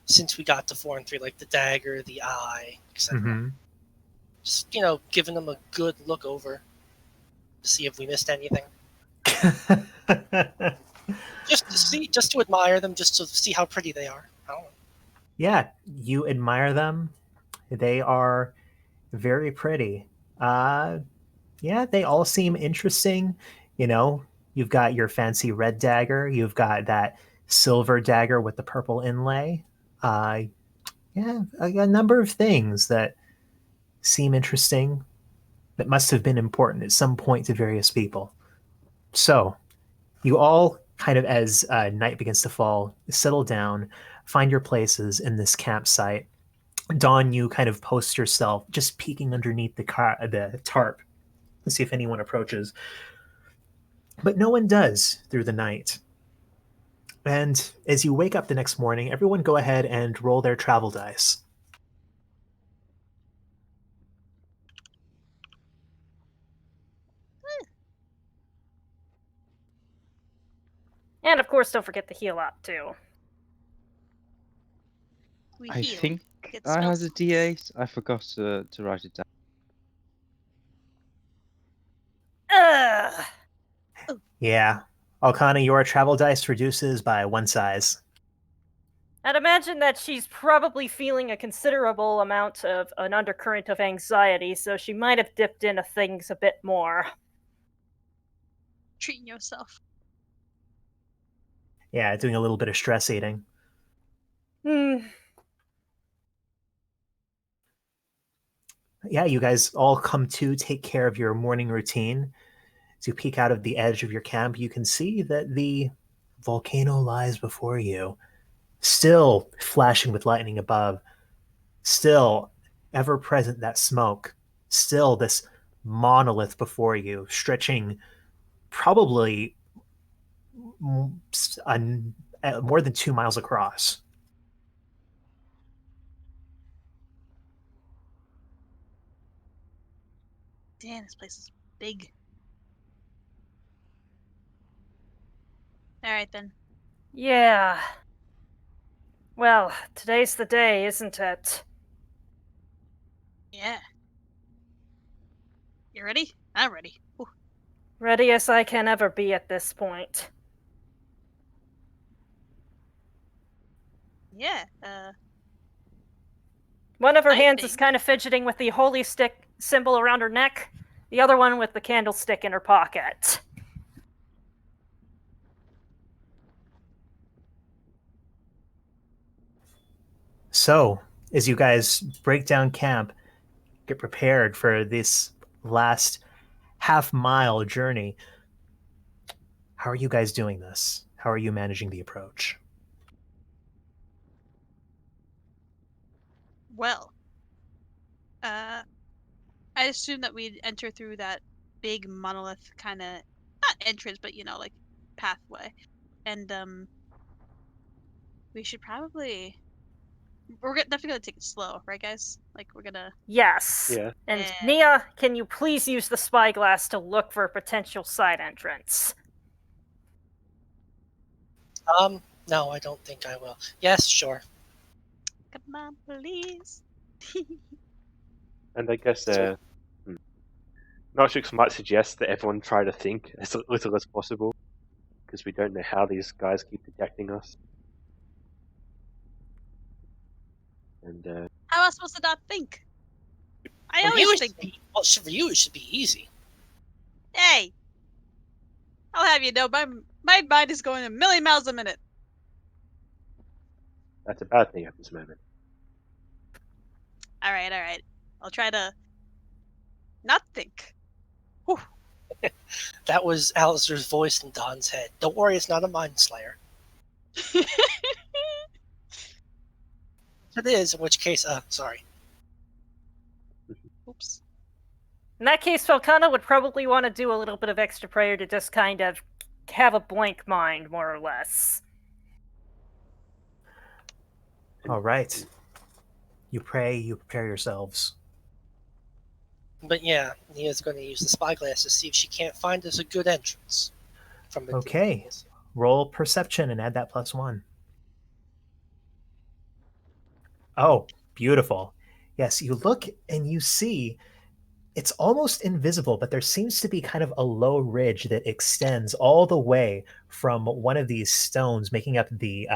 since we got to 4 and 3, like the dagger, the eye, etc. Mm-hmm. Just, giving them a good look over to see if we missed anything. Just to admire them, just to see how pretty they are. I don't know. Yeah, you admire them. They are very pretty. Yeah, they all seem interesting. You've got your fancy red dagger. You've got that silver dagger with the purple inlay. Yeah, a number of things that seem interesting that must have been important at some point to various people. So, you all kind of, as night begins to fall, settle down find your places in this campsite. Dawn, you kind of post yourself, just peeking underneath the tarp to see if anyone approaches. But no one does through the night. And as you wake up the next morning, everyone go ahead and roll their travel dice. And of course, don't forget to heal up too. We I heal. think Get I had spells. a D8. I forgot to write it down. Ugh. Yeah. Alkana, your travel dice reduces by 1 size. I'd imagine that she's probably feeling a considerable amount of an undercurrent of anxiety, so she might have dipped into things a bit more. Treating yourself. Yeah, doing a little bit of stress eating. Yeah, you guys all come to take care of your morning routine. As you peek out of the edge of your camp, you can see that the volcano lies before you, still flashing with lightning above, still ever present that smoke, still this monolith before you, stretching probably more than 2 miles across. Damn, this place is big. Alright then. Yeah. Well, today's the day, isn't it? Yeah. You ready? I'm ready. Ooh. Ready as I can ever be at this point. Yeah, One of her I hands is think- kind of fidgeting with the holy stick symbol around her neck, the other one with the candlestick in her pocket. So, as you guys break down camp, get prepared for this last half-mile journey, how are you guys doing this? How are you managing the approach? well. I assume that we'd enter through that big monolith kind of, not entrance, but like pathway. And we should probably, definitely gonna take it slow, right guys? Like we're gonna. Yes. Yeah. And Yeah. Nia, can you please use the spyglass to look for a potential side entrance? No, I don't think I will. Yes, sure. Come on, please. And I guess So- Nostrix might suggest that everyone try to think as little as possible, because we don't know how these guys keep detecting us. And How am I supposed to not think? I For you, always it think. should be, well, for you, it should be easy. Hey, I'll have you know, my mind is going a million miles a minute. that's a bad thing at this moment. All right. I'll try to not think. Whew. That was Alistair's voice in Don's head. Don't worry, it's not a mind slayer. If it is, in which case, sorry. Oops. In that case, Falcana would probably want to do a little bit of extra prayer to just kind of have a blank mind, more or less. All right. You pray, you prepare yourselves. But yeah, Nia's going to use the spyglass to see if she can't find us a good entrance. From a Okay. distance. Roll perception and add that +1. Oh, beautiful. Yes, you look and you see it's almost invisible, but there seems to be kind of a low ridge that extends all the way from one of these stones, making up the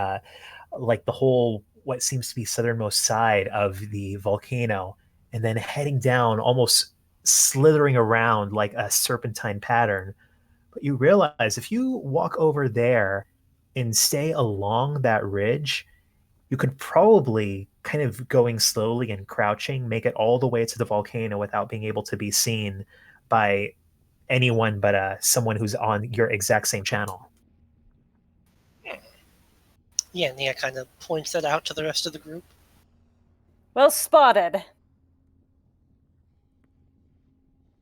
like the whole what seems to be southernmost side of the volcano, and then heading down, almost slithering around like a serpentine pattern. But you realize if you walk over there and stay along that ridge, you could probably kind of going slowly and crouching make it all the way to the volcano without being able to be seen by anyone but someone who's on your exact same channel. Yeah, Nia kind of points that out to the rest of the group. Well spotted.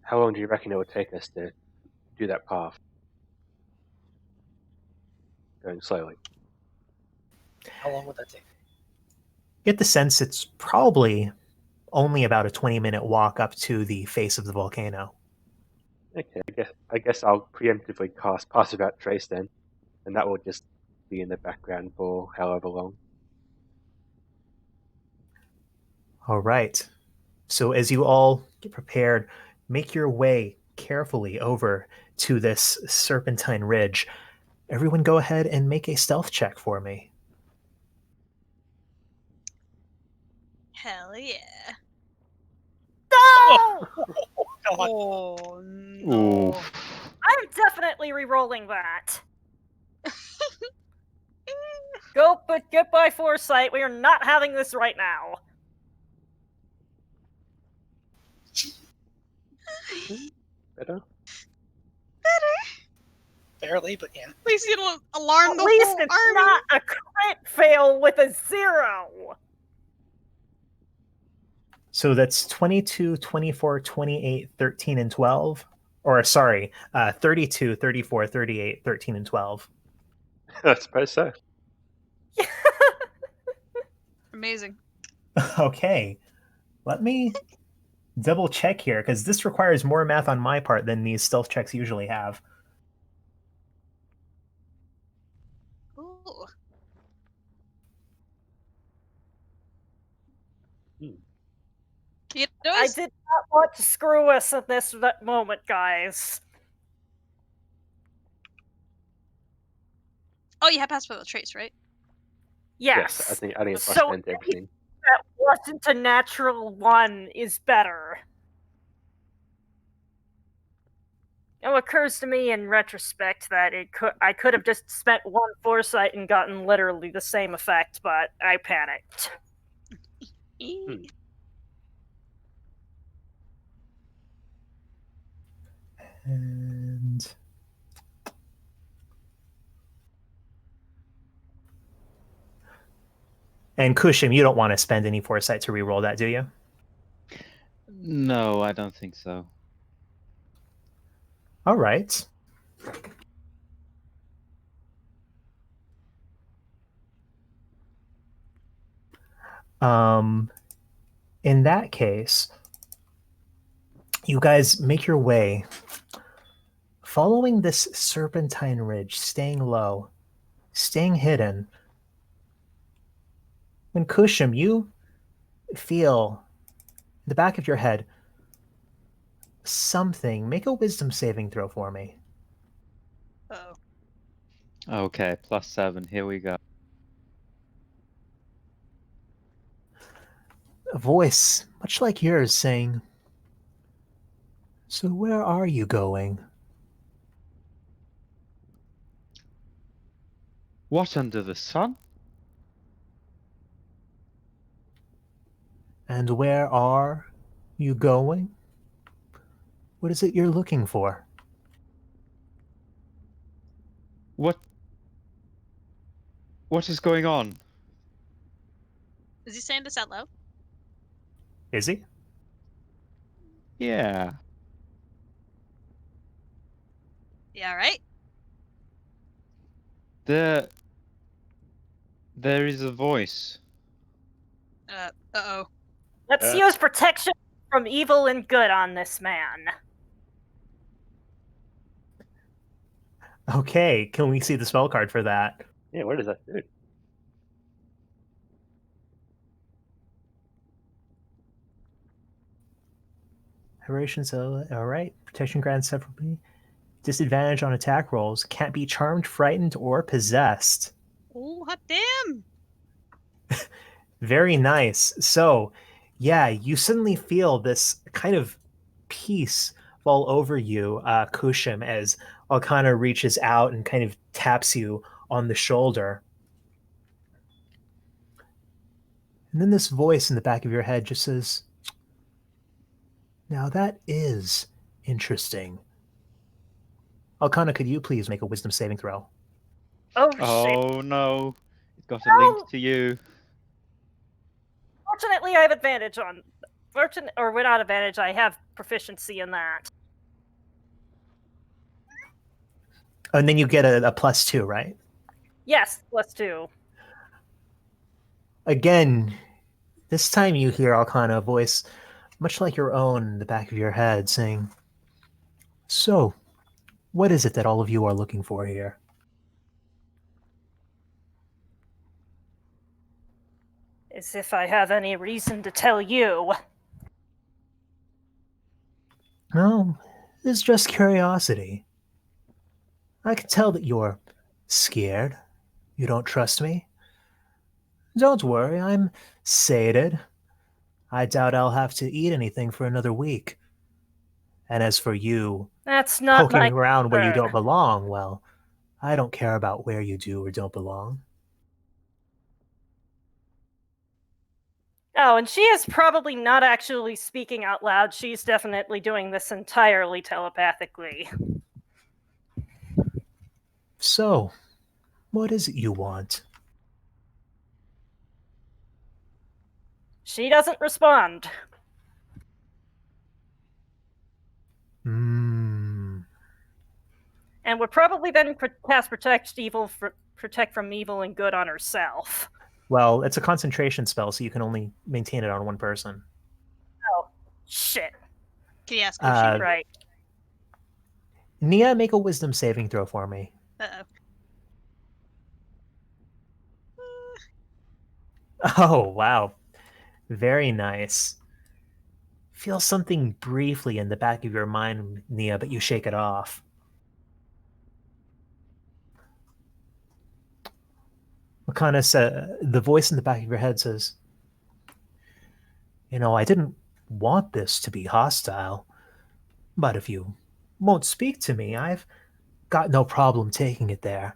How long do you reckon it would take us to do that path? Going slowly. How long would that take? Get the sense it's probably only about a 20-minute walk up to the face of the volcano. Okay, I guess I'll preemptively cast Pass Without Trace then, and that will just be in the background for however long. All right. So as you all get prepared, make your way carefully over to this serpentine ridge. Everyone go ahead and make a stealth check for me. Hell yeah. No! God, Oh no. Oof. I'm definitely re-rolling that. Go, but get by foresight. We are not having this right now. Better? barely, but yeah. At least you don't alarm At the least whole it's army. not a crit fail with a 0. So that's 22, 24, 28, 13, and 12. Or sorry, 32, 34, 38, 13, and 12. I suppose so. Amazing. Okay. Let me double check here, because this requires more math on my part than these stealth checks usually have. Ooh. You know, I did not want to screw us at this moment, guys. oh, you have Pass Without Trace, right? Yes. I think it's So plus 10 to everything. that wasn't a natural 1 is better. It occurs to me in retrospect that I could have just spent 1 foresight and gotten literally the same effect, but I panicked. Hmm. And Kushim, you don't want to spend any foresight to reroll that, do you? No, I don't think so. All right. In that case, you guys make your way following this serpentine ridge, staying low, staying hidden. When Kushim, you feel in the back of your head something. Make a wisdom saving throw for me. Oh. Okay, +7. Here we go. A voice, much like yours, saying, "So where are you going?" What under the sun? And where are you going? What is it you're looking for? What is going on? Is he saying this out loud? Is he? Yeah. Yeah, right? There is a voice. Uh-oh. Let's use protection from evil and good on this man. Okay, can we see the spell card for that? Yeah, what does that do? Aberration, so alright. Protection grants separately. Disadvantage on attack rolls. Can't be charmed, frightened, or possessed. Oh, hot damn! Very nice. So, yeah, you suddenly feel this kind of peace fall over you, Kushim, as Alkana reaches out and kind of taps you on the shoulder. And then this voice in the back of your head just says, "Now that is interesting." Alkana, could you please make a wisdom saving throw? Oh, shit. Oh no. got a link to you. Fortunately, I have advantage on. Or without advantage, I have proficiency in that. And then you get a +2, right? Yes, +2. Again, this time you hear Alcana voice, much like your own in the back of your head, saying, "So, what is it that all of you are looking for here?" As if I have any reason to tell you. No, it's just curiosity. I can tell that you're scared. You don't trust me. Don't worry, I'm sated. I doubt I'll have to eat anything for another week. And as for you That's not poking my around where you concern. don't belong, well, I don't care about where you do or don't belong. Oh, and she is probably not actually speaking out loud. She's definitely doing this entirely telepathically. So, what is it you want? She doesn't respond. Hmm. And would probably then cast protect from evil and good on herself. Well, it's a concentration spell, so you can only maintain it on one person. Oh, shit. Can you ask who she is? Right. Nia, make a wisdom saving throw for me. Uh-oh. Oh, wow. Very nice. Feel something briefly in the back of your mind, Nia, but you shake it off. Makana said, the voice in the back of your head says, I didn't want this to be hostile, but if you won't speak to me, I've got no problem taking it there.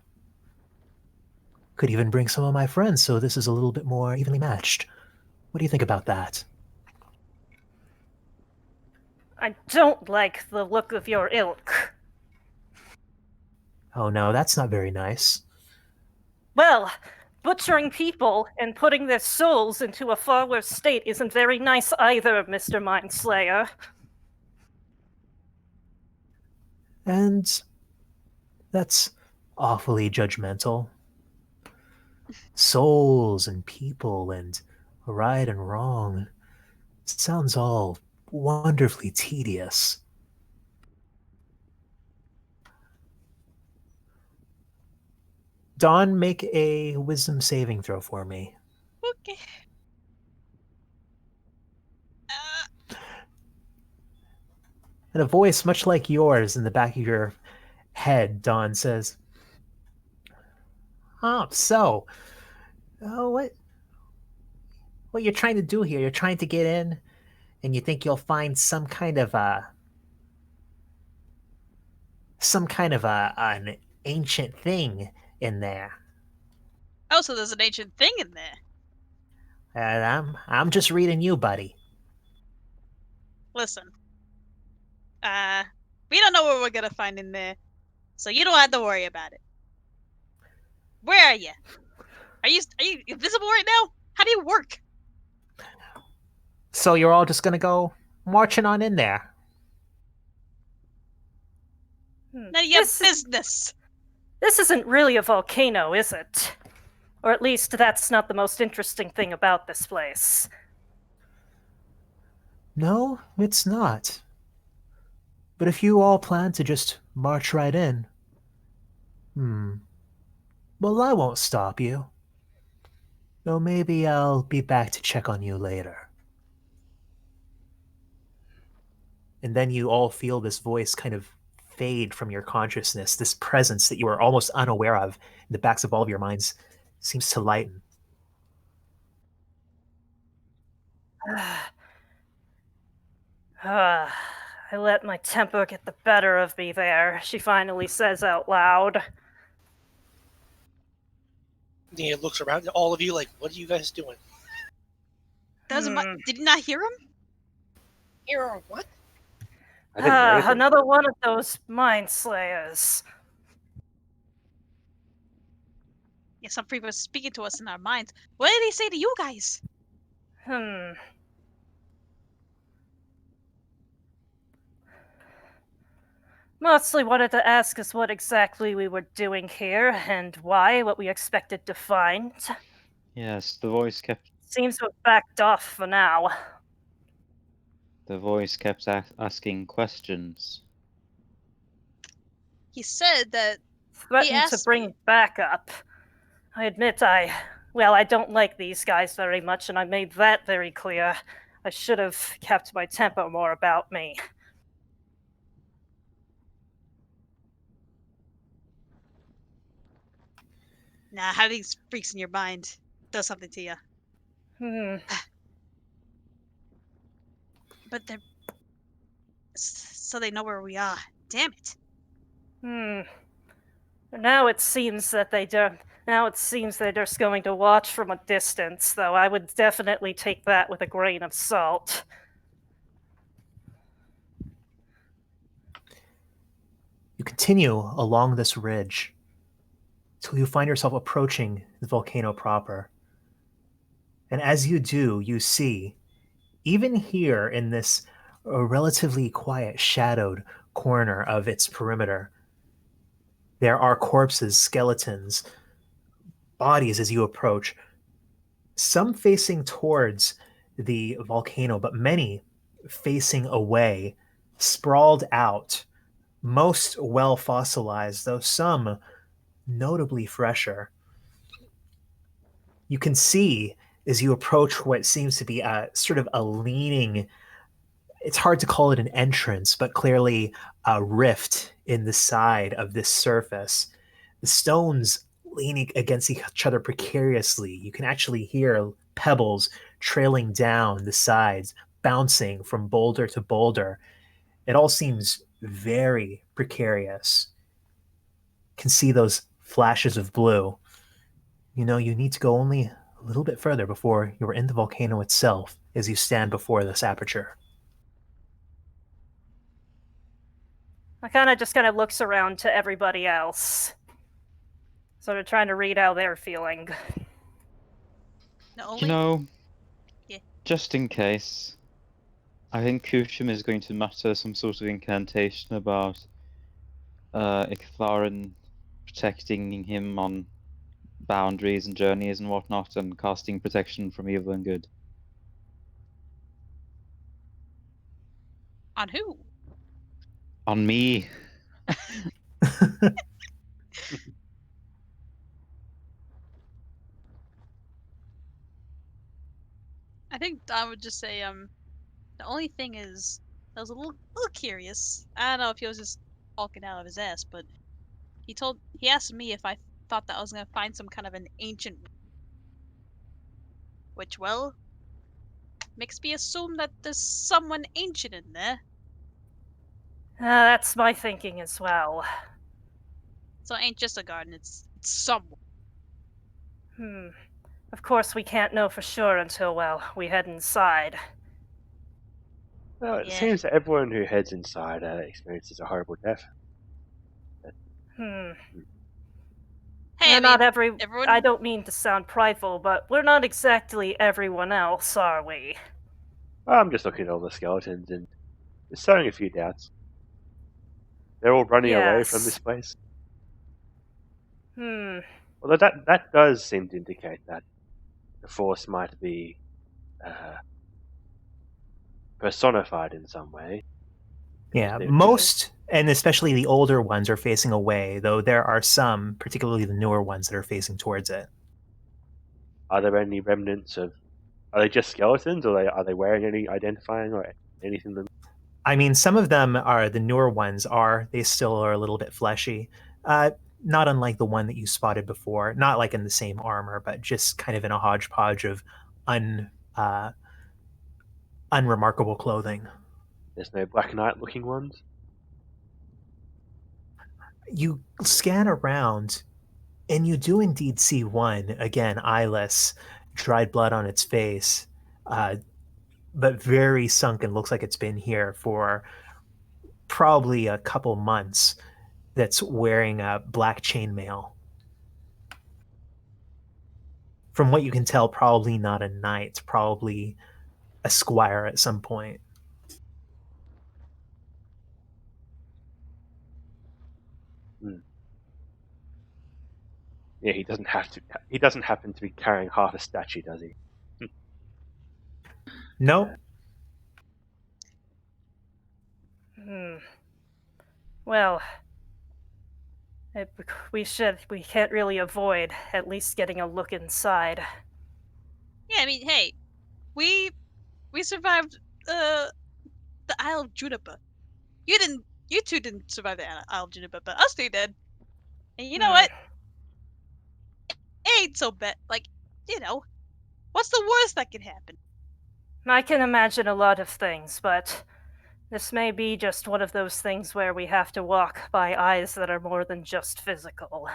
Could even bring some of my friends, so this is a little bit more evenly matched. What do you think about that? I don't like the look of your ilk. Oh no, that's not very nice. Well, butchering people and putting their souls into a far worse state isn't very nice either, Mr. Mindslayer. And that's awfully judgmental. Souls and people and right and wrong. Sounds all wonderfully tedious. Dawn, make a wisdom saving throw for me. Okay. And a voice much like yours in the back of your head, Dawn says, "Oh, so, what you're trying to do here? You're trying to get in, and you think you'll find some kind of an ancient thing in there." Oh, so there's an ancient thing in there. And I'm just reading you, buddy. Listen. We don't know what we're gonna find in there, so you don't have to worry about it. Where are you? Are you invisible right now? How do you work? So you're all just gonna go marching on in there? None of your business. This isn't really a volcano, is it? Or at least that's not the most interesting thing about this place. No, it's not. But if you all plan to just march right in, well, I won't stop you. Though maybe I'll be back to check on you later. And then you all feel this voice kind of fade from your consciousness. This presence that you were almost unaware of in the backs of all of your minds seems to lighten. I let my temper get the better of me there, she finally says out loud. Nia looks around at all of you like, what are you guys doing? Did you not hear him? Hear what? I didn't hear anything. Another one of those mind slayers. Yeah, some people speaking to us in our minds. What did he say to you guys? Mostly wanted to ask us what exactly we were doing here and why, what we expected to find. Yes, the voice kept Seems to have backed off for now. asking questions. He said that he Threatened to asked bring me. backup. I admit I don't like these guys very much, and I made that very clear. I should have kept my temper more about me. Nah, having these freaks in your mind does something to you. But they're so they know where we are. Damn it. Now it seems that they don't. Now it seems they're just going to watch from a distance, though I would definitely take that with a grain of salt. You continue along this ridge till you find yourself approaching the volcano proper. And as you do, you see, even here in this relatively quiet, shadowed corner of its perimeter, there are corpses, skeletons, bodies as you approach, some facing towards the volcano, but many facing away, sprawled out, most well fossilized, though some notably fresher. You can see as you approach what seems to be a sort of a leaning, it's hard to call it an entrance, but clearly a rift in the side of this surface. The stones leaning against each other precariously. You can actually hear pebbles trailing down the sides, bouncing from boulder to boulder. It all seems very precarious. You can see those flashes of blue. You know, you need to go only a little bit further before you're in the volcano itself as you stand before this aperture. I just kind of looks around to everybody else, sort of trying to read how they're feeling. No, You know, Yeah. just in case, I think Kushim is going to mutter some sort of incantation about Iktharin protecting him on boundaries and journeys and whatnot, and casting protection from evil and good. On who? On me. I think I would just say, the only thing is, I was a little curious. I don't know if he was just talking out of his ass, but he asked me if I thought that I was gonna find some kind of an ancient, which, well, makes me assume that there's someone ancient in there. That's my thinking as well. So it ain't just a garden, it's someone. Of course, we can't know for sure until, well, we head inside. Well, it Yeah. seems that everyone who heads inside experiences a horrible death. Hey, I Not mean, every. everyone. I don't mean to sound prideful, but we're not exactly everyone else, are we? I'm just looking at all the skeletons and just sowing a few doubts. They're all running away from this Yes. place. Hmm. Although that does seem to indicate that the force might be personified in some way. Yeah, They're- most, and especially the older ones, are facing away, though there are some, particularly the newer ones, that are facing towards it. Are there any remnants of? Are they just skeletons, or are they wearing any identifying or anything? I mean, some of them are, the newer ones are, they still are a little bit fleshy. Not unlike the one that you spotted before, not like in the same armor, but just kind of in a hodgepodge of unremarkable clothing. There's no Black Knight looking ones. You scan around, and you do indeed see one, again, eyeless, dried blood on its face, but very sunken, looks like it's been here for probably a couple months, that's wearing a black chainmail. From what you can tell, probably not a knight, probably a squire at some point. Yeah, he doesn't have to. He doesn't happen to be carrying half a statue, does he? Nope. Well, we can't really avoid at least getting a look inside. Yeah, I mean, hey, we survived the Isle of Juniper. You two didn't survive the Isle of Juniper, but us three did. And you know what? It ain't so bad. Like, what's the worst that can happen? I can imagine a lot of things, but this may be just one of those things where we have to walk by eyes that are more than just physical.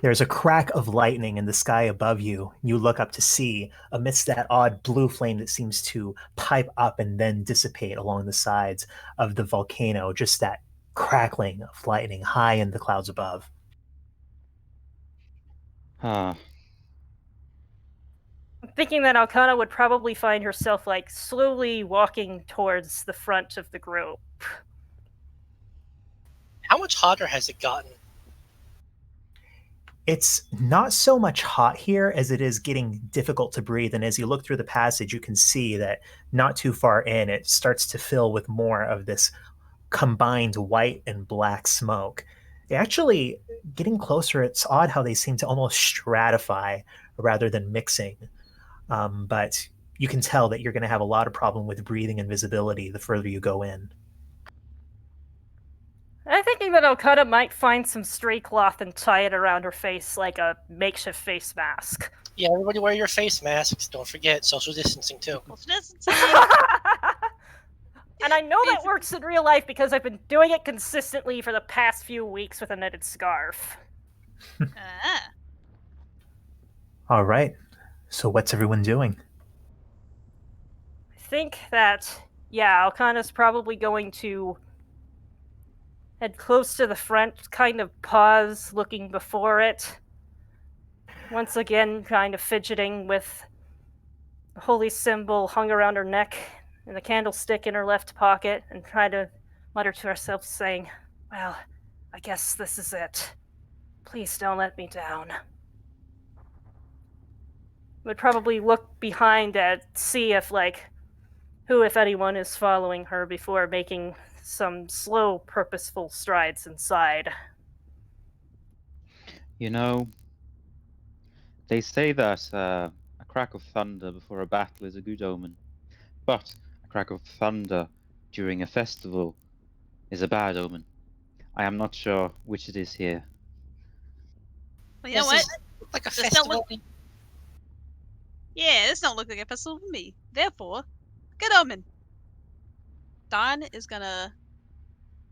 There's a crack of lightning in the sky above you. You look up to see, amidst that odd blue flame that seems to pipe up and then dissipate along the sides of the volcano, just that crackling of lightning high in the clouds above. Ah, I'm thinking that Alcana would probably find herself, like, slowly walking towards the front of the group. How much hotter has it gotten? It's not so much hot here as it is getting difficult to breathe. And as you look through the passage, you can see that not too far in, it starts to fill with more of this combined white and black smoke. Actually, getting closer, it's odd how they seem to almost stratify rather than mixing. But you can tell that you're going to have a lot of problem with breathing and visibility the further you go in. I'm thinking that Alcana might find some stray cloth and tie it around her face like a makeshift face mask. Yeah, everybody wear your face masks. Don't forget social distancing too. Social distancing. And I know that works in real life because I've been doing it consistently for the past few weeks with a knitted scarf. All right. So what's everyone doing? I think that, yeah, Alcana's probably going to head close to the front, kind of pause, looking before it. Once again, kind of fidgeting with the holy symbol hung around her neck and the candlestick in her left pocket, and try to mutter to herself, saying, "Well, I guess this is it. Please don't let me down." Would probably look behind and see if, who, if anyone, is following her before making some slow, purposeful strides inside. They say that a crack of thunder before a battle is a good omen, but a crack of thunder during a festival is a bad omen. I am not sure which it is here. Well, you know what? Like a This don't festival. Yeah, this don't look like a festival to me. Therefore, good omen. Don is gonna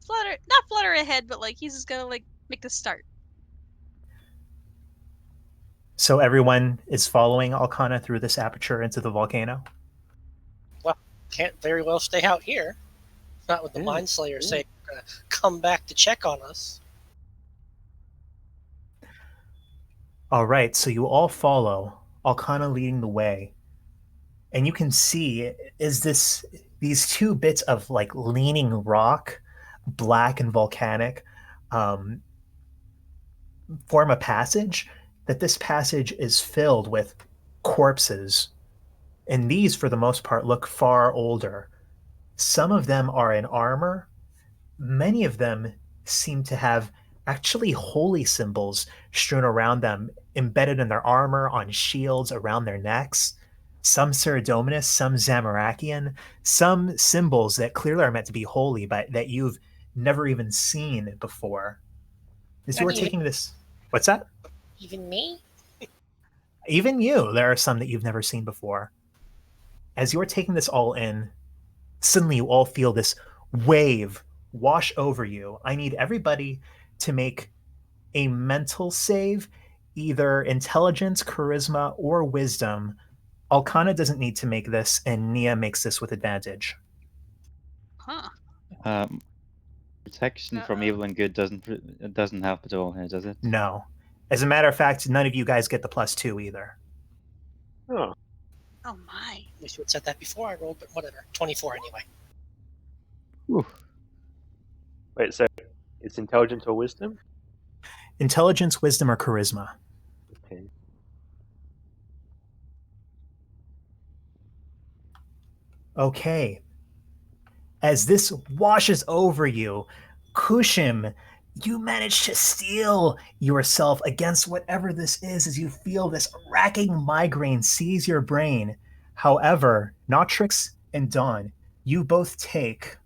not flutter ahead, but he's just gonna make the start. So everyone is following Alcana through this aperture into the volcano? Well, can't very well stay out here. Not with the Mind Slayer saying we're gonna come back to check on us. All right, so you all follow, Alcana leading the way. And you can see these two bits of leaning rock, black and volcanic, form a passage. That this passage is filled with corpses. And these, for the most part, look far older. Some of them are in armor. Many of them seem to have actually holy symbols strewn around them, embedded in their armor, on shields, around their necks. Some Ceridominus, some Zamorakian, some symbols that clearly are meant to be holy, but that you've never even seen before. As you are taking this... What's that? Even me? Even you. There are some that you've never seen before. As you're taking this all in, suddenly you all feel this wave wash over you. I need everybody to make a mental save, either intelligence, charisma, or wisdom. Alcana doesn't need to make this, and Nia makes this with advantage. Protection from evil and good doesn't help at all here, does it? No. As a matter of fact, none of you guys get the +2 either. Oh, Oh my. Wish you had said that before I rolled, but whatever. 24 anyway. Whew. wait. So it's intelligence or wisdom? Intelligence, wisdom, or charisma. Okay. Okay. As this washes over you, Kushim, you manage to steel yourself against whatever this is as you feel this racking migraine seize your brain. However, Notrix and Dawn, you both take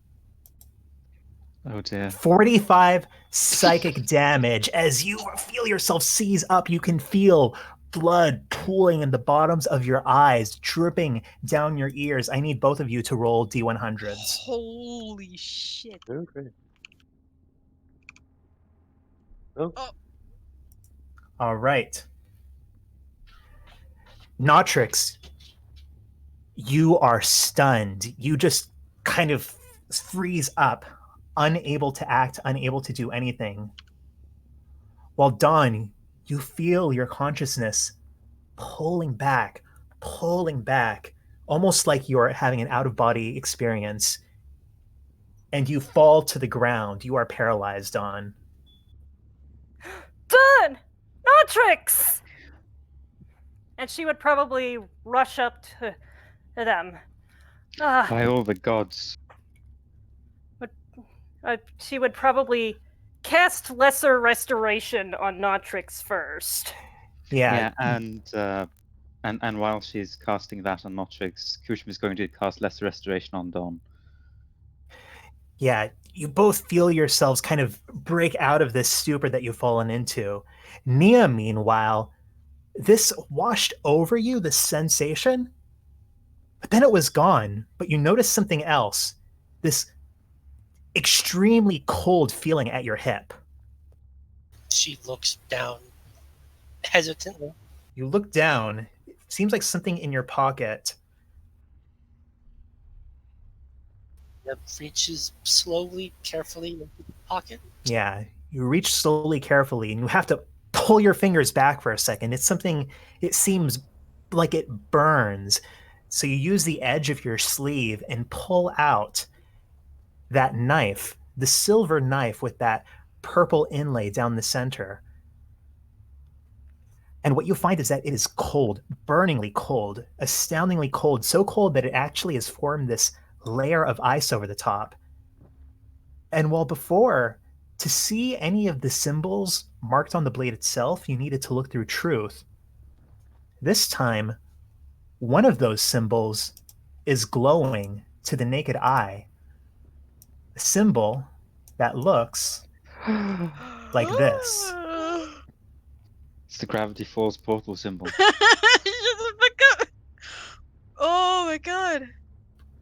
Oh dear. 45 psychic damage as you feel yourself seize up. You can feel blood pooling in the bottoms of your eyes, dripping down your ears. I need both of you to roll D100s. Holy shit. Okay. Oh, All right. Notrix, you are stunned. You just kind of freeze up, unable to act, unable to do anything. While Dawn, you feel your consciousness pulling back, almost like you're having an out of body experience. And you fall to the ground. You are paralyzed, Dawn. Done! Notrix! And she would probably rush up to them. By all the gods. She would probably cast Lesser Restoration on Notrix first. Yeah. And while she's casting that on Notrix, Kushim is going to cast Lesser Restoration on Dawn. Yeah, you both feel yourselves kind of break out of this stupor that you've fallen into. Nia, meanwhile, this washed over you, this sensation, but then it was gone. But you noticed something else. This extremely cold feeling at your hip. She looks down hesitantly. You look down. It seems like something in your pocket. Yep, reaches slowly, carefully into the pocket. Yeah, you reach slowly, carefully, and you have to pull your fingers back for a second. It's something, it seems like it burns. So you use the edge of your sleeve and pull out that knife, the silver knife with that purple inlay down the center. And what you find is that it is cold, burningly cold, astoundingly cold, so cold that it actually has formed this layer of ice over the top. And while before, to see any of the symbols marked on the blade itself, you needed to look through truth. This time, one of those symbols is glowing to the naked eye. A symbol that looks like this. It's the Gravity Falls portal symbol. Shut the fuck up! Oh my god.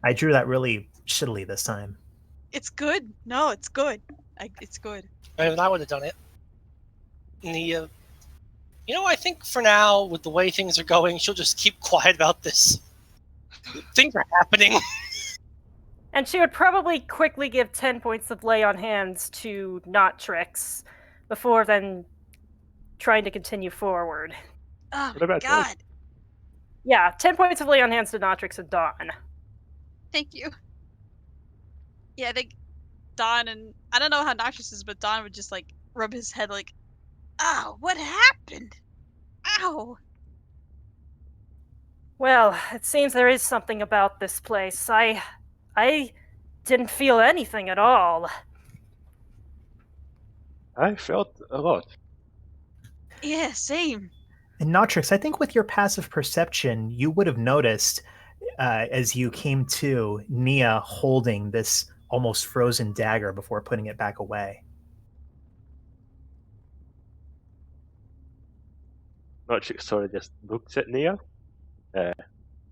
I drew that really shittily this time. It's good. No, it's good. It's good. I mean, I would have done it. Nia, I think for now, with the way things are going, she'll just keep quiet about this. Things are happening. And she would probably quickly give 10 points of lay on hands to Notrix before then trying to continue forward. Oh What my about god. Yeah, 10 points of lay on hands to Notrix and Dawn. Thank you. Yeah, I think Don and I don't know how Noxious is, but Don would just like rub his head like, "Ow, what happened? Ow." Well, it seems there is something about this place. I didn't feel anything at all. I felt a lot. Yeah, same. And Notrix, I think with your passive perception, you would have noticed as you came to Nia holding this almost frozen dagger before putting it back away. Notrix sort of just looks at Nia,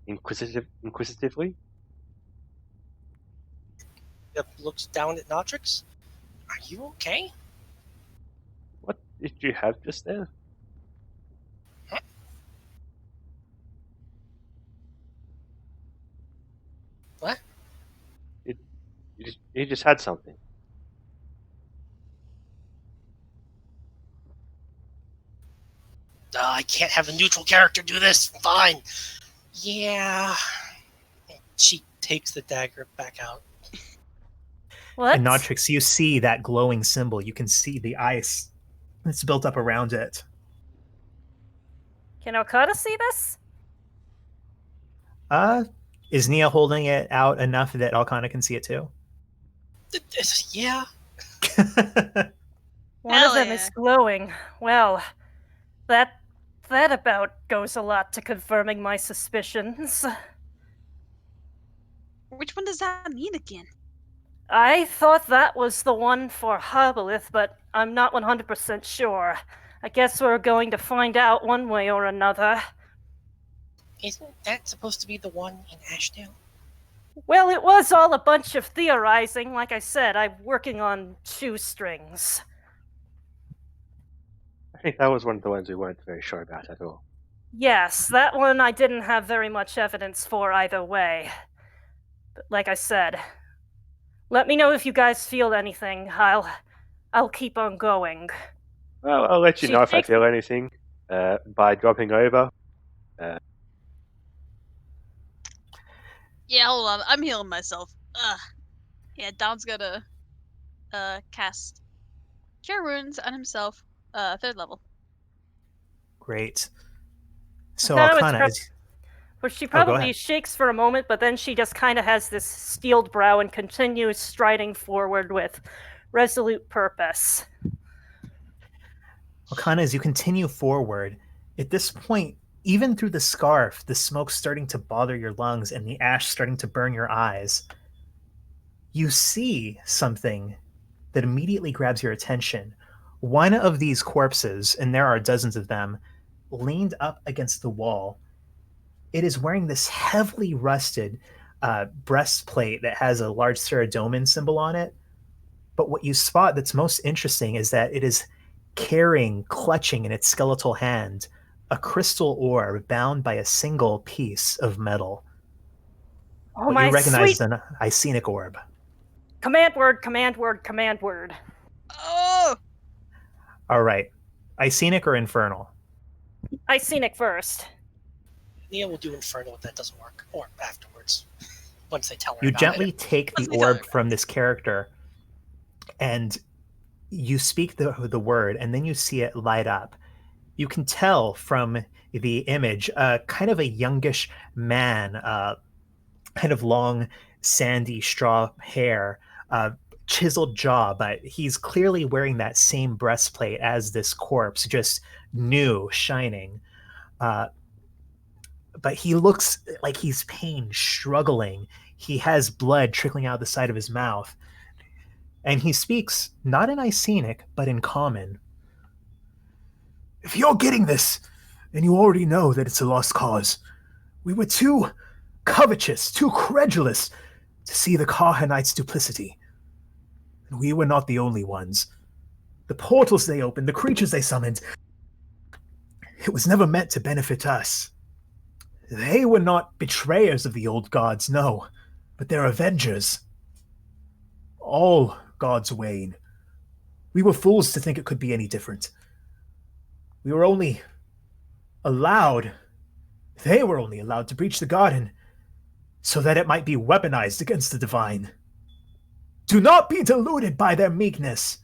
inquisitively. Yep, looks down at Notrix. Are you okay? What did you have just there? Huh? What? You just had something. can't have a neutral character do this. Fine. Yeah. She takes the dagger back out. What? And Notrix, you see that glowing symbol. You can see the ice that's built up around it. Can Okada see this? Is Nia holding it out enough that Alcana can see it too? Yeah. One Hell of them yeah. is glowing. Well, that about goes a lot to confirming my suspicions. Which one does that mean again? I thought that was the one for Herbalith, but I'm not 100% sure. I guess we're going to find out one way or another. Isn't that supposed to be the one in Ashdale? Well, it was all a bunch of theorizing. Like I said, I'm working on shoestrings. I think that was one of the ones we weren't very sure about at all. Yes, that one I didn't have very much evidence for either way. But like I said, let me know if you guys feel anything. I'll keep on going. Well, I'll let you She know if I takes- feel anything by dropping over. Yeah, hold on. I'm healing myself. Ugh. Yeah, Don's gonna cast Cure Wounds on himself, 3rd level. Great. So Okada was Alcana is. Well, she go probably ahead. shakes for a moment, but then she just kind of has this steeled brow and continues striding forward with resolute purpose. Alcana, as you continue forward, at this point, even through the scarf, the smoke's starting to bother your lungs and the ash starting to burn your eyes. You see something that immediately grabs your attention. One of these corpses, and there are dozens of them, leaned up against the wall. It is wearing this heavily rusted breastplate that has a large Ceradomin symbol on it. But what you spot that's most interesting is that it is carrying, clutching in its skeletal hand, a crystal orb bound by a single piece of metal. Oh, What my you recognize sweet as an Icenic orb. command word, command word, command word. Oh! All right. Icenic or Infernal? Icenic first. Nia will do Infernal if that doesn't work, or afterwards, once they tell her You about gently it. take the Let's be done. orb from this character and you speak the word, and then you see it light up. You can tell from the image, kind of a youngish man, kind of long, sandy straw hair, chiseled jaw, but he's clearly wearing that same breastplate as this corpse, just new, shining. But he looks like he's pain, struggling. He has blood trickling out the side of his mouth. And he speaks not in Icenic, but in Common. If you're getting this, and you already know that it's a lost cause, we were too covetous, too credulous to see the Carhanite's duplicity. And we were not the only ones. The portals they opened, the creatures they summoned, it was never meant to benefit us. They were not betrayers of the old gods, no, but they're avengers. All gods wane. We were fools to think it could be any different. We were only allowed, they were only allowed to breach the garden so that it might be weaponized against the divine. Do not be deluded by their meekness.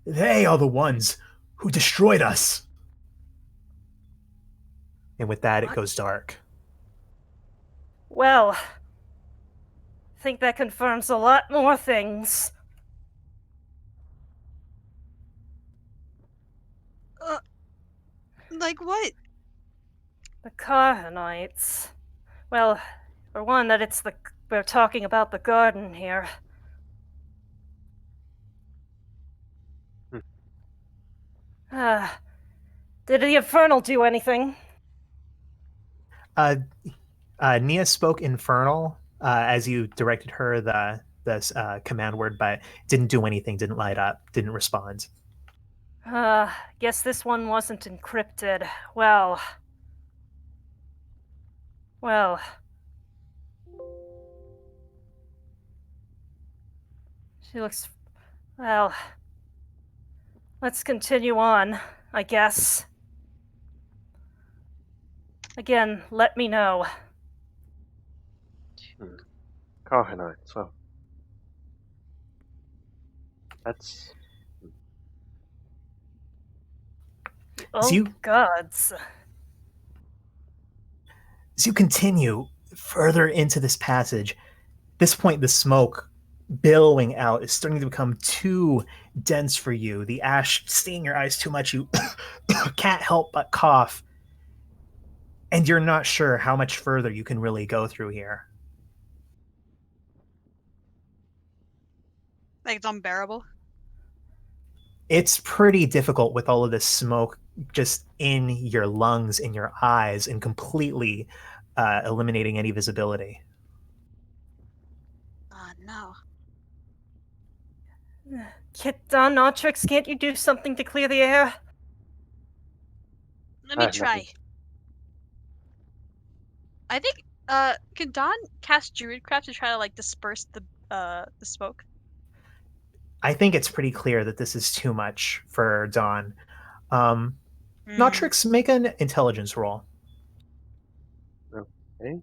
They are the ones who destroyed us. And with that, it goes dark. Well, I think that confirms a lot more things. Like what? The Carhanites. Well, for one, that we're talking about the garden here. Did the Infernal do anything? Nia spoke Infernal as you directed her the command word, but didn't do anything, didn't light up, didn't respond. Guess this one wasn't encrypted. Well. She looks. Well. Let's continue on, I guess. Again, let me know. Carhanite, so that's Oh, you- gods. As you continue further into this passage, at this point the smoke billowing out is starting to become too dense for you. The ash staining your eyes too much. You can't help but cough. And you're not sure how much further you can really go through here. Like it's unbearable. It's pretty difficult with all of this smoke just in your lungs, in your eyes, and completely eliminating any visibility. Oh no. Don Notrix, can't you do something to clear the air? Let me nothing. try. I think can Don cast Druidcraft to try to like disperse the smoke? I think it's pretty clear that this is too much for Dawn. Hmm. Notrix, make an intelligence roll. Okay.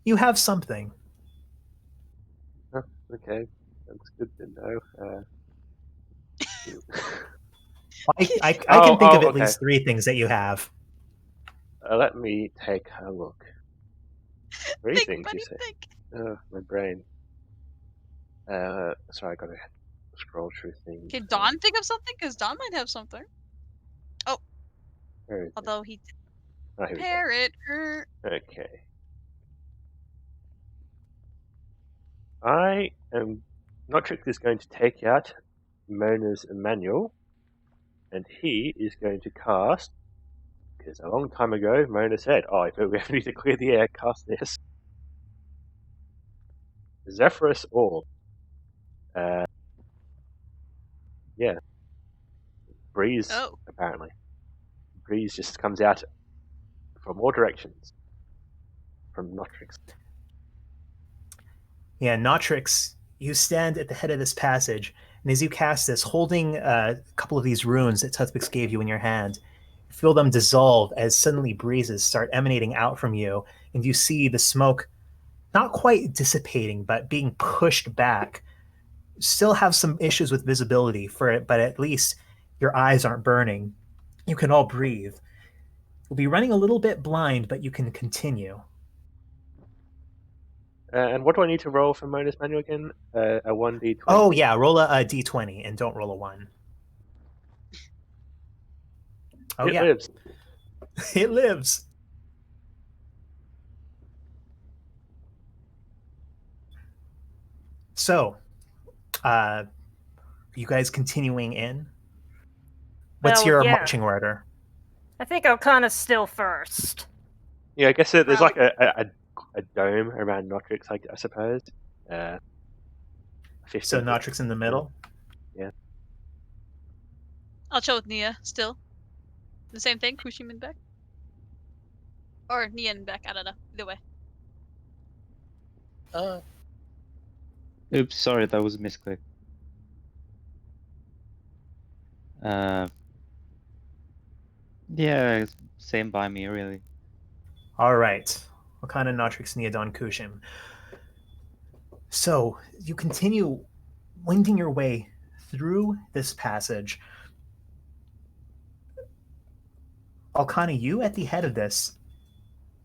You have something. Oh, okay, that's good to know. I can think of at okay. least 3 things that you have. Let me take a look. 3 Think, things, buddy, you say? think. Oh, my brain. Sorry, I gotta scroll through things. Can Don think of something? Because Don might have something. Where is it? Although he Oh, here we go. parrot. Okay. I am. Notrix is going to take out Mona's manual, and he is going to cast. Because a long time ago, Mona said, "Oh, if we ever need to clear the air, cast this." Zephyrus Orb. Yeah. Breeze, Oh. apparently. Breeze just comes out from all directions. From Notrix. Yeah, Notrix, you stand at the head of this passage, and as you cast this, holding a couple of these runes that Tuthpix gave you in your hand, you feel them dissolve as suddenly breezes start emanating out from you, and you see the smoke not quite dissipating, but being pushed back. Still have some issues with visibility for it, but at least your eyes aren't burning. You can all breathe. You'll be running a little bit blind, but you can continue. And what do I need to roll for Mona's manual again? A 1d20. Oh, yeah, roll a d20 and don't roll a 1. Oh, It yeah. lives. It lives. So, you guys continuing in? What's Well, your yeah. marching order? I think I'll kind of still first. Yeah, I guess there's Well- like a dome around Notrix, I suppose. 15 So Notrix in the middle? I'll chill with Nia still. The same thing, push him in back. Or Nia in back, I don't know. Either way. Oops, sorry, that was a misclick. Yeah, same by me, really. All right. Wakana, Notrix, Neodon, Kushim. So, you continue winding your way through this passage. Alkana, you at the head of this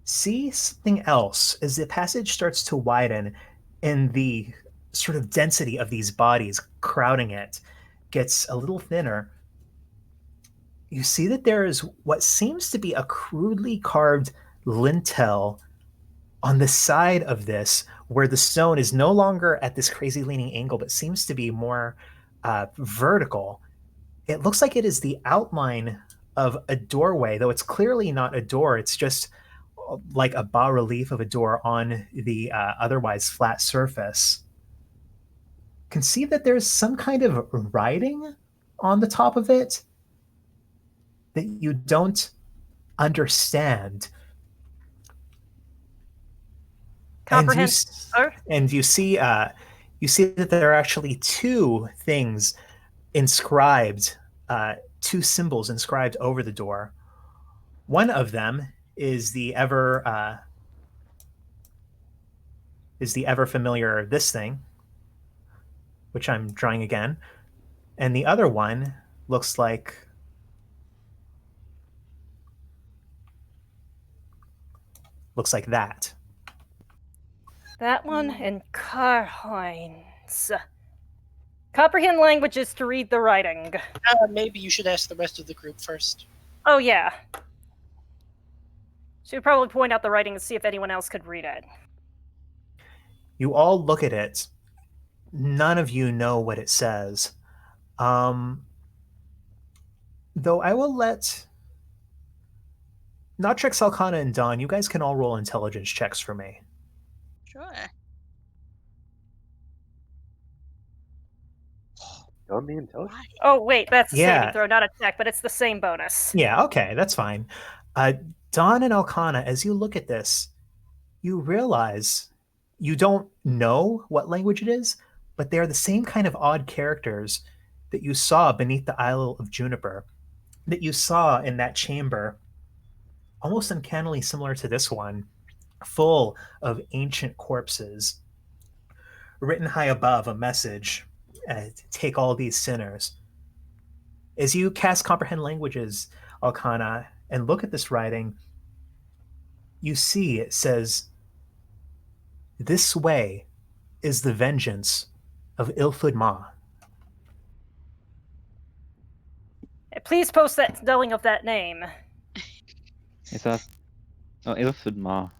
see something else as the passage starts to widen and the sort of density of these bodies crowding it gets a little thinner. You see that there is what seems to be a crudely carved lintel on the side of this, where the stone is no longer at this crazy leaning angle, but seems to be more vertical. It looks like it is the outline of a doorway, though it's clearly not a door. It's just like a bas relief of a door on the otherwise flat surface. You can see that there's some kind of writing on the top of it that you don't understand. Comprehend, sir? And you see that there are actually 2 things inscribed two symbols inscribed over the door. One of them is the ever familiar this thing, which I'm drawing again, and the other one looks like that. That one and Carhines. Comprehend languages to read the writing. Maybe you should ask the rest of the group first. Oh, yeah. She would probably point out the writing and see if anyone else could read it. You all look at it. None of you know what it says. Though I will let Notrix, Alcana, and Dawn, you guys can all roll intelligence checks for me. Sure. Don't be intelligent. Why? Oh, wait, that's a Yeah. saving throw, not a check, but it's the same bonus. Yeah, okay, that's fine. Dawn and Alcana, as you look at this, you realize you don't know what language it is, but they're the same kind of odd characters that you saw beneath the Isle of Juniper, that you saw in that chamber, almost uncannily similar to this one, full of ancient corpses. Written high above, a message, take all these sinners. As you cast Comprehend Languages, Alcana, and look at this writing, you see it says, "This way is the vengeance of Ilfud Ma." Please post that spelling of that name. Is that... Oh, Ilford Ma.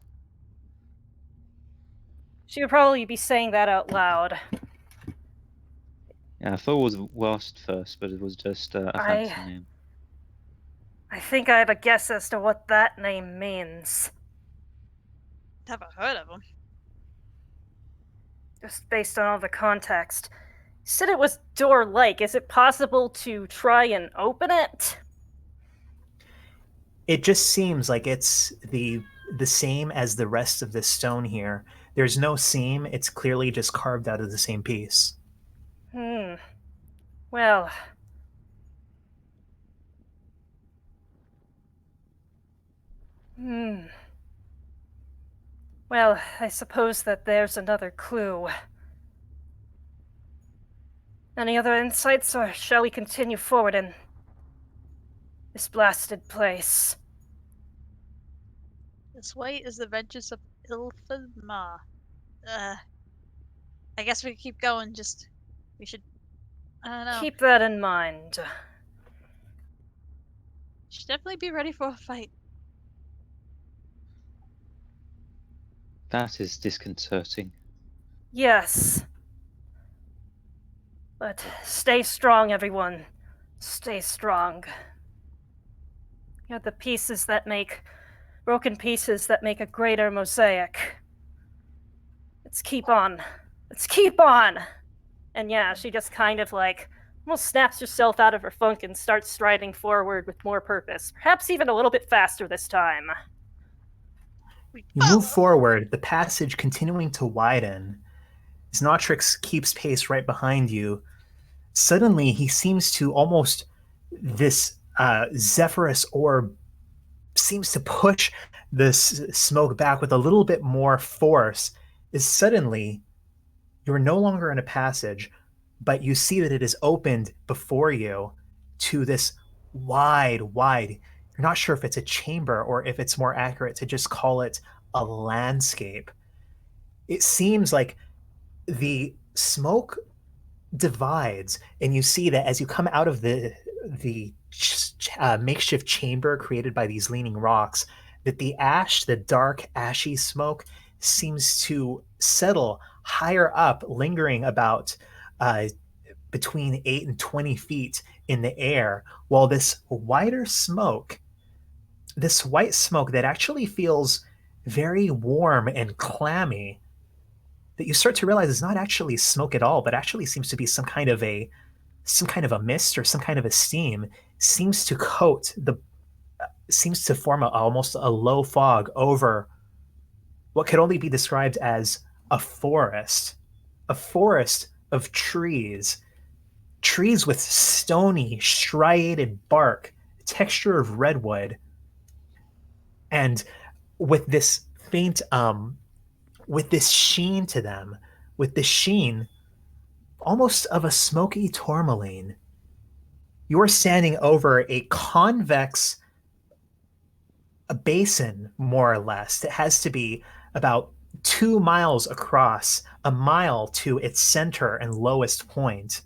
She would probably be saying that out loud. Yeah, I thought it was Wast first, but it was just a fancy name. I think I have a guess as to what that name means. Never heard of him. Just based on all the context. You said it was door-like. Is it possible to try and open it? It just seems like it's the same as the rest of this stone here. There's no seam. It's clearly just carved out of the same piece. Well... Well, I suppose that there's another clue. Any other insights, or shall we continue forward in this blasted place? This way is the vengeance of Ilford Ma. I guess we could keep going, we should, I don't know. Keep that in mind. Should definitely be ready for a fight. That is disconcerting. Yes. But stay strong, everyone. Stay strong. You're the pieces that make... broken pieces that make a greater mosaic. Let's keep on. Let's keep on! And yeah, she just kind of like almost snaps herself out of her funk and starts striding forward with more purpose. Perhaps even a little bit faster this time. You move forward, the passage continuing to widen. As Notrix keeps pace right behind you, suddenly he seems to almost... this Zephyrus orb seems to push this smoke back with a little bit more force. Is suddenly you're no longer in a passage, but you see that it is opened before you to this wide... You're not sure if it's a chamber or if it's more accurate to just call it a landscape. It seems like the smoke divides, and you see that as you come out of the makeshift chamber created by these leaning rocks, that the dark ashy smoke seems to settle higher up, lingering about between 8 and 20 feet in the air, while this white smoke that actually feels very warm and clammy, that you start to realize is not actually smoke at all, but actually seems to be some kind of a mist or some kind of a steam, seems to form almost a low fog over what could only be described as a forest of trees trees with stony, striated bark, texture of redwood, and with this faint, with this sheen to them, with this sheen almost of a smoky tourmaline. You're standing over a convex a basin, more or less, that has to be about 2 miles across, a mile to its center and lowest point.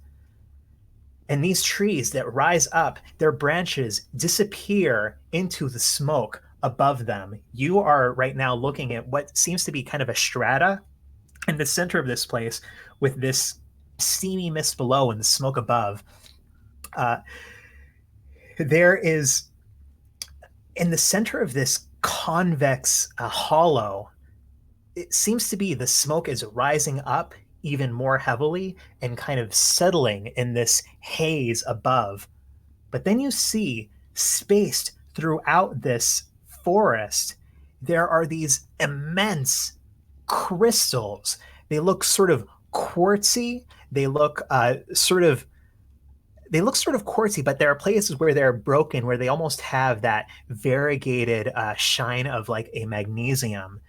And these trees that rise up, their branches disappear into the smoke above them. You are right now looking at what seems to be kind of a strata in the center of this place with this steamy mist below and the smoke above. There is, in the center of this convex hollow, it seems to be the smoke is rising up even more heavily and kind of settling in this haze above. But then you see, spaced throughout this forest, there are these immense crystals. They look sort of quartzy. They look sort of quartzy, but there are places where they're broken, where they almost have that variegated shine of like a magnesium.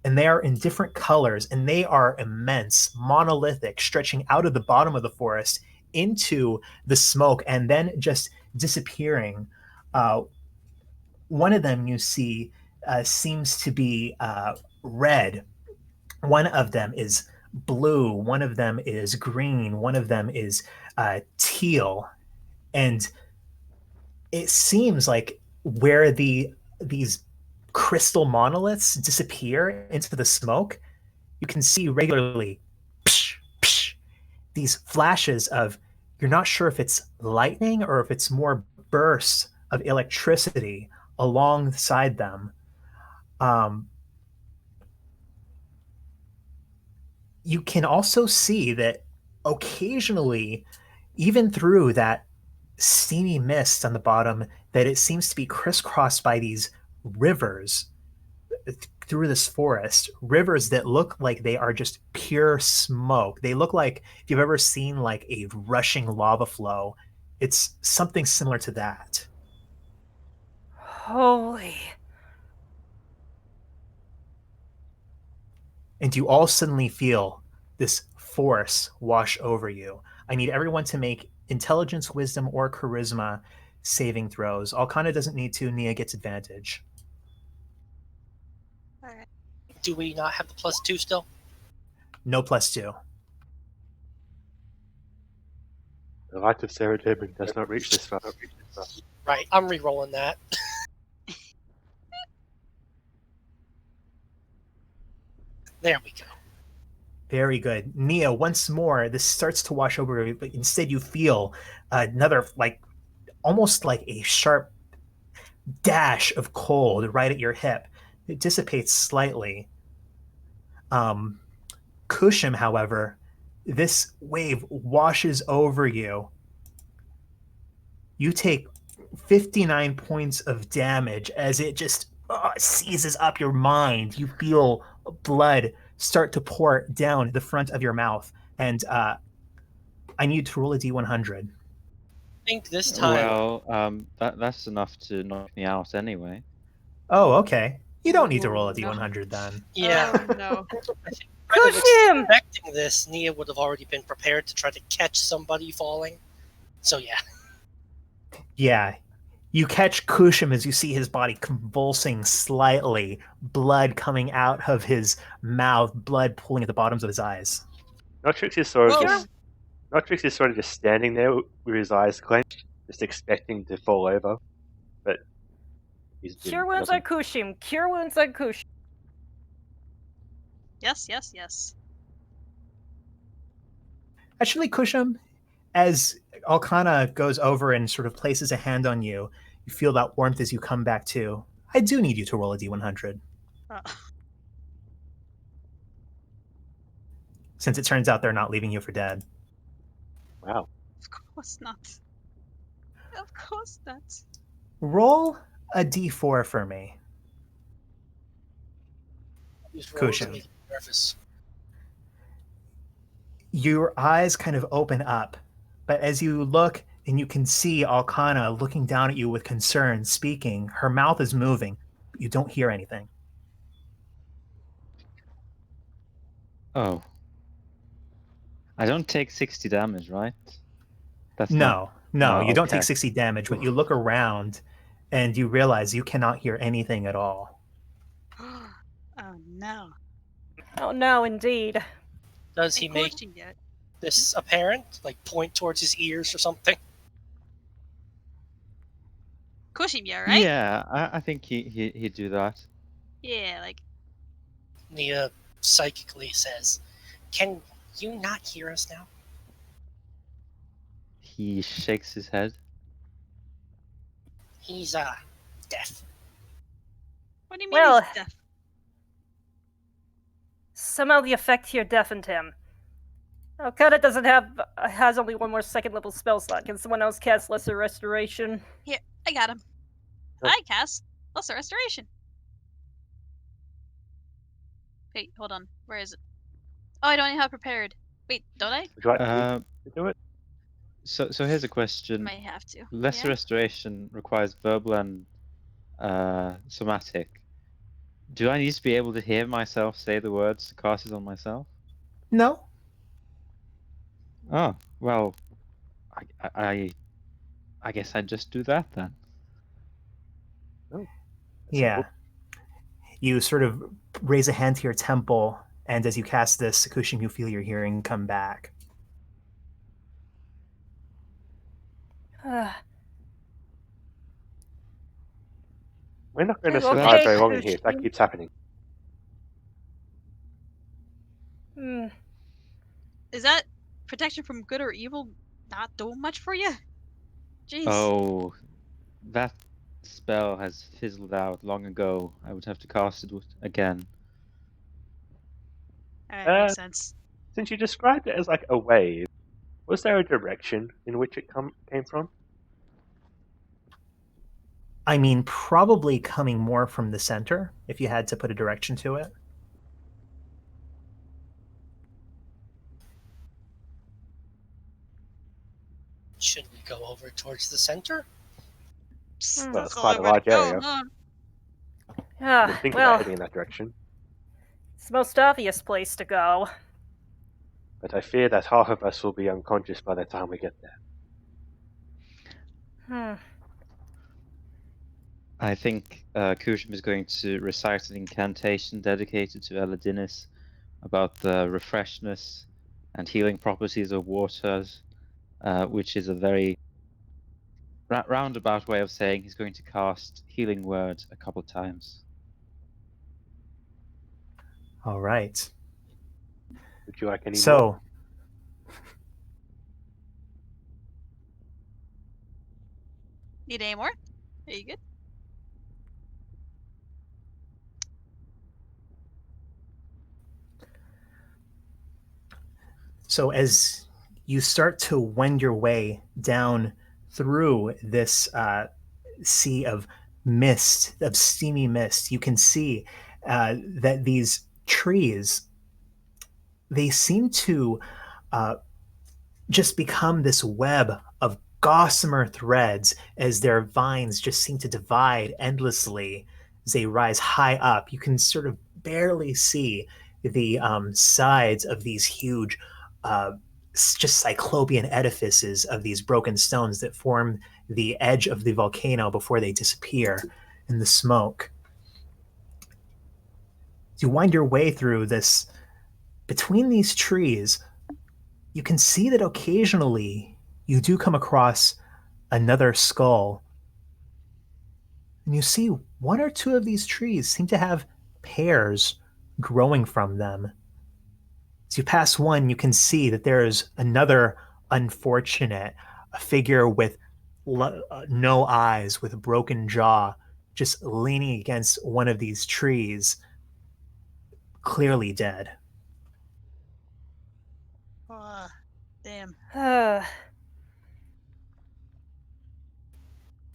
And they are in different colors, and they are immense, monolithic, stretching out of the bottom of the forest into the smoke and then just disappearing. One of them you see seems to be red. One of them is blue. One of them is green. One of them is teal. And it seems like where these crystal monoliths disappear into the smoke, you can see regularly psh, psh, these flashes of, you're not sure if it's lightning or if it's more bursts of electricity alongside them. You can also see that occasionally, even through that steamy mist on the bottom, that it seems to be crisscrossed by these rivers through this forest, rivers that look like they are just pure smoke. They look like, if you've ever seen like a rushing lava flow, it's something similar to that. Holy. And you all suddenly feel this force wash over you. I need everyone to make intelligence, wisdom, or charisma saving throws. Alcana doesn't need to. Nia gets advantage. All right. Do we not have the +2 still? No +2. The light of serotonin does not reach this far. Right, I'm re-rolling that. There we go. Very good. Nia, once more, this starts to wash over you, but instead you feel another, like, almost like a sharp dash of cold right at your hip. It dissipates slightly. Kushim, however, this wave washes over you. You take 59 points of damage as it just seizes up your mind. You feel blood start to pour down the front of your mouth. And I need to roll a d100. I think this time... Well, that's enough to knock me out anyway. Oh, okay. You don't need to roll a d100 then. Yeah. Oh, no. I think Kushim! expecting this, Nia would have already been prepared to try to catch somebody falling. So yeah. Yeah. You catch Kushim as you see his body convulsing slightly, blood coming out of his mouth, blood pooling at the bottoms of his eyes. Notrix is sort of Whoa. just standing there with his eyes clenched, just expecting to fall over. But Cure wounds on Kushim. Cure wounds on Kushim. Yes, yes, yes. Actually, Kushim, as Alcana goes over and sort of places a hand on you, you feel that warmth as you come back to. I do need you to roll a d100. Since it turns out they're not leaving you for dead. Wow. Of course not. Of course not. Roll a d4 for me. These rolls Kushim. make me nervous. Your eyes kind of open up But as you look and you can see Alkana looking down at you with concern, speaking, her mouth is moving. But you don't hear anything. Oh. I don't take 60 damage, right? That's No, not... you Oh, don't take okay. 60 damage, but Oof. you look around and you realize you cannot hear anything at all. Oh no. Oh no, indeed. Does he Of make course you get. this apparent? Like point towards his ears or something? Kushimia, right? Yeah, I think he'd do that. Yeah, like Nia psychically says, "Can you not hear us now?" He shakes his head. He's deaf. what do you mean Well, he's deaf? somehow the effect here deafened him. Okada has only one more second level spell slot. Can someone else cast Lesser Restoration? Here, I got him. Oh. I cast Lesser Restoration. Wait, hold on. Where is it? Oh, I don't even have prepared. Wait, don't I? Would you like me Uh, to do it? so here's a question. Might have to. Lesser Yeah? Restoration requires verbal and somatic. Do I need to be able to hear myself say the words to cast it on myself? No. Oh, well, I guess I'd just do that then. No. Yeah. You sort of raise a hand to your temple, and as you cast this, Kushim, you feel your hearing come back. We're not going to Okay, survive very long in here if that Kushim. keeps happening. Is that protection from good or evil not doing much for you? Jeez. Oh, that spell has fizzled out long ago. I would have to cast it again. That Uh, makes sense. Since you described it as like a wave, was there a direction in which it came from? I mean, probably coming more from the center, if you had to put a direction to it. Should we go over towards the center? Psst, Well, that's it's all quite I'm a gonna large go, area. huh? I didn't think about heading in that direction. It's the most obvious place to go. But I fear that half of us will be unconscious by the time we get there. I think Kushim is going to recite an incantation dedicated to Eladinis about the refreshness and healing properties of waters, which is a very roundabout way of saying he's going to cast Healing Word a couple times. All right. Would you like any more? So, Need any more? Are you good? so as you start to wend your way down through this sea of mist, of steamy mist, you can see that these trees, they seem to just become this web of gossamer threads as their vines just seem to divide endlessly as they rise high up. You can sort of barely see the sides of these huge, just cyclopean edifices of these broken stones that form the edge of the volcano before they disappear in the smoke. As you wind your way through this, between these trees, you can see that occasionally you do come across another skull. And you see one or two of these trees seem to have pears growing from them. As you pass one, you can see that there is another unfortunate, a figure with no eyes, with a broken jaw, just leaning against one of these trees, clearly dead. Damn.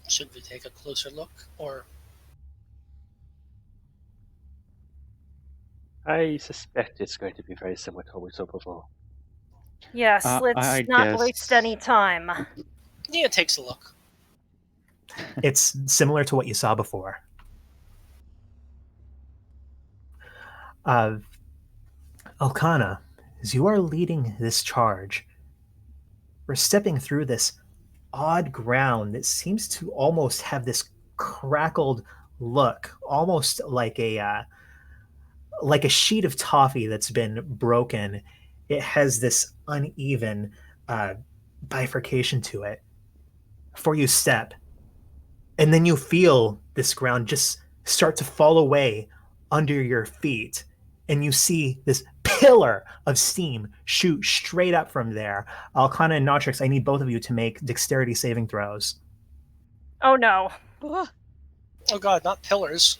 Should we take a closer look, or I suspect it's going to be very similar to what we saw before. Yes, let's I not waste guess- any time. Nia takes a look. It's similar to what you saw before. Elkanah, as you are leading this charge, we're stepping through this odd ground that seems to almost have this crackled look, almost like a sheet of toffee that's been broken. It has this uneven uh, bifurcation to it. Before you step, and then you feel this ground just start to fall away under your feet, and you see this pillar of steam shoot straight up from there. Alcana and Notrix, I need both of you to make dexterity saving throws. Oh no. Ugh. Oh god, not pillars.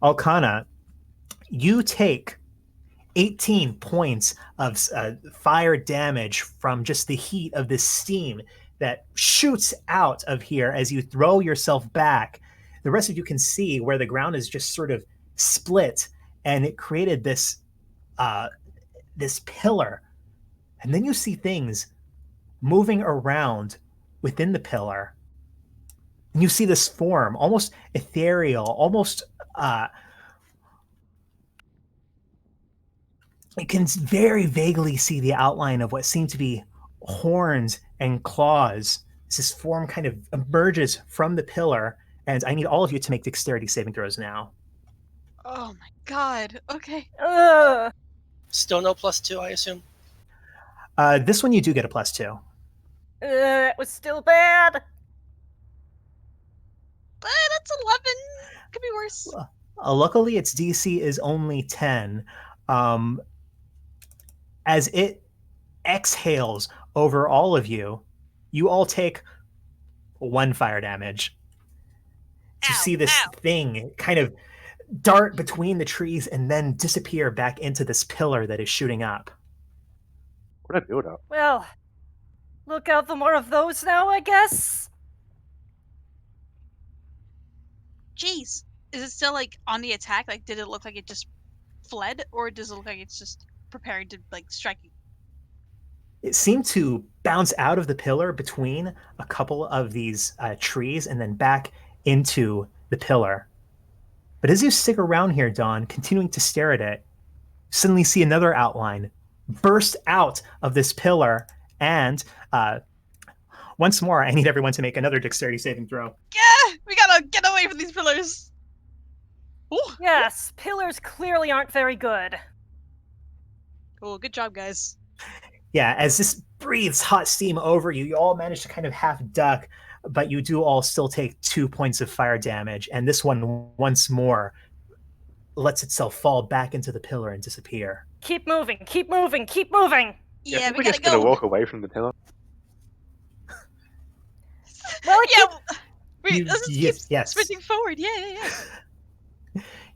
Alcana, you take 18 points of fire damage from just the heat of this steam that shoots out of here as you throw yourself back. The rest of you can see where the ground is just sort of split, and it created this pillar. And then you see things moving around within the pillar. And you see this form, almost ethereal, almost you can very vaguely see the outline of what seem to be horns and claws. This form kind of emerges from the pillar, and I need all of you to make dexterity saving throws now. Oh my god. Okay. Ugh. Still no +2, I assume. This one you do get a +2. It was still bad. But that's 11. Could be worse. Luckily, its DC is only 10. As it exhales over all of you, you all take 1 fire damage. You see this thing kind of dart between the trees and then disappear back into this pillar that is shooting up. What a build up. Well, look out for more of those now, I guess. Jeez. Is it still like on the attack? Like, did it look like it just fled, or does it look like it's just preparing to like strike you? It seemed to bounce out of the pillar between a couple of these trees and then back into the pillar. But as you stick around here, Dawn, continuing to stare at it, you suddenly see another outline burst out of this pillar, and once more, I need everyone to make another dexterity saving throw. Yeah, we gotta get away from these pillars. Ooh. Yes, pillars clearly aren't very good. Cool. Good job, guys. Yeah, as this breathes hot steam over you, you all manage to kind of half duck, but you do all still take 2 points of fire damage, and this one once more lets itself fall back into the pillar and disappear. Keep moving, keep moving, keep moving! Yeah, I Yeah, think we we're gotta just gonna go. walk away from the pillar. Well, Yeah. You- Let's just yes, keep yes. sprinting forward. Yeah.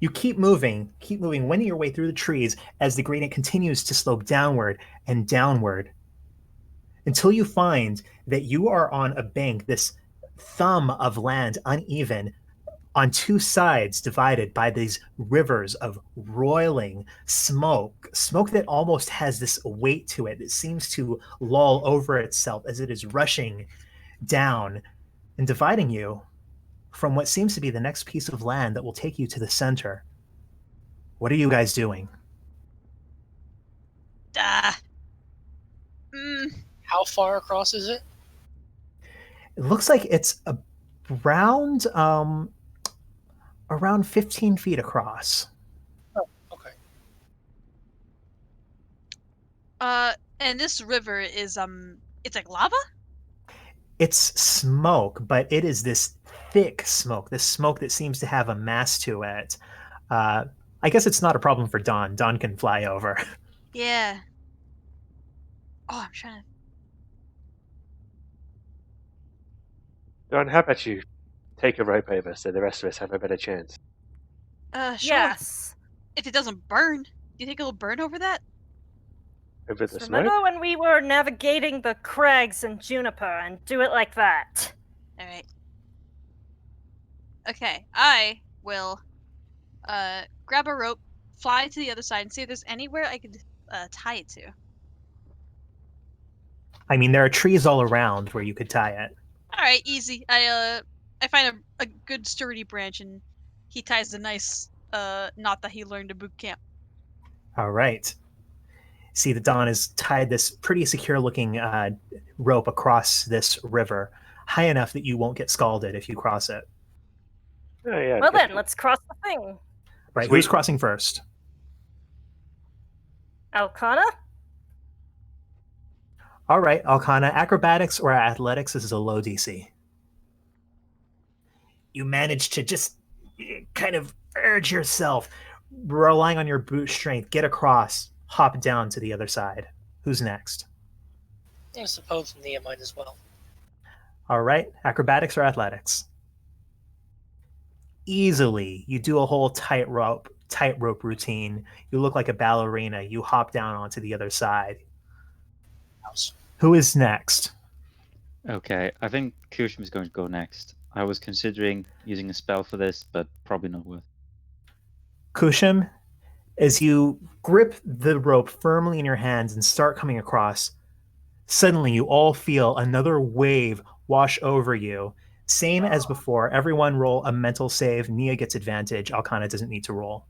You keep moving, winning your way through the trees as the gradient continues to slope downward and downward until you find that you are on a bank, this thumb of land, uneven, on 2 sides divided by these rivers of roiling smoke that almost has this weight to it that seems to loll over itself as it is rushing down and dividing you from what seems to be the next piece of land that will take you to the center. What are you guys doing? How far across is it? It looks like it's around 15 feet across. Oh, okay. And this river is it's like lava? It's smoke, but it is this thick smoke, this smoke that seems to have a mass to it. I guess it's not a problem for Dawn. Dawn can fly over. Yeah. Oh, I'm trying to. Don, how about you take a rope over so the rest of us have a better chance? Sure. yes. If it doesn't burn, do you think it'll burn over that? Over the smoke? Remember when we were navigating the crags and juniper and do it like that? All right. Okay, I will grab a rope fly to the other side and see if there's anywhere I could tie it to. I mean, there are trees all around where you could tie it. All right, easy. I find a good sturdy branch and he ties the nice knot that he learned at boot camp. All right. See, the Don has tied this pretty secure-looking rope across this river, high enough that you won't get scalded if you cross it. Oh, yeah. Well then, definitely. let's cross the thing. Right, Sweet. who's crossing first? Alcana? All right, Alcana, acrobatics or athletics, this is a low DC. You manage to just kind of urge yourself, relying on your boot strength, get across, hop down to the other side. Who's next? I suppose Nia might as well. All right, acrobatics or athletics? Easily, you do a whole tightrope routine. You look like a ballerina. You hop down onto the other side. Who is next? Okay, I think Kushim is going to go next. I was considering using a spell for this, but probably not worth. Kushim, as you grip the rope firmly in your hands and start coming across, suddenly you all feel another wave wash over you. Same as before, everyone roll a mental save. Nia gets advantage. Alcana doesn't need to roll.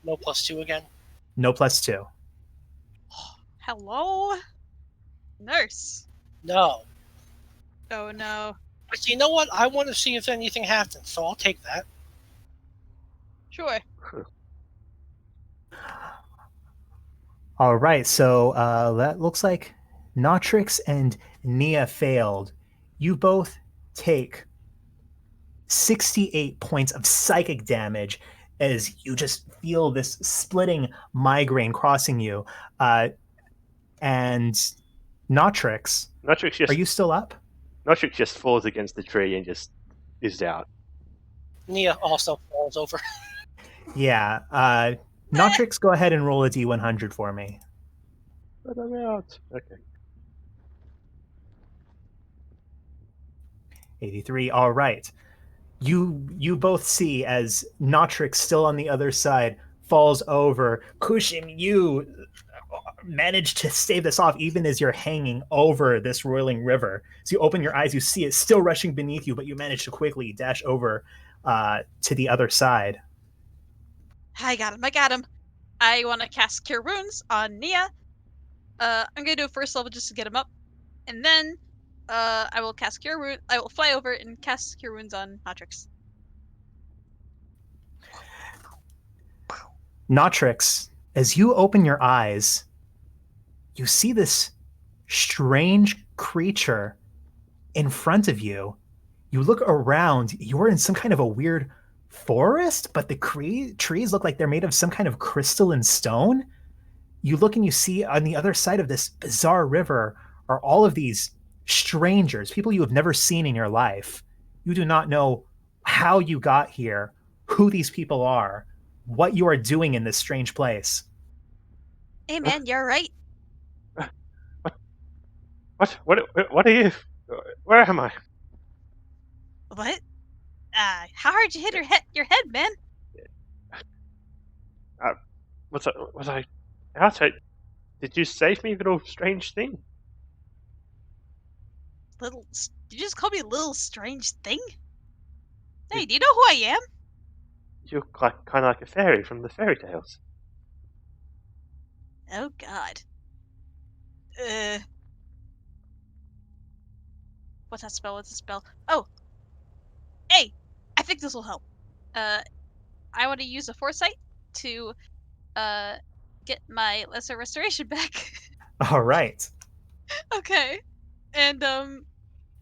No +2 again? No +2. Hello? Nurse. No. Oh no. But you know what? I want to see if anything happens, so I'll take that. Sure. All right, so that looks like Notrix and Nia failed. You both take 68 points of psychic damage as you just feel this splitting migraine crossing you. And Notrix, Notrix are you still up? Notrix just falls against the tree and just is out. Nia also falls over. Yeah. Notrix, go ahead and roll a D100 for me. But I'm out. Okay. 83. All right. You both see as Notrix, still on the other side, falls over. Kushim, you manage to stave this off even as you're hanging over this roiling river. So you open your eyes, you see it still rushing beneath you, but you manage to quickly dash over to the other side. I got him. I want to cast Cure Wounds on Nia. I'm going to do a first level just to get him up. And then I will cast Cure Wounds. I will fly over and cast Cure Wounds on Notrix. Notrix, as you open your eyes, you see this strange creature in front of you. You look around, you're in some kind of a weird forest, but the trees look like they're made of some kind of crystalline stone. You look and you see on the other side of this bizarre river are all of these strangers, people you have never seen in your life. You do not know how you got here, who these people are, what you are doing in this strange place. Hey man, you're right. What are you? Where am I? What? How hard you hit your head, man? Was I out? Did you save me, little strange thing? Did you just call me a little strange thing? Hey, do you know who I am? You look kind of like a fairy from the fairy tales. Oh god. What's that spell? Oh! Hey! I think this will help. I want to use a foresight to, get my lesser restoration back. All right. Okay. And,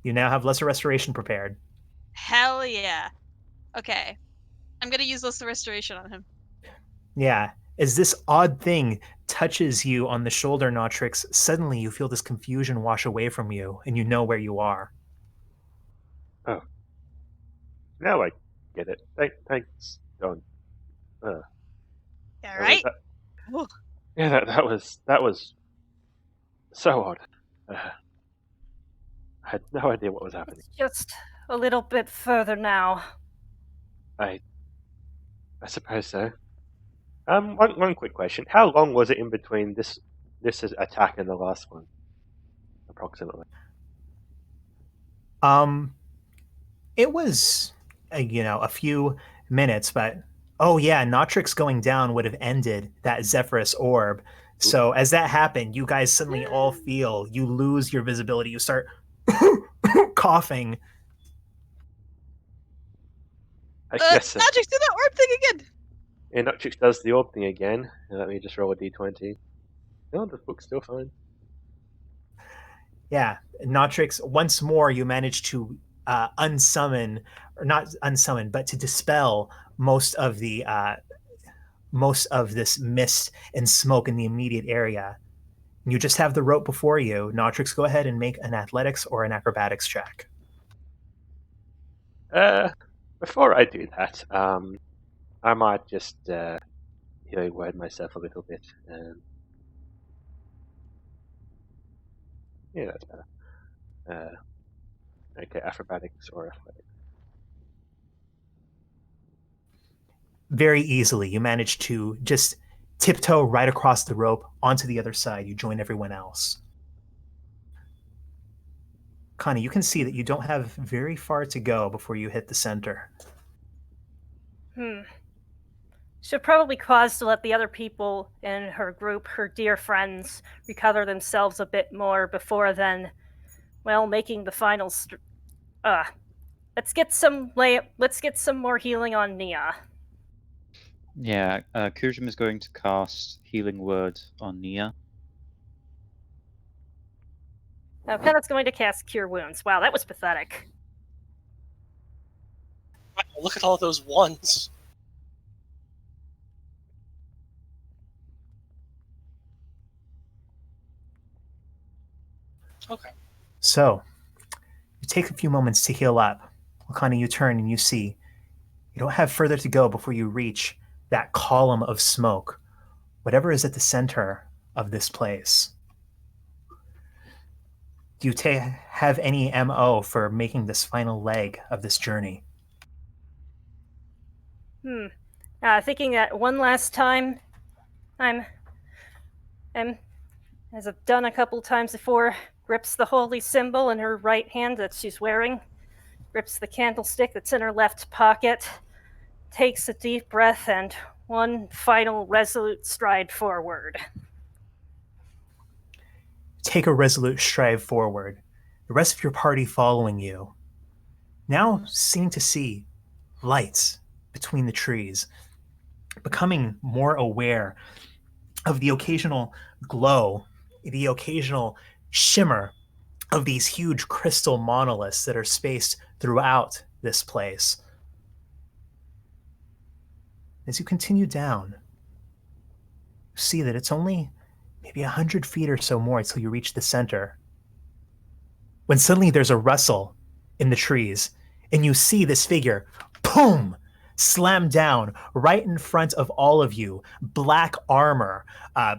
You now have lesser restoration prepared. hell yeah. Okay. I'm gonna use lesser restoration on him. Yeah. As this odd thing touches you on the shoulder, Notrix, suddenly you feel this confusion wash away from you, and you know where you are. Oh. Now I get it. Thanks, Don. Alright? Yeah, that was so odd. I had no idea what was happening. It's just a little bit further now. I suppose so. One quick question: how long was it in between this attack and the last one, approximately? It was, a few minutes, but oh yeah, Notrix going down would have ended that Zephyrus orb. So as that happened, you guys suddenly all feel you lose your visibility. You start coughing. I guess Magic, do that orb thing again. Notrix does the orb thing again. Let me just roll a d20. No, the book's still fine. Yeah, Notrix, once more you manage to unsummon, or not unsummon, but to dispel most of this mist and smoke in the immediate area. You just have the rope before you. Notrix, go ahead and make an athletics or an acrobatics check. Before I do that, I might just healing word myself a little bit. Yeah, that's better. Okay, acrobatics or athletics. Very easily, you manage to just tiptoe right across the rope onto the other side. You join everyone else. Connie, you can see that you don't have very far to go before you hit the center. Should probably pause to let the other people in her group, her dear friends, recover themselves a bit more before then, making the final. Let's get some more healing on Nia. Yeah, Kujum is going to cast Healing Word on Nia. Now Kenneth's going to cast Cure Wounds. Wow, that was pathetic. Wow, look at all those ones. Okay. So, you take a few moments to heal up. Connie, you turn and you see you don't have further to go before you reach that column of smoke, whatever is at the center of this place. Do you have any MO for making this final leg of this journey? Thinking that one last time, I'm, as I've done a couple times before, grips the holy symbol in her right hand that she's wearing, grips the candlestick that's in her left pocket, takes a deep breath, and one final resolute stride forward. Take a resolute stride forward, the rest of your party following you. Now seem to see lights between the trees, becoming more aware of the occasional glow, the occasional shimmer of these huge crystal monoliths that are spaced throughout this place. As you continue down, you see that it's only maybe 100 feet or so more until you reach the center, when suddenly there's a rustle in the trees, and you see this figure, boom, slam down right in front of all of you. Black armor,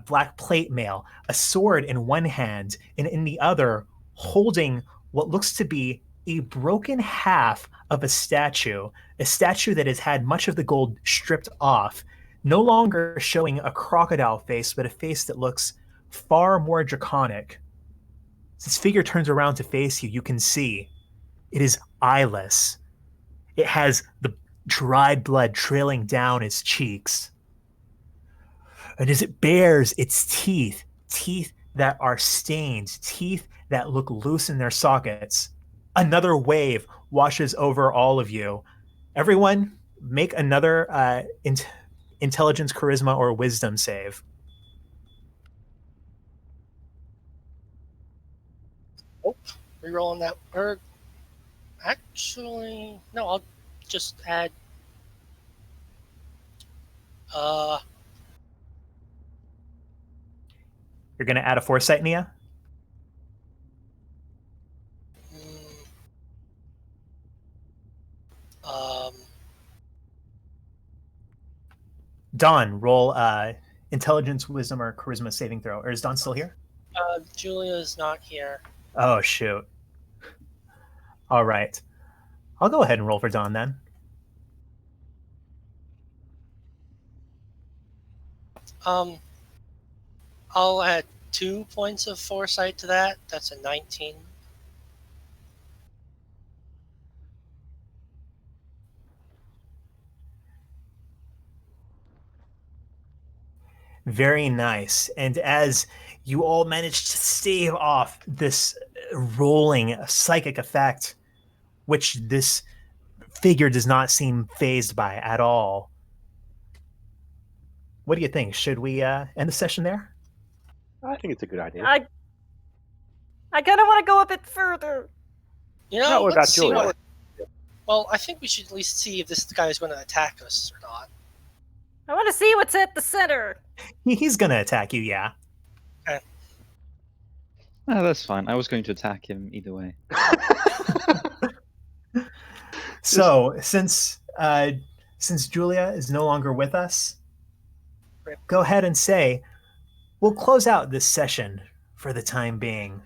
black plate mail, a sword in one hand, and in the other, holding what looks to be a broken half of a statue that has had much of the gold stripped off, no longer showing a crocodile face, but a face that looks far more draconic. As this figure turns around to face you, you can see it is eyeless. It has the dried blood trailing down its cheeks. And as it bares its teeth that are stained, teeth that look loose in their sockets, another wave washes over all of you. Everyone, make another intelligence, charisma, or wisdom save. Oh, rerolling that. Or actually, no, I'll just add. You're going to add a foresight, Nia? mm, um, Dawn, roll intelligence, wisdom, or charisma saving throw. Or is Dawn still here? Julia's not here. Oh, shoot. All right. I'll go ahead and roll for Dawn then. I'll add 2 points of foresight to that. That's a 19. Very nice. And as you all manage to stave off this rolling psychic effect, which this figure does not seem phased by at all, what do you think? Should we end the session there? I think it's a good idea. I kind of want to go a bit further. You know, Not without let's see Julia. what. Well, I think we should at least see if this guy is going to attack us or not. I want to see what's at the center. He's gonna attack you, yeah. Oh, that's fine. I was going to attack him either way. So since Julia is no longer with us, go ahead and say we'll close out this session for the time being.